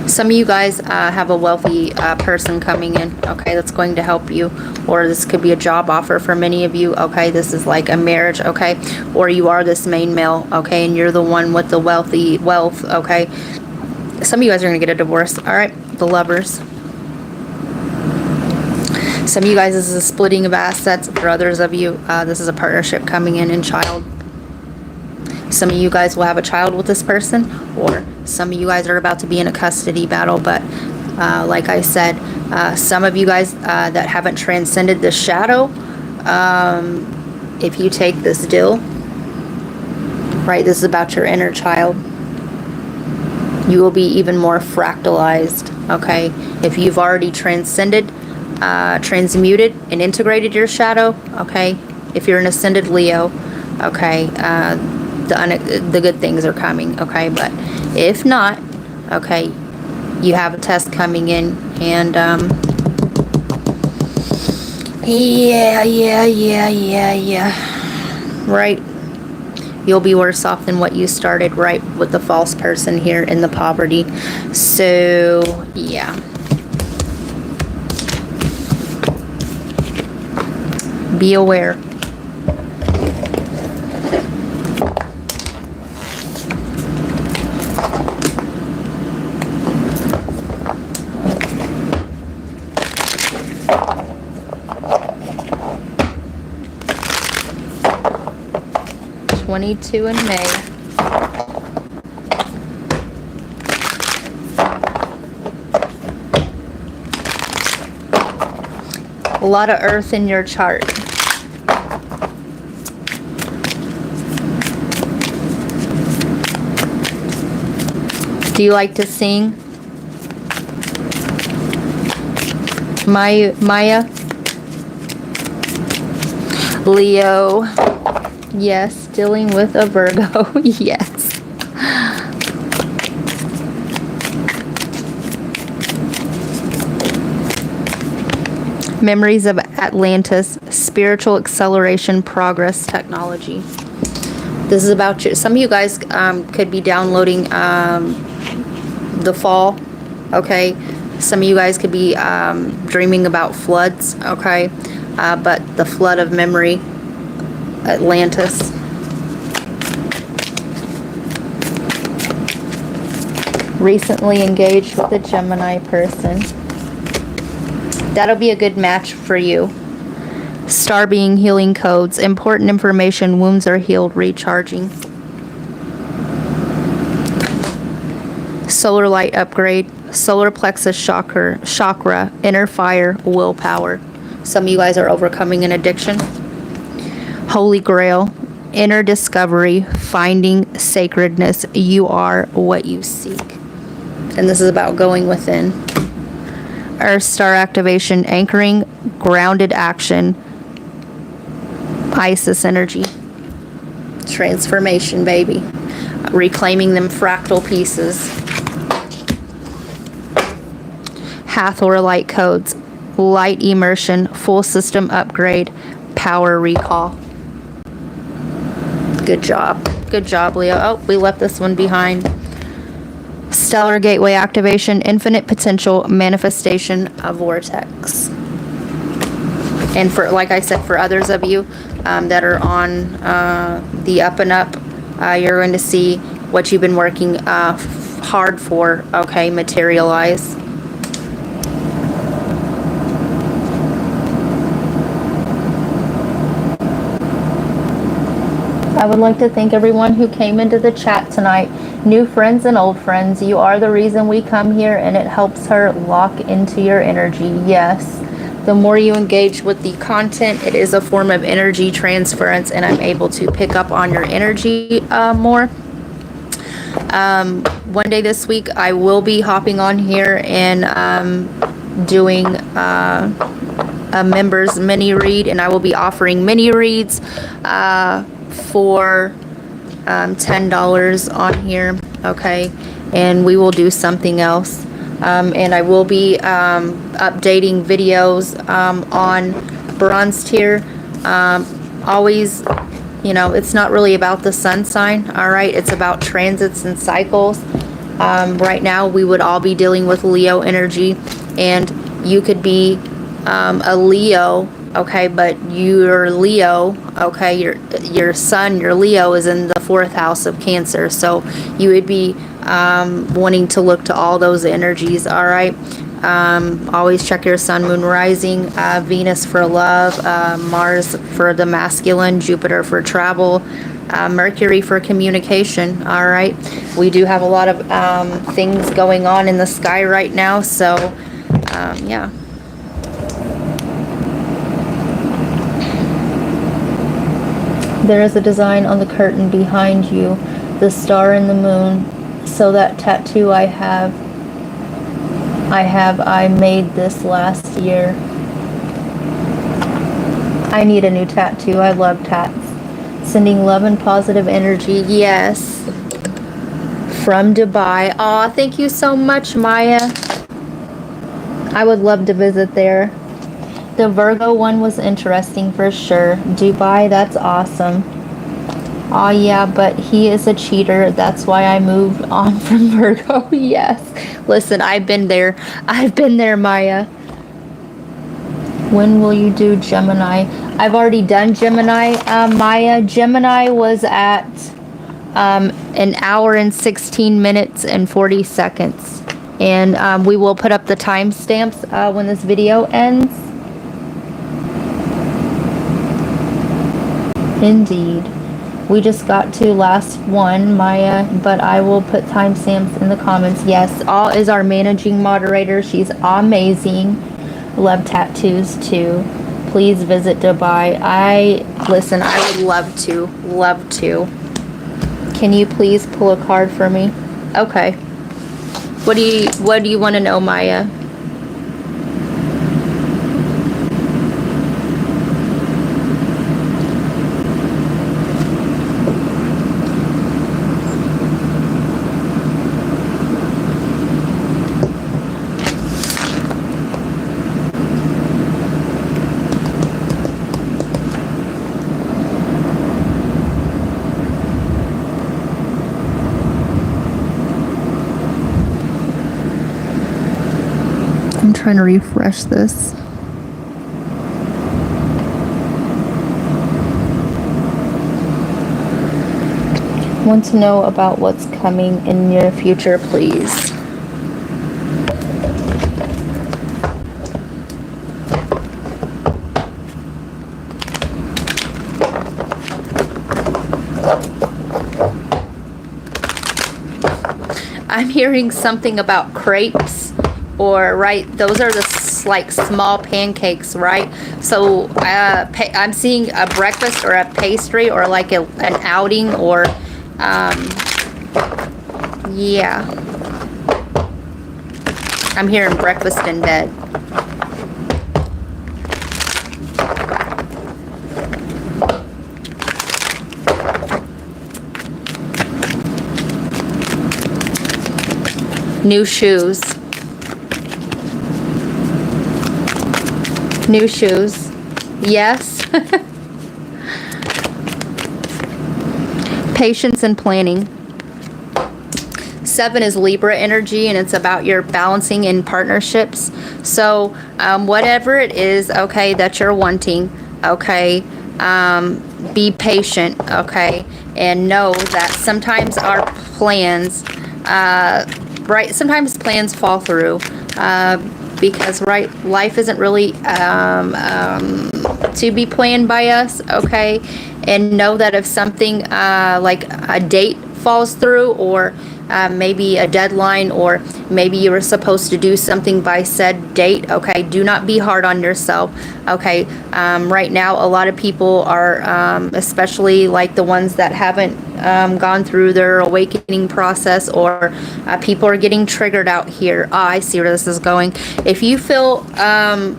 Some of you guys have a wealthy person coming in, okay, that's going to help you, or this could be a job offer for many of you, okay, this is like a marriage, okay, or you are this main male, okay, and you're the one with the wealth, okay. Some of you guys are going to get a divorce, all right, the Lovers. Some of you guys, this is a splitting of assets. For others of you, this is a partnership coming in child. Some of you guys will have a child with this person, or some of you guys are about to be in a custody battle. But like I said, some of you guys that haven't transcended the shadow, if you take this deal, right, this is about your inner child. You will be even more fractalized, okay? If you've already transcended, transmuted, and integrated your shadow, okay? If you're an ascended Leo, okay, the good things are coming, okay? But if not, okay, you have a test coming in, and right, you'll be worse off than what you started, right, with the false person here in the poverty. So yeah, be aware. 22 in May. A lot of earth in your chart. Do you like to sing? Maya? Leo. Yes, dealing with a Virgo. Yes. Memories of Atlantis, spiritual acceleration, progress, technology. This is about you. Some of you guys could be downloading the fall, okay? Some of you guys could be dreaming about floods, okay? But the flood of memory, Atlantis. Recently engaged with a Gemini person. That'll be a good match for you. Star being healing codes, important information, wounds are healed, recharging. Solar light upgrade, solar plexus chakra, inner fire, willpower. Some of you guys are overcoming an addiction. Holy Grail, inner discovery, finding sacredness. You are what you seek. And this is about going within. Earth star activation, anchoring, grounded action, Isis energy. Transformation, baby. Reclaiming them fractal pieces. Hathor light codes, light immersion, full system upgrade, power recall. Good job. Good job, Leo. Oh, we left this one behind. Stellar gateway activation, infinite potential, manifestation, a vortex. And for, like I said, for others of you that are on the up and up, you're going to see what you've been working hard for, okay, materialize. I would like to thank everyone who came into the chat tonight. New friends and old friends, you are the reason we come here, and it helps her lock into your energy. Yes. The more you engage with the content, it is a form of energy transference, and I'm able to pick up on your energy more. One day this week, I will be hopping on here and doing a members mini read, and I will be offering mini reads for $10 on here, okay? And we will do something else. And I will be updating videos on bronze tier. Always, you know, it's not really about the sun sign, all right? It's about transits and cycles. Right now, we would all be dealing with Leo energy, and you could be a Leo, okay, but your Leo, okay, your sun, your Leo is in the 4th house of Cancer, so you would be wanting to look to all those energies, all right? Always check your sun, moon, rising, Venus for love, Mars for the masculine, Jupiter for travel, Mercury for communication, all right? We do have a lot of things going on in the sky right now, so yeah. There is a design on the curtain behind you, the star and the moon. So that tattoo I made this last year. I need a new tattoo. I love tats. Sending love and positive energy. Yes. From Dubai. Aw, thank you so much, Maya. I would love to visit there. The Virgo one was interesting for sure. Dubai, that's awesome. Oh yeah, but he is a cheater. That's why I moved on from Virgo. Yes. Listen, I've been there. I've been there, Maya. When will you do Gemini? I've already done Gemini, Maya. Gemini was at an hour and 16 minutes and 40 seconds. And we will put up the timestamps when this video ends. Indeed. We just got to last one, Maya, but I will put timestamps in the comments. Yes, All is our managing moderator. She's amazing. Love tattoos too. Please visit Dubai. Listen, I would love to. Love to. Can you please pull a card for me? Okay. What do you want to know, Maya? I'm trying to refresh this. Want to know about what's coming in your future, please. I'm hearing something about crepes. Or right, those are the like small pancakes, right? So I'm seeing a breakfast or a pastry or like an outing or yeah, I'm hearing breakfast in bed. New shoes. New shoes. Yes. Patience and planning. 7 is Libra energy, and it's about your balancing in partnerships. So whatever it is, okay, that you're wanting, okay, be patient, okay, and know that sometimes our plans, right, sometimes plans fall through, because right, life isn't really to be planned by us, okay? And know that if something like a date falls through, or maybe a deadline, or maybe you were supposed to do something by said date, okay, do not be hard on yourself, okay? Right now, a lot of people are, especially like the ones that haven't gone through their awakening process, or people are getting triggered out here. I see where this is going. If you feel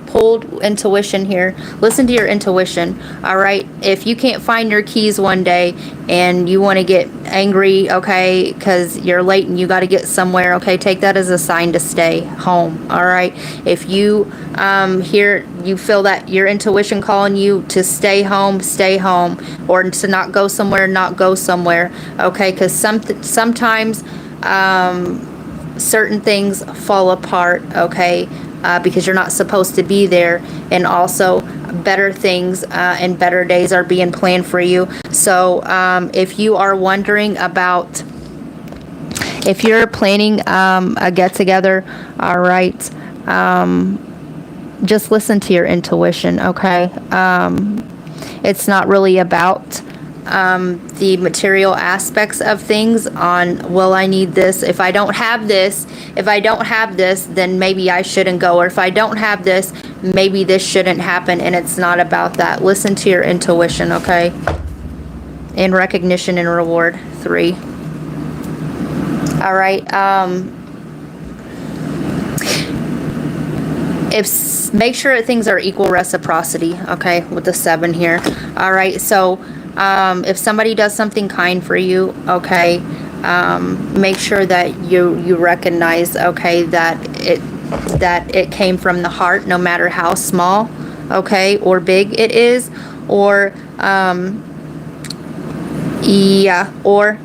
pulled intuition here, listen to your intuition, all right? If you can't find your keys one day and you want to get angry, okay, because you're late and you got to get somewhere, okay, take that as a sign to stay home, all right? If you you feel that your intuition calling you to stay home, or to not go somewhere, not go somewhere, okay? Because sometimes certain things fall apart, okay, because you're not supposed to be there, and also better things and better days are being planned for you. So if you are wondering about, if you're planning a get-together, all right, just listen to your intuition, okay? It's not really about the material aspects of things on, well, I need this. If I don't have this, then maybe I shouldn't go. Or if I don't have this, maybe this shouldn't happen. And it's not about that. Listen to your intuition, okay? And recognition and reward, 3. All right. Make sure that things are equal reciprocity, okay, with the 7 here. All right, so if somebody does something kind for you, okay, make sure that you recognize, okay, that it came from the heart, no matter how small, okay, or big it is, or yeah, or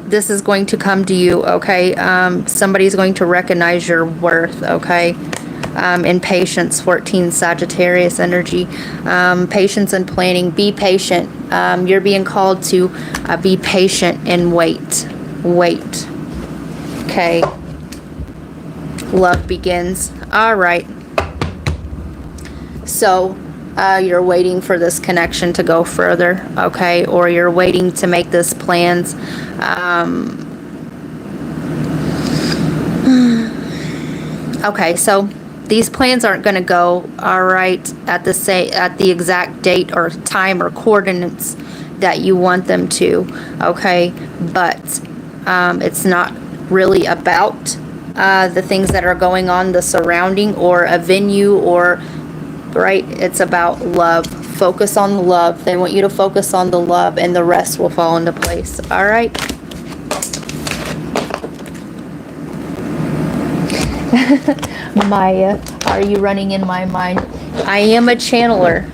this is going to come to you, okay? Somebody's going to recognize your worth, okay? And patience, 14, Sagittarius energy. Patience and planning. Be patient. You're being called to be patient and wait. Wait. Okay. Love begins. All right. So you're waiting for this connection to go further, okay? Or you're waiting to make this plans. Okay, so these plans aren't going to go, all right, at the exact date or time or coordinates that you want them to, okay? But it's not really about the things that are going on, the surrounding or a venue, or right, it's about love. Focus on the love. They want you to focus on the love, and the rest will fall into place. All right. Maya, are you running in my mind? I am a channeler.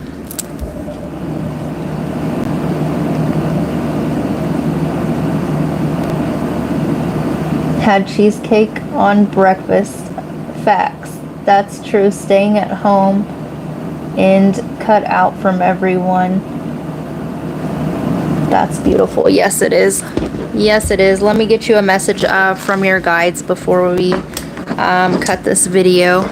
Had cheesecake on breakfast. Facts. That's true. Staying at home and cut out from everyone. That's beautiful. Yes, it is. Yes, it is. Let me get you a message from your guides before we cut this video.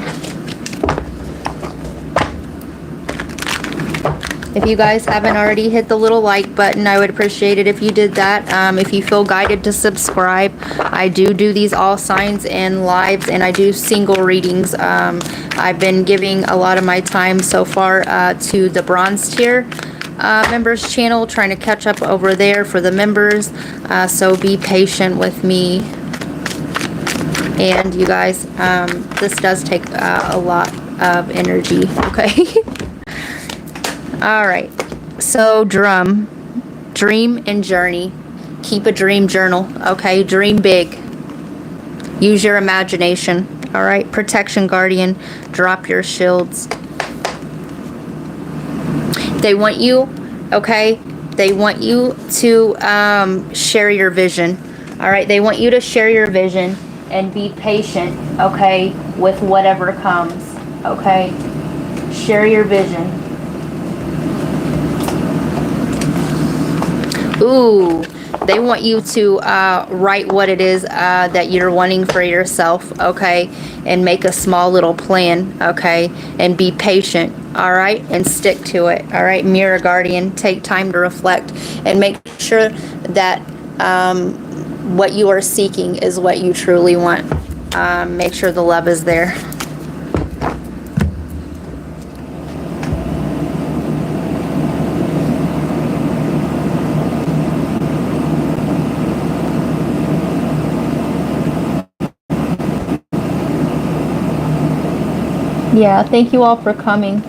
If you guys haven't already hit the little like button, I would appreciate it if you did that. If you feel guided to subscribe, I do these all signs and lives, and I do single readings. I've been giving a lot of my time so far to the bronze tier members channel, trying to catch up over there for the members. So be patient with me. And you guys, this does take a lot of energy, okay? All right, so dream and journey. Keep a dream journal, okay? Dream big. Use your imagination, all right? Protection guardian, drop your shields. They want you, okay? They want you to share your vision, all right? They want you to share your vision and be patient, okay, with whatever comes, okay? Share your vision. Ooh, they want you to write what it is that you're wanting for yourself, okay? And make a small little plan, okay? And be patient, all right? And stick to it, all right? Mirror guardian, take time to reflect and make sure that what you are seeking is what you truly want. Make sure the love is there. Yeah, thank you all for coming.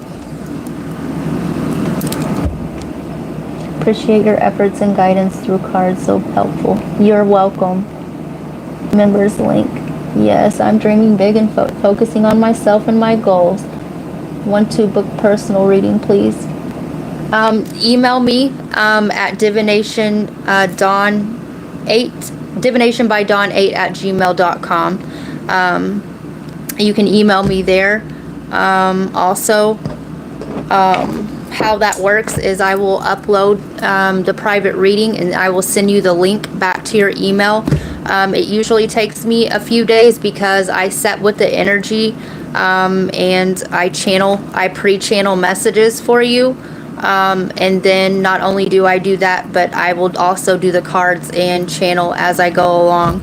Appreciate your efforts and guidance through cards, so helpful. You're welcome. Members link. Yes, I'm dreaming big and focusing on myself and my goals. Want to book personal reading, please? Email me at divinationbydawn8 you can email me there. Also, how that works is I will upload the private reading and I will send you the link back to your email. It usually takes me a few days because I set with the energy and I pre-channel messages for you. And then not only do I do that, but I will also do the cards and channel as I go along.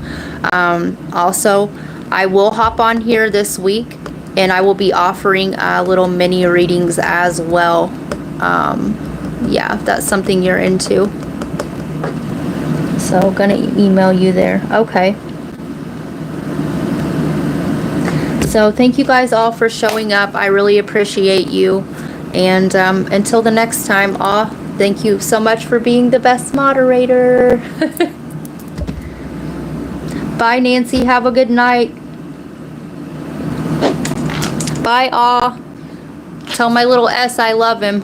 Also, I will hop on here this week and I will be offering little mini readings as well. Yeah, if that's something you're into. So gonna email you there. Okay. So thank you guys all for showing up. I really appreciate you. And until the next time, thank you so much for being the best moderator. Bye, Nancy. Have a good night. Bye, Tell my little S I love him.